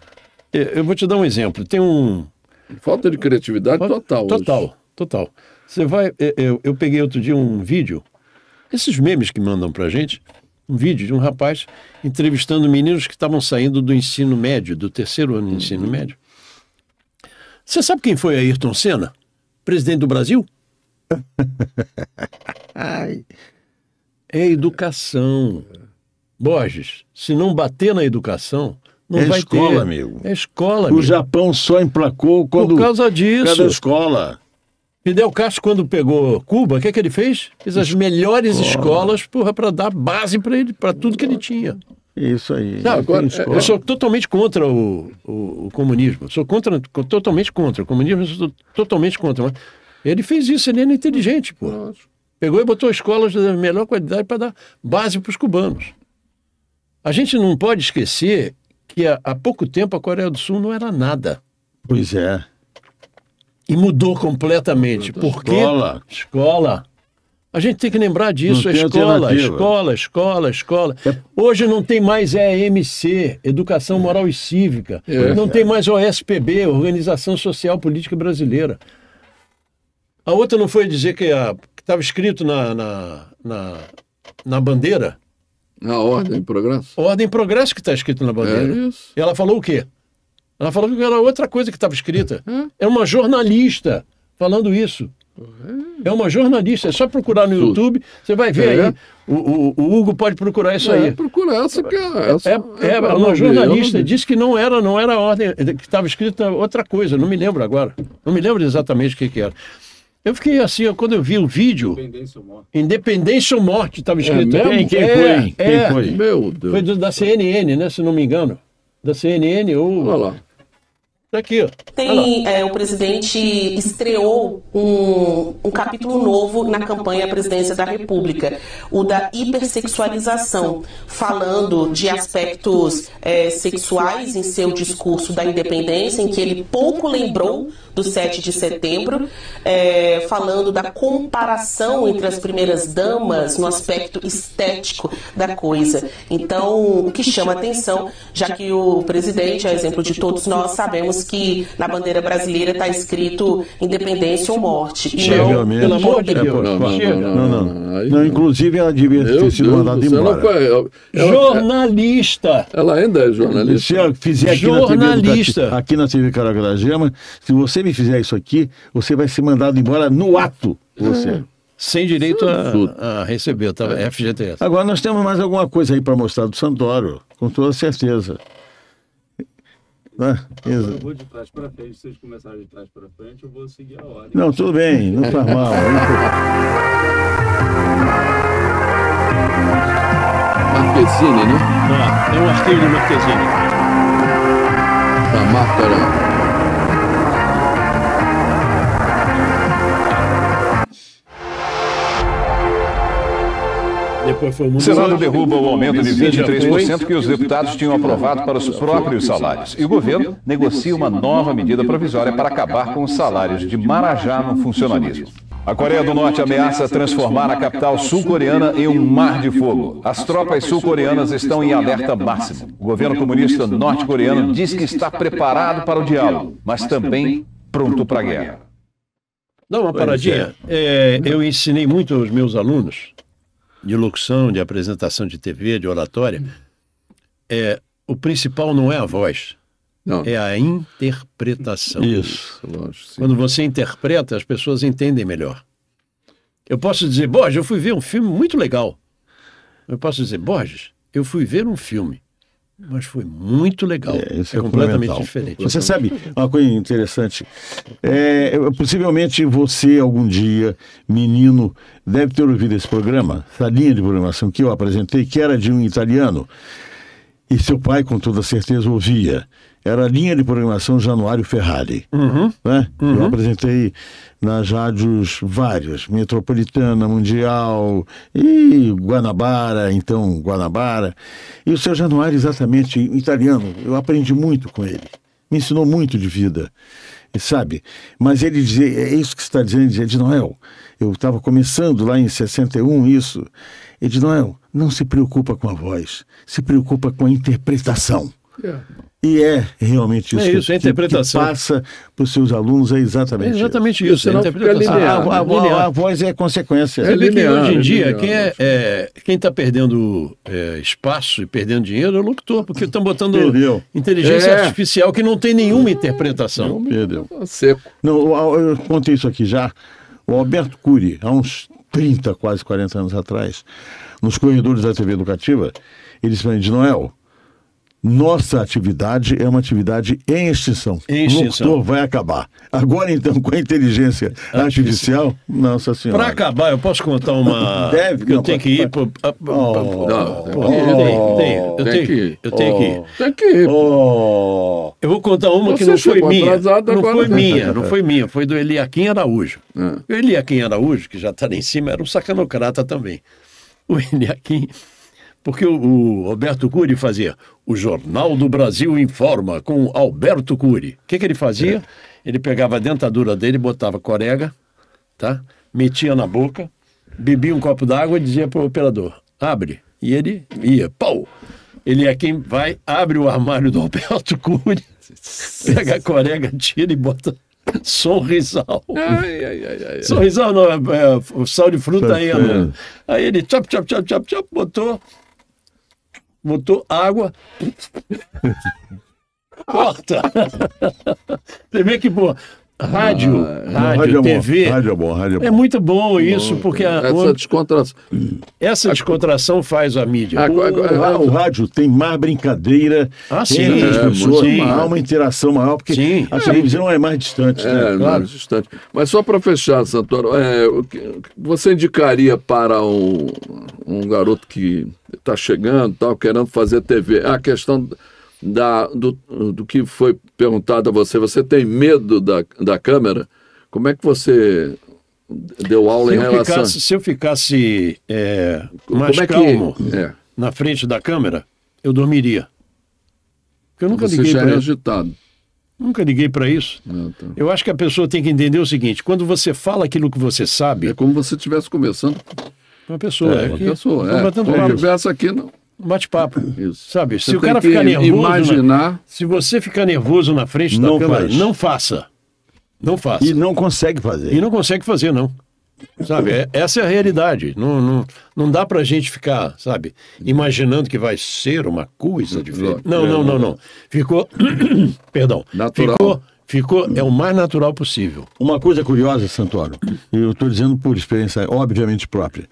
Eu vou te dar um exemplo. Tem um... Falta de criatividade total. Total. Você vai... Eu peguei outro dia um vídeo, esses memes que mandam pra gente, um vídeo de um rapaz entrevistando meninos que estavam saindo do ensino médio, do 3º ano de ensino médio. Você sabe quem foi Ayrton Senna? Presidente do Brasil? É educação. Borges, se não bater na educação, não vai ter. É escola, amigo. É escola, amigo. O Japão só emplacou quando... Por causa disso. Cada escola... Fidel Castro, quando pegou Cuba, o que ele fez? Fez as melhores escolas para dar base para ele, para tudo que ele tinha. Isso aí. Sabe, agora, eu sou totalmente contra o comunismo. Sou totalmente contra. O comunismo eu sou totalmente contra. Mas ele fez isso, ele era inteligente, pô. Pegou e botou escolas da melhor qualidade para dar base para os cubanos. A gente não pode esquecer que há pouco tempo a Coreia do Sul não era nada. Pois é. E mudou completamente. Por quê? Escola. A gente tem que lembrar disso. Escola. Hoje não tem mais EMC, Educação Moral e Cívica. Não tem mais OSPB, Organização Social Política Brasileira. A outra não foi dizer que estava escrito na bandeira? Na Ordem e Progresso? Ordem e Progresso que está escrito na bandeira. Isso. E ela falou o quê? Ela falou que era outra coisa que estava escrita. É uma jornalista falando isso. É uma jornalista. É só procurar no YouTube, você vai ver aí. O Hugo pode procurar isso aí. Procura essa que é uma jornalista. Disse que não era a ordem, que estava escrita outra coisa. Não me lembro agora. Não me lembro exatamente o que era. Eu fiquei assim, quando eu vi o vídeo... Independência ou Morte estava escrito. Quem foi? Meu Deus. Foi da CNN, né? Se não me engano. Da CNN ou... Olha lá. Tá aqui, ó. O presidente estreou um capítulo novo na campanha à presidência da República, o da hipersexualização, falando de aspectos sexuais em seu discurso da independência, em que ele pouco lembrou do 7 de setembro, falando da comparação entre as primeiras damas no aspecto estético da coisa. Então, o que chama atenção, já que o presidente, a exemplo de todos nós, sabemos que na bandeira brasileira está escrito independência ou morte. Chega, não, pelo amor de Deus. Não, inclusive ela devia ter sido mandada embora. Jornalista. Ela ainda é jornalista. Se eu fizer aqui na TV Carioca da Gema, se você me fizer isso aqui, você vai ser mandado embora no ato. Você. Sem direito a receber, tá? FGTS. Agora nós temos mais alguma coisa aí para mostrar do Santoro, com toda certeza. Eu vou de trás para frente, se vocês começarem de trás para frente, eu vou seguir a ordem. Não, tudo bem, não faz mal. Marquezine, né? Não, tem um artigo do Marquezine. Da marca lá. O Senado derruba o aumento de 23% que os deputados tinham aprovado para os próprios salários. E o governo negocia uma nova medida provisória para acabar com os salários de Marajá no funcionalismo. A Coreia do Norte ameaça transformar a capital sul-coreana em um mar de fogo. As tropas sul-coreanas estão em alerta máximo. O governo comunista norte-coreano diz que está preparado para o diálogo, mas também pronto para a guerra. Dá uma paradinha. Eu ensinei muito aos meus alunos de locução, de apresentação de TV, de oratória. O principal não é a voz, é a interpretação. Isso. Quando você interpreta, as pessoas entendem melhor. Eu posso dizer, Borges, eu fui ver um filme muito legal. Eu posso dizer, Borges, eu fui ver um filme, mas foi muito legal. Isso é completamente diferente. Você sabe uma coisa interessante? Possivelmente você, algum dia, menino, deve ter ouvido esse programa, essa linha de programação que eu apresentei, que era de um italiano. E seu pai, com toda certeza, ouvia. Era a linha de programação Januário Ferrari. Né? Eu apresentei nas rádios várias, Metropolitana, Mundial e Guanabara, então Guanabara. E o seu Januário, exatamente, italiano, eu aprendi muito com ele. Me ensinou muito de vida, sabe? Mas ele dizia, é isso que você está dizendo, Ednoel. Eu estava começando lá em 61 isso. Ednoel, não se preocupa com a voz, se preocupa com a interpretação. E é realmente isso, a interpretação. Que passa para os seus alunos, é exatamente isso. Exatamente isso, a interpretação. A voz é consequência. Hoje em dia, quem está perdendo espaço e perdendo dinheiro é o locutor, porque estão botando inteligência artificial que não tem nenhuma interpretação. Perdeu. Seco. Não, eu contei isso aqui já. O Alberto Cury, há uns 30, quase 40 anos atrás, nos corredores da TV Educativa, ele disse para mim, Ednoel, nossa atividade é uma atividade em extinção. O locutor vai acabar. Agora, então, com a inteligência artificial, nossa senhora. Para acabar, eu posso contar uma... Deve. Eu tenho que ir... Eu tenho que ir. Tem que ir. Eu vou contar uma que não foi minha. Não foi minha, foi do Eliakim Araújo. O Eliakim Araújo, que já está lá em cima, era um sacanocrata também. O Eliakim... Porque o Alberto Cury fazia o Jornal do Brasil Informa com Alberto Cury. O que ele fazia? Ele pegava a dentadura dele, botava corega, tá? Metia na boca, bebia um copo d'água e dizia para o operador, abre. E ele ia, pau! Ele é quem vai, abre o armário do Alberto Cury, pega a corega, tira e bota... Sorrisal. Sorrisal não, o sal de fruta aí. Aí ele chop, botou água. Corta. Você vê que boa. Rádio, TV. Rádio é bom. É muito bom isso, porque essa descontração faz a mídia. O rádio tem mais brincadeira entre as pessoas, há uma interação maior, porque a televisão é mais distante. Mais distante. Mas só para fechar, Santoro, o que você indicaria para um garoto que está chegando, querendo fazer TV? A questão do que foi perguntado a você, você tem medo da câmera? Como é que você deu aula em relação... Se eu ficasse mais calmo na frente da câmera, eu dormiria. Porque eu nunca liguei para isso. Agitado. Nunca liguei para isso. Eu acho que a pessoa tem que entender o seguinte, quando você fala aquilo que você sabe... É como se você estivesse conversando com uma pessoa. Conversa aqui, não. Bate-papo, sabe? Você se o cara ficar nervoso, imaginar... se você ficar nervoso na frente da câmera, não faça. Não faça. E não consegue fazer. E não consegue fazer, não. Sabe? Essa é a realidade. Não dá pra gente ficar, sabe, imaginando que vai ser uma coisa diferente. Não. Ficou... Perdão. Natural. Ficou o mais natural possível. Uma coisa curiosa, Santoro, eu estou dizendo por experiência, obviamente, própria.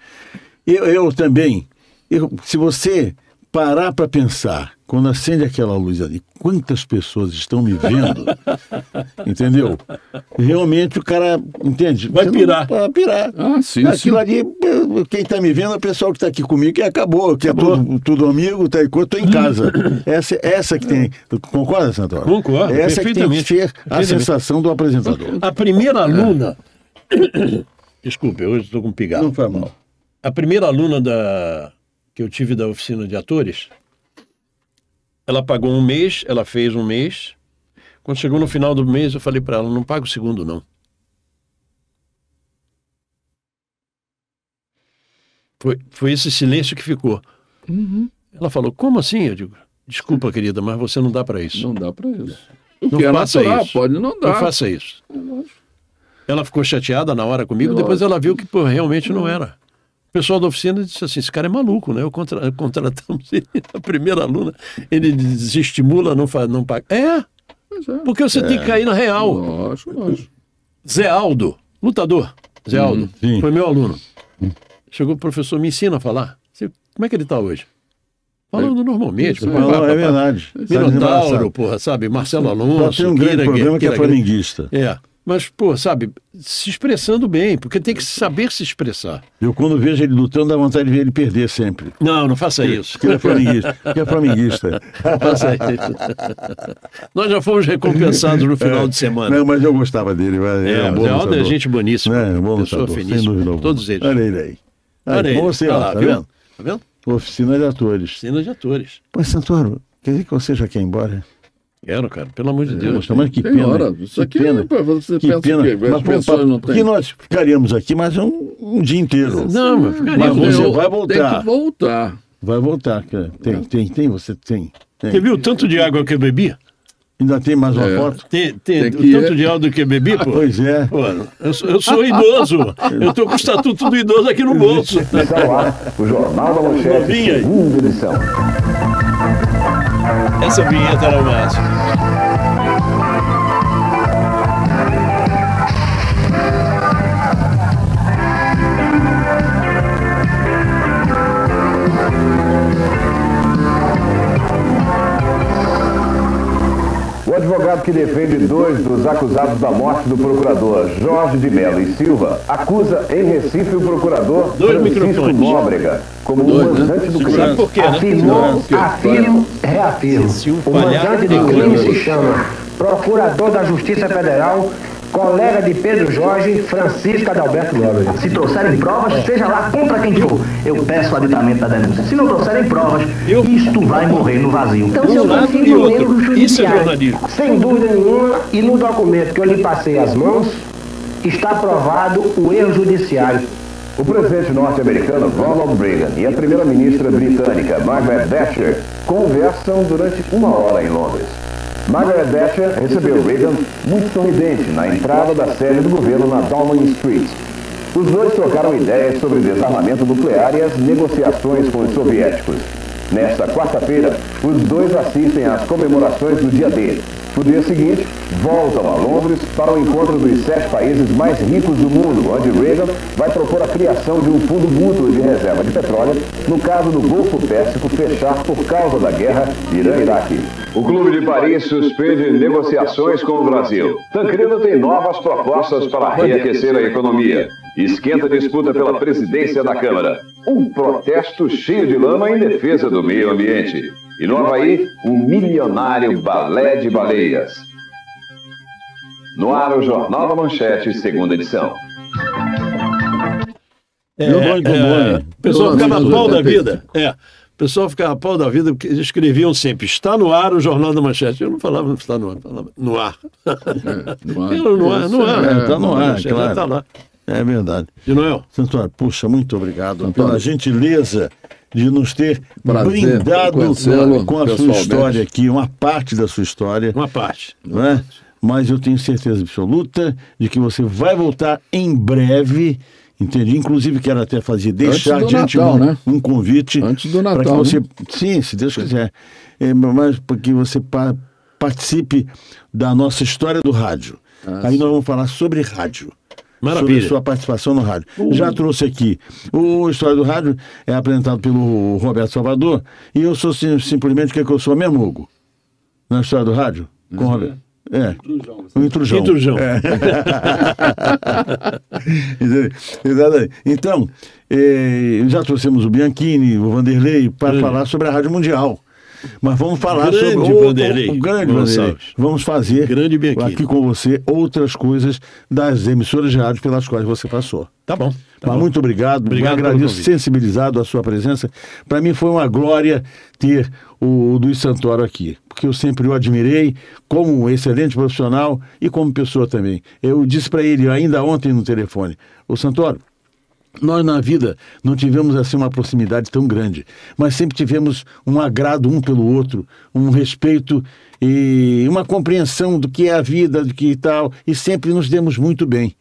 Eu também... se você parar para pensar quando acende aquela luz ali, quantas pessoas estão me vendo, entendeu? Realmente o cara, entende? Vai pirar. Vai pirar. Ah, sim, aquilo ali, quem está me vendo é o pessoal que está aqui comigo, que acabou, que é tudo amigo, tá, eu estou em casa. Essa que tem... Concorda, Santoro? Concordo, essa que tem que ser a sensação do apresentador. A primeira aluna... Desculpe, hoje estou com pigarro. Não foi mal. A primeira aluna que eu tive da oficina de atores, ela pagou um mês, ela fez um mês. Quando chegou no final do mês, eu falei para ela, não paga o segundo, não. Foi esse silêncio que ficou. Uhum. Ela falou, como assim? Eu digo, desculpa, querida, mas você não dá para isso. Não dá para isso. Não faça isso. Pode não dar. Não faça isso. Ela ficou chateada na hora comigo, depois ela viu que realmente não era. O pessoal da oficina disse assim, esse cara é maluco, né? Contratamos ele, a primeira aluna, ele desestimula, não paga. Porque você tem que cair na real. Lógico. Zé Aldo, lutador, Zé Aldo, foi meu aluno. Chegou o professor, me ensina a falar. Como é que ele está hoje? Falando normalmente. É verdade. Minotauro, porra, sabe? Marcelo Alonso. Tem um grande problema que é flamenguista. Mas, pô, sabe, se expressando bem, porque tem que saber se expressar. Eu, quando vejo ele lutando, dá vontade de ver ele perder sempre. Não faça isso. Porque ele é flamenguista. Faça isso. Nós já fomos recompensados no final de semana. Não, mas eu gostava dele. O Aldo é gente boníssima. Pessoa finíssima. Todos eles. Olha ele aí. Olha ele. Você, tá vendo? Tá vendo? Oficina de atores. Oficina de atores. Mas, Santoro, quer dizer que você já quer ir embora? Quero, cara, pelo amor de Deus. Mas que pena. Isso aqui pena. Você que pensa pena. que as pessoas não têm. Porque nós ficaríamos aqui mais um dia inteiro. Não, mas você vai voltar. Tem que voltar. Vai voltar, cara. Você tem. Você viu o tanto de água que eu bebi? Ainda tem mais uma foto? Tem o tanto de água que eu bebi, pô? Pois é. Pô, eu sou idoso. Eu tô com o estatuto do idoso aqui no bolso. O Jornal da Manchete, segunda edição. Essa vinheta era o máximo. O advogado que defende dois dos acusados da morte do procurador Jorge de Mello e Silva acusa em Recife o procurador Francisco Nóbrega como o mandante do crime. Sabe por quê, né? Reafirmo. O mandante do crime se chama Procurador da Justiça Federal, colega de Pedro Jorge, Francisco Adalberto Nóbrega. Se trouxerem provas, seja lá contra quem for, eu peço o aditamento da denúncia. Se não trouxerem provas, isto vai morrer no vazio. Então, se eu consigo o erro judiciário, sem dúvida nenhuma, e no documento que eu lhe passei às mãos, está aprovado o erro judiciário. O presidente norte-americano Ronald Reagan e a primeira-ministra britânica Margaret Thatcher conversam durante 1 hora em Londres. Margaret Thatcher recebeu Reagan muito sorridente na entrada da sede do governo na Downing Street. Os dois trocaram ideias sobre desarmamento nuclear e as negociações com os soviéticos. Nesta quarta-feira, os dois assistem às comemorações do dia D. No dia seguinte, voltam a Londres para o encontro dos 7 países mais ricos do mundo, onde Reagan vai propor a criação de um fundo mútuo de reserva de petróleo, no caso do Golfo Pérsico fechar por causa da guerra Irã-Iraque. O Clube de Paris suspende negociações com o Brasil. Tancredo tem novas propostas para reaquecer a economia. Esquenta a disputa pela presidência da Câmara. Um protesto cheio de lama em defesa do meio ambiente. E no Havaí, um milionário balé de baleias. No ar, o Jornal da Manchete, segunda edição. O pessoal ficava pau da vida. O pessoal ficava pau da vida porque eles escreviam sempre, está no ar o Jornal da Manchete. Eu não falava não está no ar, falava no ar. No ar. Está no ar, claro. Está lá. É verdade. De Noel. Santoro, puxa, muito obrigado pela gentileza de nos ter brindado com a sua história aqui, uma parte da sua história. Uma parte. Não é? Mas eu tenho certeza absoluta de que você vai voltar em breve, entendi. Inclusive quero até deixar de antemão um convite antes do Natal, para que você, sim, se Deus quiser, mas para que você participe da nossa história do rádio. Aí nós vamos falar sobre rádio. sobre sua participação no rádio. Já trouxe aqui. O História do Rádio é apresentado pelo Roberto Salvador e eu sou simplesmente o que eu sou mesmo, Hugo? Na História do Rádio? Com o Roberto. O Intrujão. Exatamente. Então, já trouxemos o Bianchini, o Vanderlei, para falar sobre a Rádio Mundial. Mas vamos falar sobre o grande Vanderlei. Vamos fazer aqui com você outras coisas das emissoras de rádio pelas quais você passou. Tá bom. Mas muito obrigado. Agradeço, sensibilizado a sua presença. Para mim foi uma glória ter o Luiz Santoro aqui, porque eu sempre o admirei como um excelente profissional e como pessoa também. Eu disse para ele ainda ontem no telefone: ô Santoro, nós na vida não tivemos assim uma proximidade tão grande, mas sempre tivemos um agrado um pelo outro, um respeito e uma compreensão do que é a vida, do que tal, e sempre nos demos muito bem,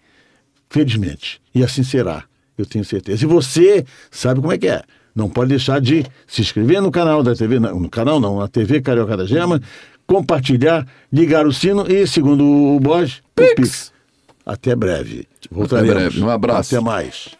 felizmente. E assim será, eu tenho certeza. E você sabe como é que é. Não pode deixar de se inscrever no canal da TV, no canal não, na TV Carioca da Gema, compartilhar, ligar o sino e, segundo o Borges, o Pix. Até breve. Voltaremos. Até breve. Um abraço. Até mais.